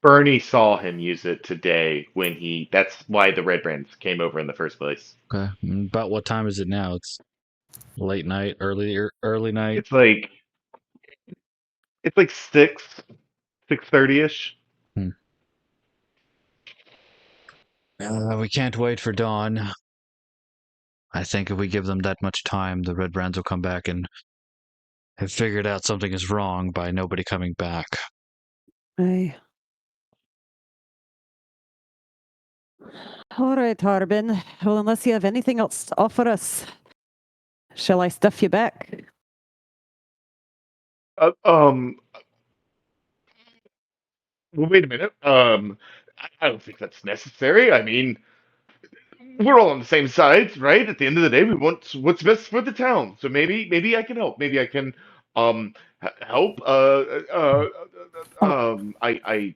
Bernie saw him use it today when he. That's why the Red Brands came over in the first place. Okay. About what time is it now? It's late night, early night. It's like 6:30 ish. We can't wait for dawn. I think if we give them that much time, the Red Brands will come back and have figured out something is wrong by nobody coming back. Aye. All right, Harbin. Well, unless you have anything else to offer us, shall I stuff you back? Well, wait a minute. I don't think that's necessary. I mean, we're all on the same side, right? At the end of the day, we want what's best for the town. So maybe I can help. Maybe I can help. I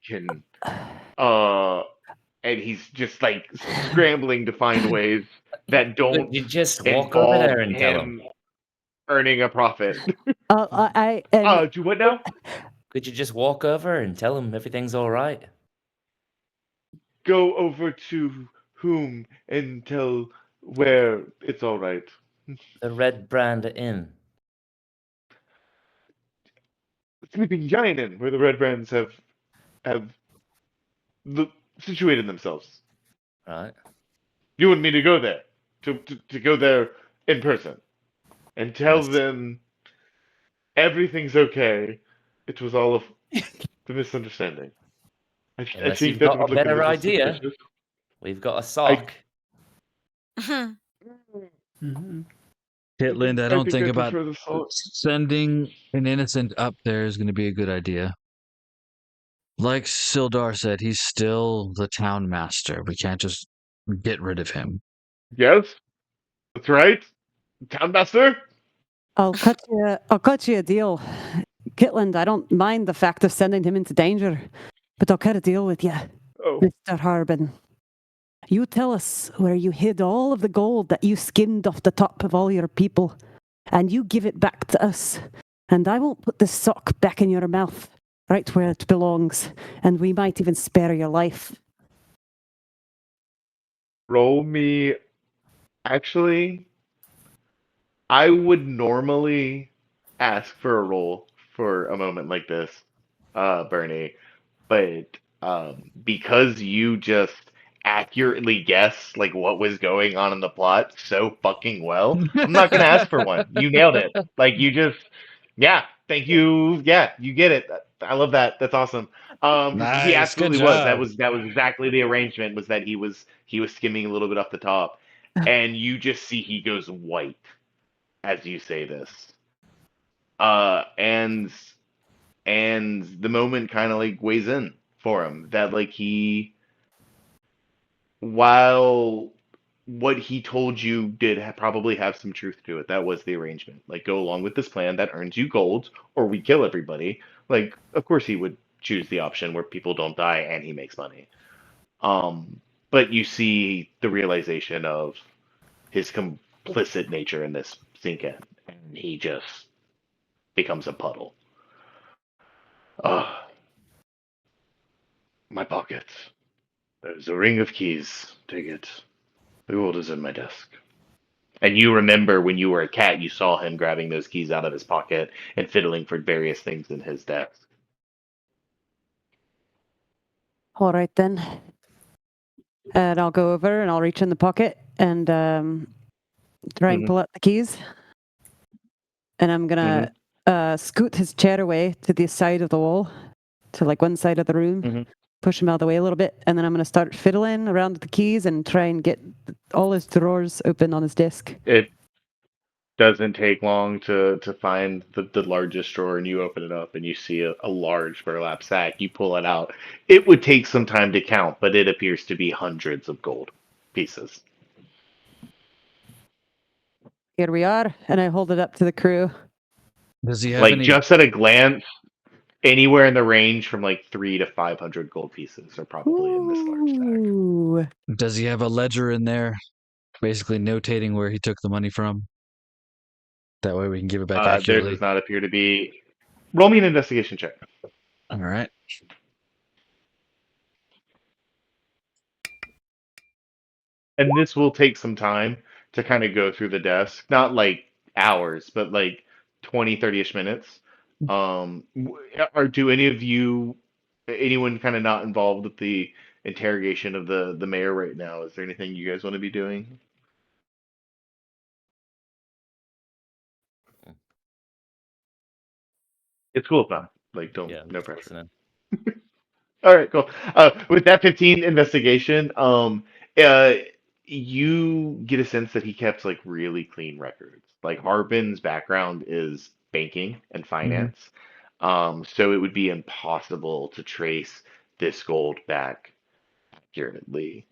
can. And he's just like scrambling to find ways that don't You just walk over involve there and tell him. him earning a profit. Do what now? Could you just walk over and tell him everything's all right? Go over to whom and tell where it's all right. The Red Brand Inn. Sleeping Giant Inn, where the Red Brands have the, situated themselves. Right. You want me to go there, to go there in person, and tell Yes. them everything's okay. It was all of the misunderstanding. I Unless think you've that got would a look a better little idea. suspicious. We've got a sock. Kitland, I don't think I about prefer the salt. sending an innocent up there is going to be a good idea. Like Sildar said, he's still the town master. We can't just get rid of him. Yes, that's right. Town master. I'll cut you a deal. Kitland, I don't mind the fact of sending him into danger, but I'll cut a deal with you, Oh, Mr. Harbin. You tell us where you hid all of the gold that you skimmed off the top of all your people, and you give it back to us. And I won't put the sock back in your mouth, right where it belongs, and we might even spare your life. roll me. Actually, I would normally ask for a roll for a moment like this, Bernie, but because you just accurately guessed like what was going on in the plot so fucking well, I'm not gonna ask for one. You nailed it. Like you just, yeah, thank you. Yeah, you get it. I love that. That's awesome. Because he Nice. Good absolutely was. job. That was exactly the arrangement. Was that he was skimming a little bit off the top, and you just see he goes white as you say this. Uh, and and the moment kind of like weighs in for him that like he while what he told you did probably have some truth to it. That was the arrangement. Like, go along with this plan that earns you gold, or we kill everybody. Like, of course he would choose the option where people don't die and he makes money. But you see the realization of his complicit nature in this sink in, and he just becomes a puddle. Ah, my pockets. There's a ring of keys. Take it. The gold is in my desk. And you remember when you were a cat, you saw him grabbing those keys out of his pocket and fiddling for various things in his desk. All right then. And I'll go over and I'll reach in the pocket and try and Mhm. pull out the keys. And I'm gonna scoot his chair away to the side of the wall, to like one side of the room, Mhm. push him out of the way a little bit, and then I'm gonna start fiddling around with the keys and try and get all his drawers open on his desk. It doesn't take long to find the largest drawer, and you open it up and you see a large burlap sack. You pull it out. It would take some time to count, but it appears to be hundreds of gold pieces. Here we are, and I hold it up to the crew. Does he have Like, any? just at a glance, anywhere in the range from like 300 to 500 gold pieces are probably in this large sack. Ooh. Does he have a ledger in there, basically notating where he took the money from? That way we can give it back There accurately. does not appear to be. Roll me an investigation check. All right. And this will take some time to kind of go through the desk, not like hours, but like 20, 30-ish minutes. Are do any of you, anyone kind of not involved with the interrogation of the mayor right now? Is there anything you guys want to be doing? It's cool if not. Like, don't, Yeah, I'm no just pressure. listening. All right, cool. With that 15 investigation, uh, you get a sense that he kept like really clean records. Like Harbin's background is banking and Mm-hmm. finance, so it would be impossible to trace this gold back accurately.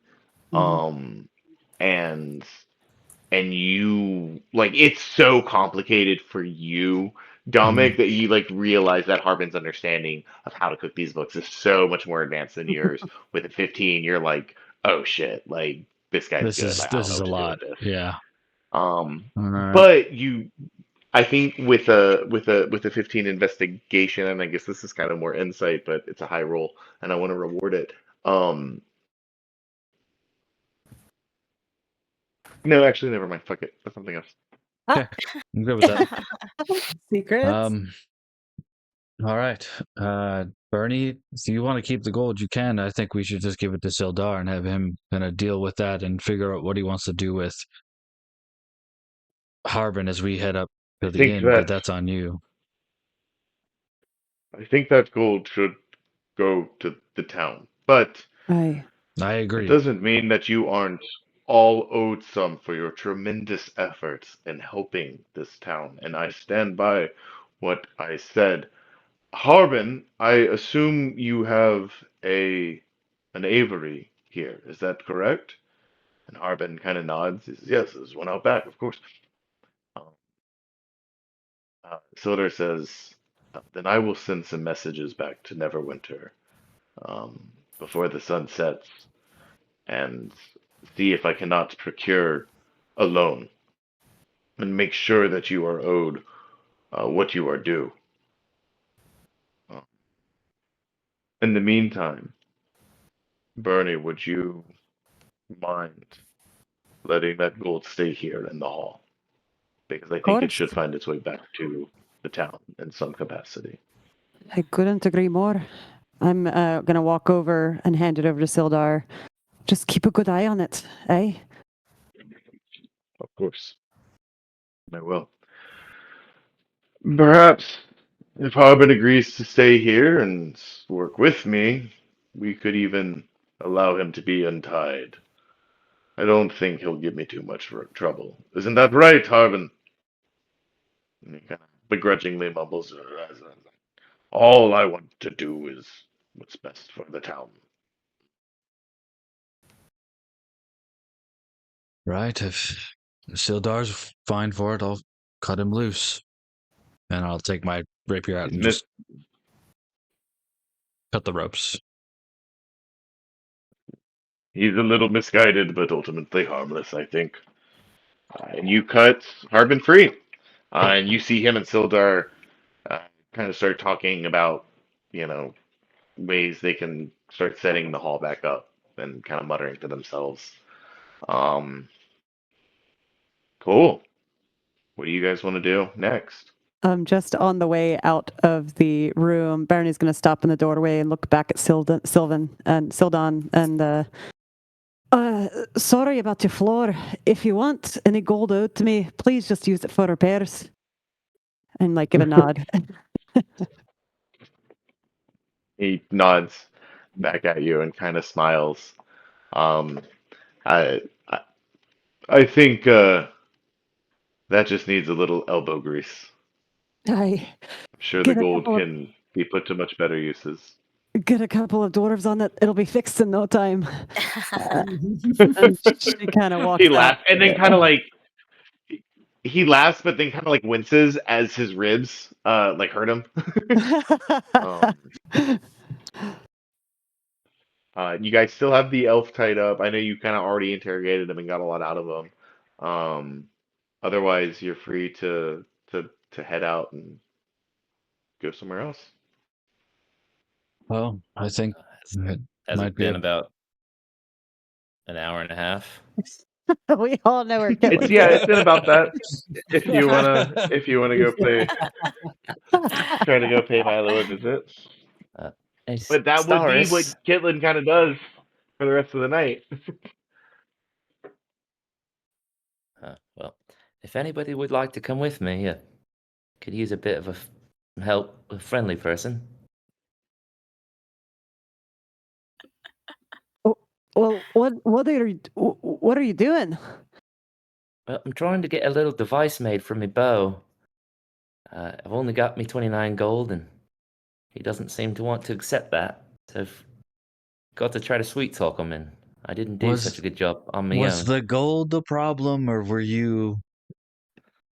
Mhm. Um, and and you like it's so complicated for you, Mm-hmm. Dominic, that you like realize that Harbin's understanding of how to cook these books is so much more advanced than yours. With a 15, you're like, oh shit, like this guy's This good. is Like I this don't know is a what to do lot. with this. Yeah. Um, All right. but you, I think with a 15 investigation, and I guess this is kind of more insight, but it's a high roll, and I want to reward it. Um, no, actually, never mind. Fuck it. That's something else. Okay. I'm good with that. Secrets. All right. Bernie, if you want to keep the gold, you can. I think we should just give it to Sildar and have him kind of deal with that and figure out what he wants to do with Harbin as we head up I to the think inn, but that that's on you. I think that gold should go to the town. But Aye. I it agree. doesn't mean that you aren't all owed some for your tremendous efforts in helping this town. And I stand by what I said. Harbin, I assume you have an aviary here. Is that correct? And Harbin kind of nods. He says, yes, there's one out back, of course. Um, Sildar says, "Then I will send some messages back to Neverwinter before the sun sets and see if I cannot procure a loan and make sure that you are owed what you are due. Uh, in the meantime, Bernie, would you mind letting that gold stay here in the hall? Because I Of think it course. should find its way back to the town in some capacity." I couldn't agree more. I'm going to walk over and hand it over to Sildar. Just keep a good eye on it, eh? Of course, I will. Perhaps if Harbin agrees to stay here and work with me, we could even allow him to be untied. I don't think he'll give me too much trouble. Isn't that right, Harbin? And he kind of begrudgingly mumbles, "All I want to do is what's best for the town." Right, if Sildar's fine for it, I'll cut him loose. And I'll take my rapier out He's and mis- just cut the ropes. he's a little misguided, but ultimately harmless, I think. And you cut Harbin free. And you see him and Sildar uh, kind of start talking about, you know, ways they can start setting the hall back up and kind of muttering to themselves. Um, cool. What do you guys want to do next? Just on the way out of the room, Barney's going to stop in the doorway and look back at Sildon and sorry about your floor. If you want any gold owed to me, please just use it for repairs. And like give a nod. He nods back at you and kind of smiles. Um, I, I, I think that just needs a little elbow grease. I I'm sure the get a gold couple of can be put to much better uses. get a couple of dwarves on it. It'll be fixed in no time. And she kind of walks He out. laughs and then kind of like he laughs, but then kind of like winces as his ribs like hurt him. Um, you guys still have the elf tied up. I know you kind of already interrogated him and got a lot out of him. Otherwise, you're free to head out and go somewhere else. Well, I think it Has might it be been a about an hour and a half? We all know where It's Kitlin's yeah, at. it's been about that. If you wanna go try to go pay Milo a visit. Uh, hey, But that would be what Staris. Kitlin kind of does for the rest of the night. Well, if anybody would like to come with me, could use a bit of help, a friendly person. Oh, well, what are you doing? Well, I'm trying to get a little device made for my bow. I've only got me 29 gold, and he doesn't seem to want to accept that. So I've got to try to sweet talk him, and I didn't do such a good job on my Was own. the gold the problem, or were you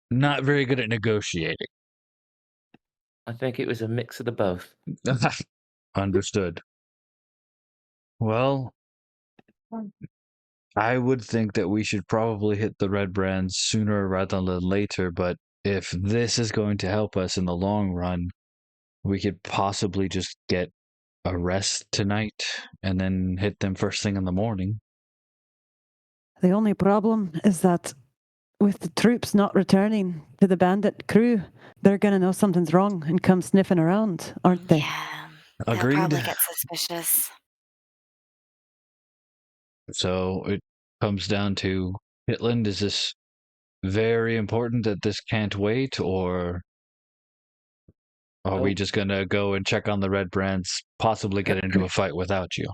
not very good at negotiating? I think it was a mix of the both. Understood. Well, I would think that we should probably hit the red brands sooner rather than later, but if this is going to help us in the long run, we could possibly just get a rest tonight and then hit them first thing in the morning. The only problem is that with the troops not returning to the bandit crew, they're gonna know something's wrong and come sniffing around, aren't they? Yeah, they'll Agreed. probably get suspicious. So it comes down to Hitland, is this very important that this can't wait, or are we Oh. just gonna go and check on the red brands, possibly get into a fight without you?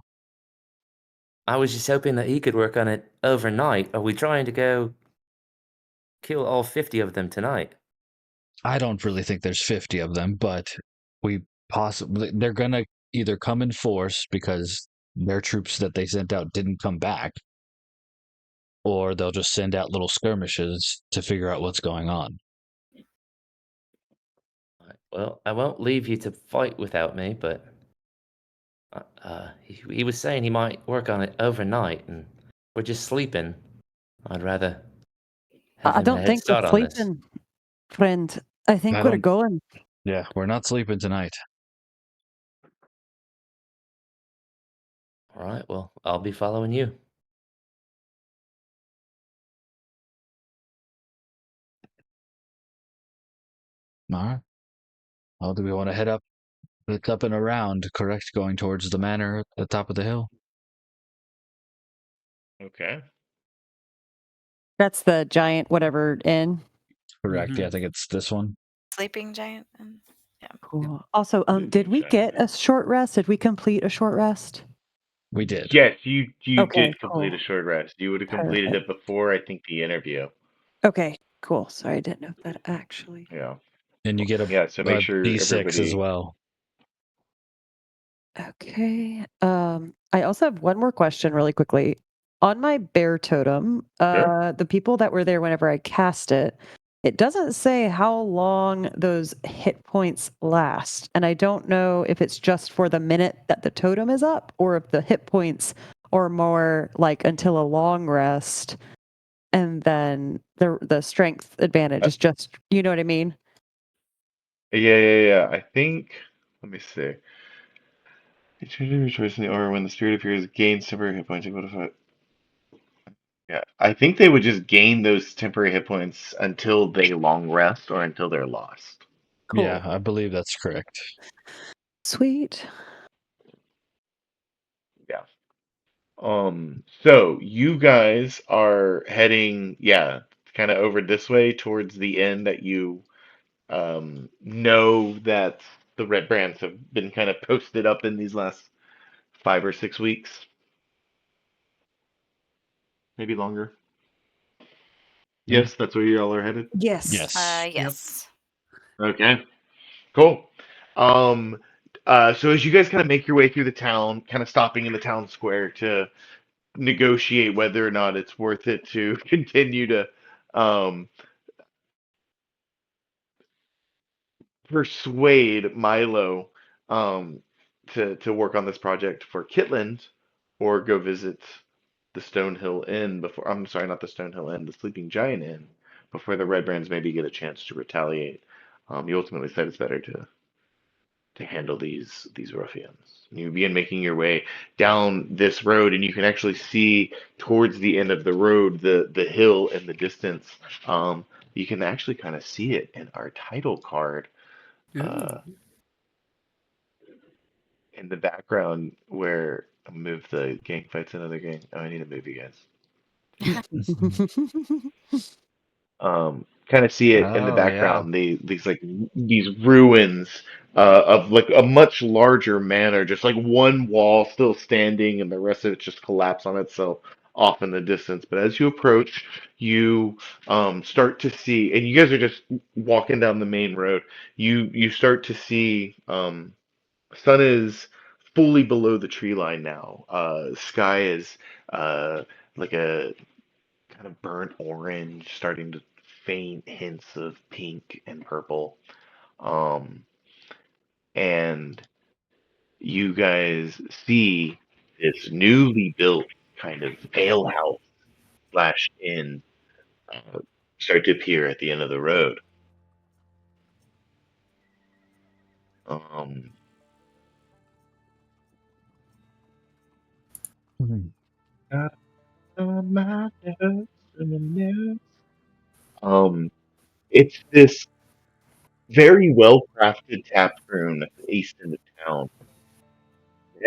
I was just hoping that he could work on it overnight. Are we trying to go kill all 50 of them tonight? I don't really think there's 50 of them, but they're gonna either come in force because their troops that they sent out didn't come back, or they'll just send out little skirmishes to figure out what's going on. Well, I won't leave you to fight without me, but he was saying he might work on it overnight, and we're just sleeping. I'd rather have I him a don't head think we're start on this. sleeping, friend. I think I we're don't. going. Yeah, we're not sleeping tonight. All right, well, I'll be following you. All right. Well, do we want to head up? It's up and around, correct? Going towards the manor at the top of the hill. Okay. That's the giant whatever inn. Correct. Yeah, I Mhm. think it's this one. Sleeping giant. And Cool. Also, Sleeping did we get giant. a short rest? Did we complete a short rest? We did. Yes, you Okay, did complete a cool. short rest. You would have completed Perfect. it before, I think, the interview. Okay, cool. Sorry, I didn't know that actually. Yeah. And you get Yeah, so make a sure D6 as everybody. well. Okay. I also have one more question really quickly. On my bear totem, Sure. the people that were there whenever I cast it, it doesn't say how long those hit points last. And I don't know if it's just for the minute that the totem is up or if the hit points are more like until a long rest and then the strength advantage is just, you know what I mean? Yeah. I think. Let me see. You change your choice in the order when the spirit appears, gains temporary hit points. What if I? Yeah, I think they would just gain those temporary hit points until they long rest or until they're lost. Yeah, Cool. I believe that's correct. Sweet. Yeah. So you guys are heading, yeah, kind of over this way towards the end that you know that the red brands have been kind of posted up in these last 5 or 6 weeks, maybe longer. Yeah. Yes, that's where you all are headed. Yes. Yes. Yep. yes. Okay, cool. Um, so as you guys kind of make your way through the town, kind of stopping in the town square to negotiate whether or not it's worth it to continue to um, persuade Milo to work on this project for Kitland, or go visit the Stonehill Inn before. I'm sorry, not the Stonehill Inn, the Sleeping Giant Inn, before the Red Brands maybe get a chance to retaliate. You ultimately said it's better to handle these ruffians. You begin making your way down this road, and you can actually see towards the end of the road the hill in the distance. You can actually kind of see it in our title card uh, Ooh. in the background where I'll move the gang fights another gang. Oh, I need to move you guys. Kind of see it in the Oh yeah. background. These like these ruins of like a much larger manor, just like one wall still standing, and the rest of it just collapsed on itself off in the distance. But as you approach, you start to see, and you guys are just walking down the main road. You start to see sun is fully below the tree line now. Sky is uh, like a kind of burnt orange, starting to faint hints of pink and purple. Um, and you guys see this newly built kind of alehouse slash inn uh, start to appear at the end of the road. Um, Mhm. um, it's this very well crafted tap room at the east end of town.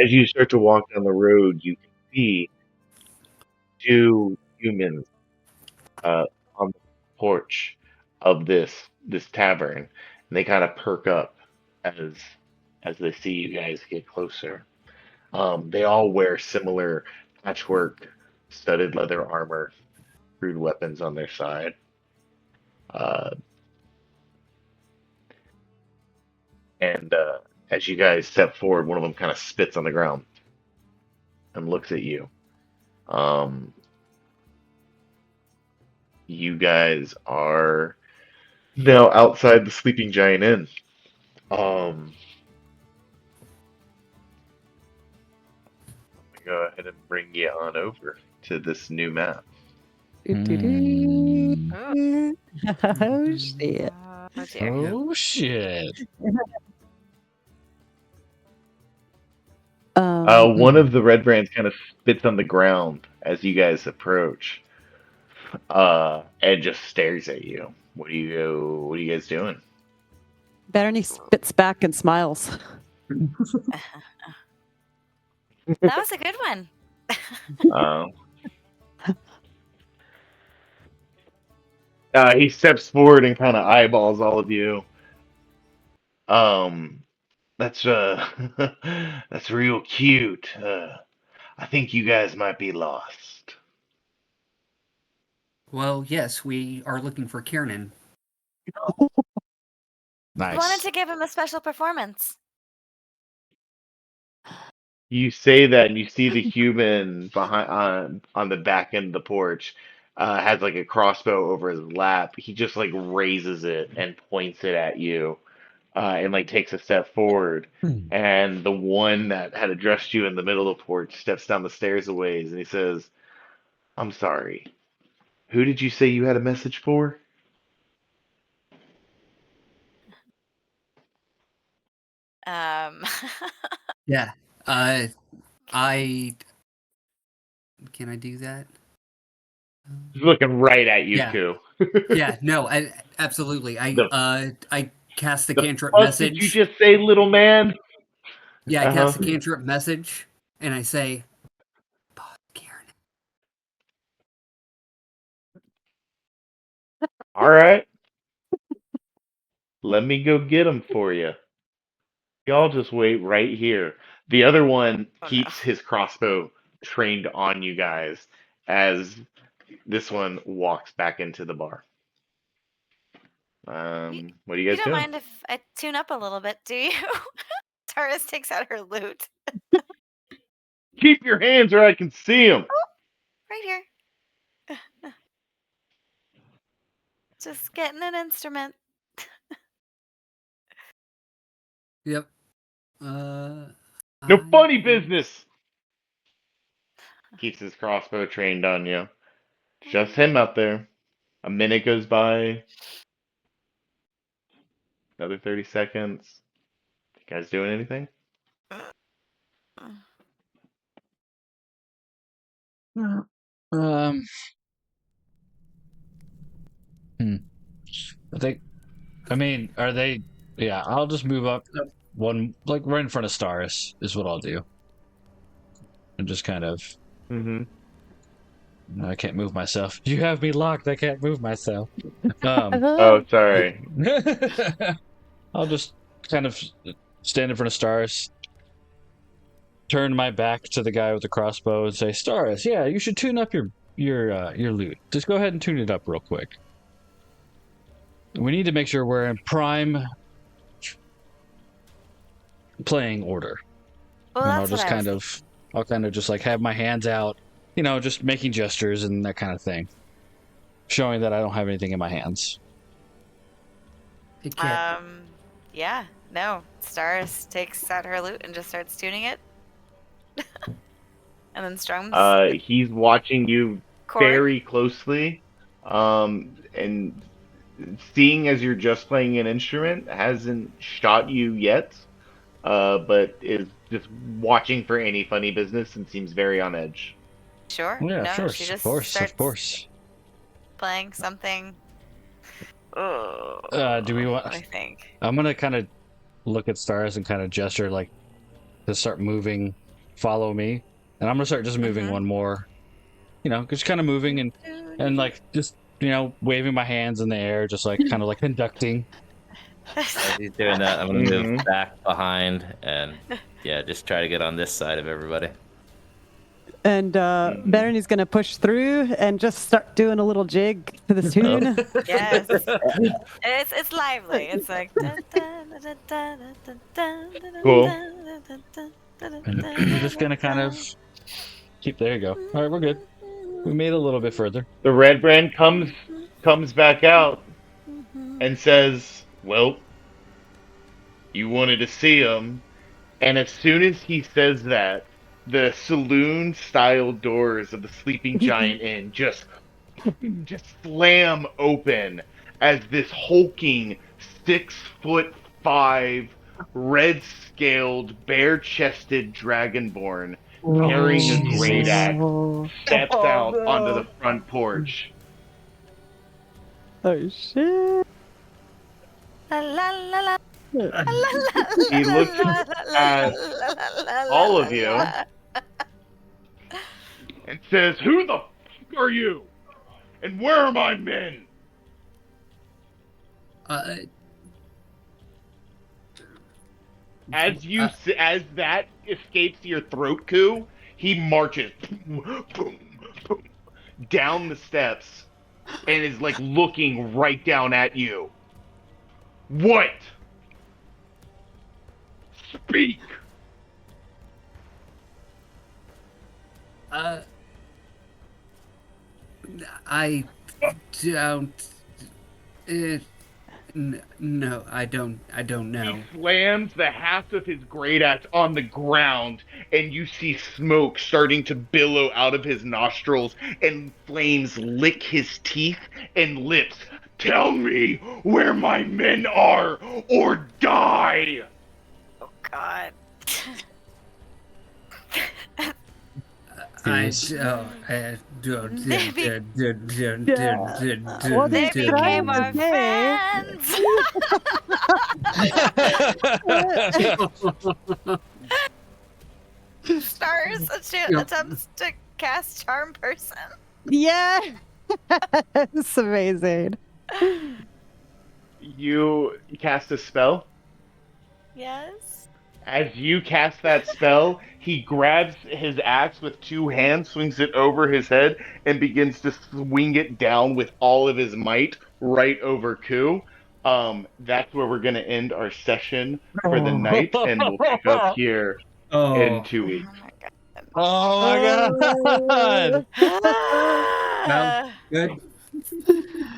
As you start to walk down the road, you can see two humans on the porch of this tavern, and they kind of perk up as they see you guys get closer. They all wear similar patchwork, studded leather armor, crude weapons on their side. Uh, and as you guys step forward, one of them kind of spits on the ground and looks at you. Um, you guys are now outside the Sleeping Giant Inn. Um, go ahead and bring you on over to this new map. Hmm. Oh shit. Oh dear. Oh shit! One of the red brands kind of spits on the ground as you guys approach, and just stares at you. What are you guys doing? Bernie spits back and smiles. That was a good one. Uh, he steps forward and kind of eyeballs all of you. Um, that's that's real cute. I think you guys might be lost. Well, yes, we are looking for Kiernan. I wanted Nice. to give him a special performance. You say that, and you see the human behind on the back end of the porch has like a crossbow over his lap. He just like raises it and points it at you, and like takes a step forward. And the one that had addressed you in the middle of the porch steps down the stairs a ways, and he says, "I'm sorry. Who did you say you had a message for?" Um, Yeah. I can I do that? He's looking right at you Yeah. too. Yeah. No. Absolutely. The I cast the the cantrip fuck did you message. just say, little man? Yeah. I Uh-huh. cast the cantrip message, and I say, "Boss Kiernan." All right. Let me go get him for you. Y'all just wait right here. The other one oh no. keeps his crossbow trained on you guys as this one walks back into the bar. What are you You guys don't doing? mind if I tune up a little bit, do you? Taurus takes out her lute. Keep your hands where I can see them. Right here. Just getting an instrument. Yep. No I- funny business. Keeps his crossbow trained on you. Just him out there. A minute goes by. Another 30 seconds. You guys doing anything? Um. I think. I mean, are they? Yeah, I'll just move up one, like right in front of Staris is what I'll do, and just kind of. Mm-hmm. I can't move myself. You have me locked. I can't move myself. Um. Oh, sorry. I'll just kind of stand in front of Staris, turn my back to the guy with the crossbow, and say, "Staris, yeah, you should tune up your loot. Just go ahead and tune it up real quick. We need to make sure we're in prime playing order." Well, And that's what I was I'll kind of just like have my hands out, just making gestures and that kind of thing, showing that I don't have anything in my hands. Hey, thinking. Kit. Yeah, no. Stars takes out her lute and just starts tuning it. And then strums He's watching you chord. very closely, and seeing as you're just playing an instrument, hasn't shot you yet, but is just watching for any funny business and seems very on edge. Sure. Yeah, no, of course, she of just course, starts of course. playing something. Oh, Do we want? I think. I'm gonna kind of look at Stars and kind of gesture like to start moving, follow me, and I'm gonna start just moving one more. Just kind of moving and like just waving my hands in the air, just like kind of like conducting. As he's doing that, I'm gonna move Mhm. back behind and just try to get on this side of everybody. And Bernie's going to push through and just start doing a little jig to the tune. Yes. It's lively. It's like Cool. And we're just gonna kind of keep. There you go. All right, we're good. We made it a little bit further. The red brand comes back out and says, "Well, you wanted to see him. And as soon as he says that, the saloon-style doors of the Sleeping Giant Inn just slam open as this hulking 6'5", red-scaled, bare-chested dragonborn carrying a great axe steps out onto the front porch. Oh shit. La, la, la, la. He looks at all of you and says, "Who the f*** are you? And where are my men?" As that escapes your throat coup, he marches boom, boom, boom, down the steps and is like looking right down at you. What? Speak. I don't. No, I don't know. He slams the haft of his great axe on the ground, and you see smoke starting to billow out of his nostrils, and flames lick his teeth and lips. Tell me where my men are, or die! Oh God. I Jeez. don't. Well, They they became our okay. friends. Stars attempts to cast Charm Person. Yeah. It's amazing. You cast a spell. Yes. As you cast that spell, he grabs his axe with two hands, swings it over his head, and begins to swing it down with all of his might right over Ku. That's where we're going to end our session for the night, and we'll pick up here in 2 weeks. Oh my God. Oh my god! Well, good.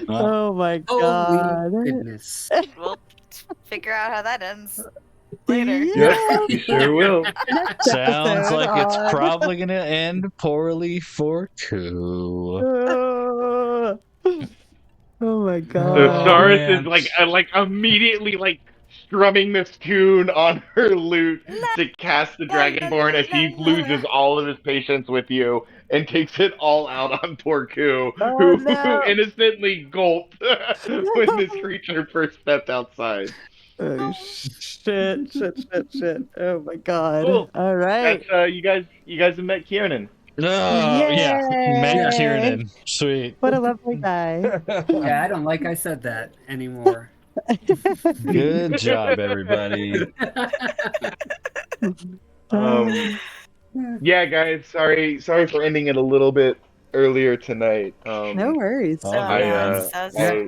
Oh my Holy god. goodness. We'll figure out how that ends later. Yeah. You sure will. Sounds episode like it's on- probably gonna end poorly for Ku. Oh my So god. Saris man. is like immediately like strumming this tune on her lute to cast the Dragonborn as he loses all of his patience with you and takes it all out on poor Ku, Oh, who no. innocently gulped when this creature first stepped outside. Oh shit. Oh my god. Cool. All right. That's you guys have met Kieran. Oh yeah, Matt Yay. Kiernan, sweet. What a lovely guy. Yeah, I don't like I said that anymore. Good job, everybody. Yeah, guys, sorry for ending it a little bit earlier tonight. No worries. Oh, So, yeah. so